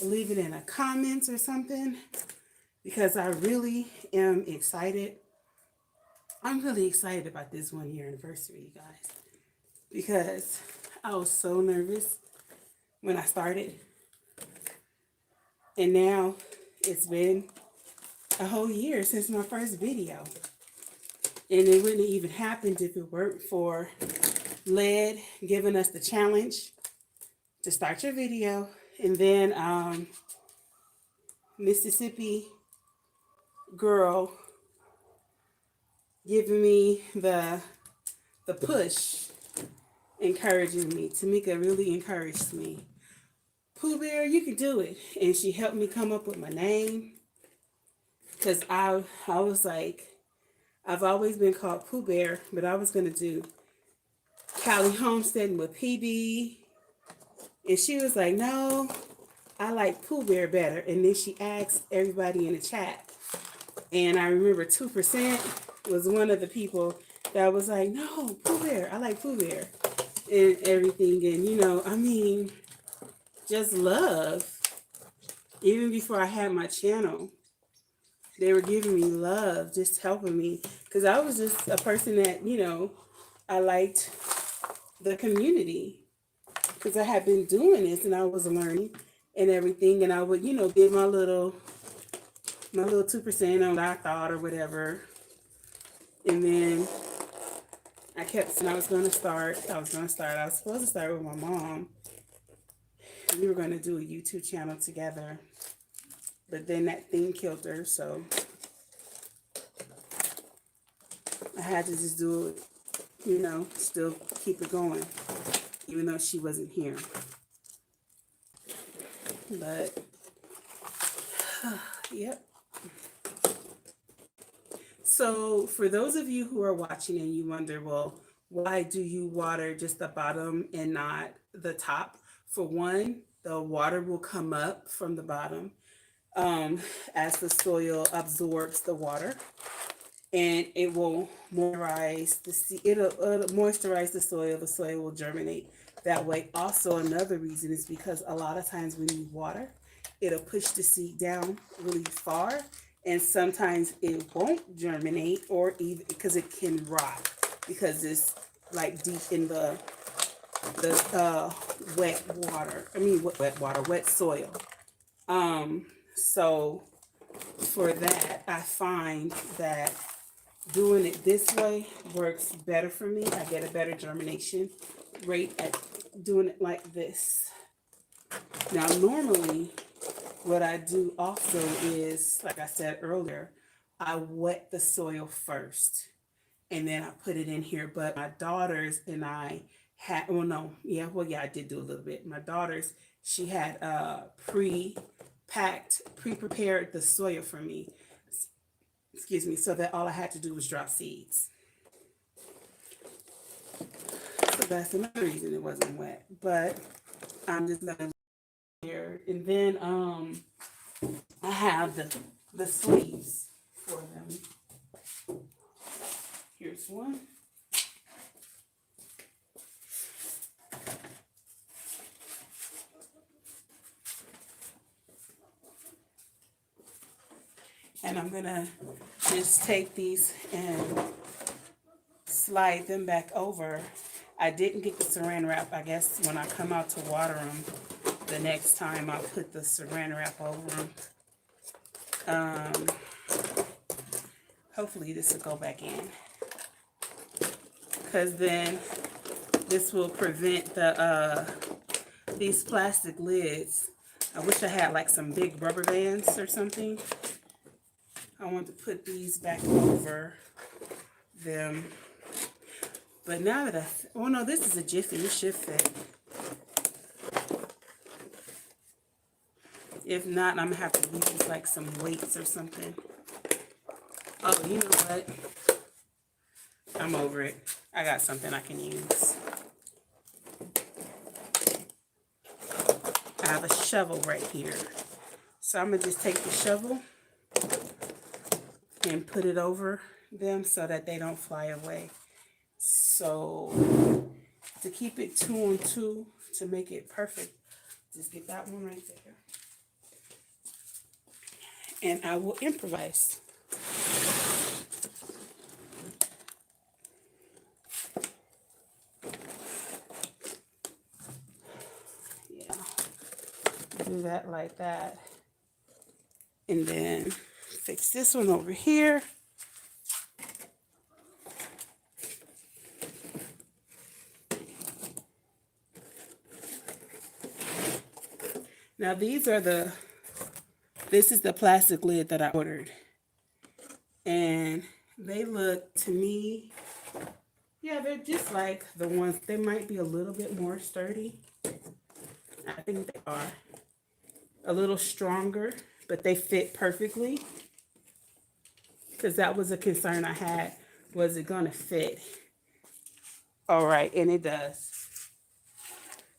A: leave it in a comments or something, because I really am excited. I'm really excited about this 1 year anniversary, you guys, because I was so nervous when I started, and now it's been a whole year since my first video, and it wouldn't have even happened if it weren't for Led giving us the challenge to start your video, and then Mississippi girl giving me the push, encouraging me. Tamika really encouraged me. Pooh Bear, you can do it. And she helped me come up with my name, because I was like, I've always been called Pooh Bear, but I was going to do Callie Homesteading with PB. And she was like, no, I like Pooh Bear better. And then she asked everybody in the chat. And I remember 2% was one of the people that was like, no, Pooh Bear, I like Pooh Bear and everything. And, you know, I mean, just love. Even before I had my channel, they were giving me love, just helping me. Because I was just a person that, you know, I liked the community. Because I had been doing this and I was learning and everything. And I would, you know, give my little 2% on what I thought or whatever. And then I kept saying I was going to start. I was supposed to start with my mom. We were going to do a YouTube channel together. But then that thing killed her, so I had to just do it, you know, still keep it going, even though she wasn't here. But, yep. So for those of you who are watching and you wonder, well, why do you water just the bottom and not the top? For one, the water will come up from the bottom as the soil absorbs the water, and it will moisturize it'll moisturize the soil. The soil will germinate that way. Also, another reason is because a lot of times when you water, it'll push the seed down really far, and sometimes it won't germinate, or even because it can rot because it's like deep in the wet soil. So for that, I find that doing it this way works better for me. I get a better germination rate at doing it like this. Now, normally what I do also is, like I said earlier, I wet the soil first and then I put it in here. But my daughters and I had, I did do a little bit. My daughters, she had pre-prepared the soil for me, so that all I had to do was drop seeds. So that's another reason it wasn't wet, but I'm just gonna here. And then I have the sleeves for them. Here's one. And I'm gonna just take these and slide them back over. I didn't get the saran wrap. I guess when I come out to water them, the next time I'll put the saran wrap over them. Hopefully this will go back in, because then this will prevent these plastic lids. I wish I had like some big rubber bands or something. I want to put these back over them. But now that this is a Jiffy, it should fit. If not, I'm gonna have to use like some weights or something. Oh, you know what? I'm over it. I got something I can use. I have a shovel right here. So I'm going to just take the shovel and put it over them so that they don't fly away. So to keep it 2 on 2, to make it perfect, just get that one right there. And I will improvise. Yeah, do that like that. And then fix this one over here. Now these are this is the plastic lid that I ordered. And they look to me, yeah, they're just like the ones, they might be a little bit more sturdy. I think they are a little stronger, but they fit perfectly. Because that was a concern I had. Was it going to fit? All right, and it does.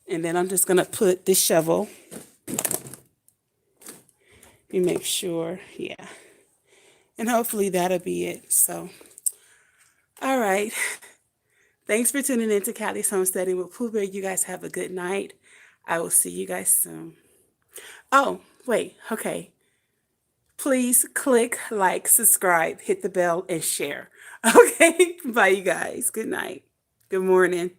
A: And then I'm just going to put this shovel. You make sure, yeah. And hopefully that'll be it. So, all right. Thanks for tuning in to Callie's Homesteading with Pooh Bear. You guys have a good night. I will see you guys soon. Oh, wait, okay. Please click, like, subscribe, hit the bell, and share. Okay, bye, you guys. Good night. Good morning.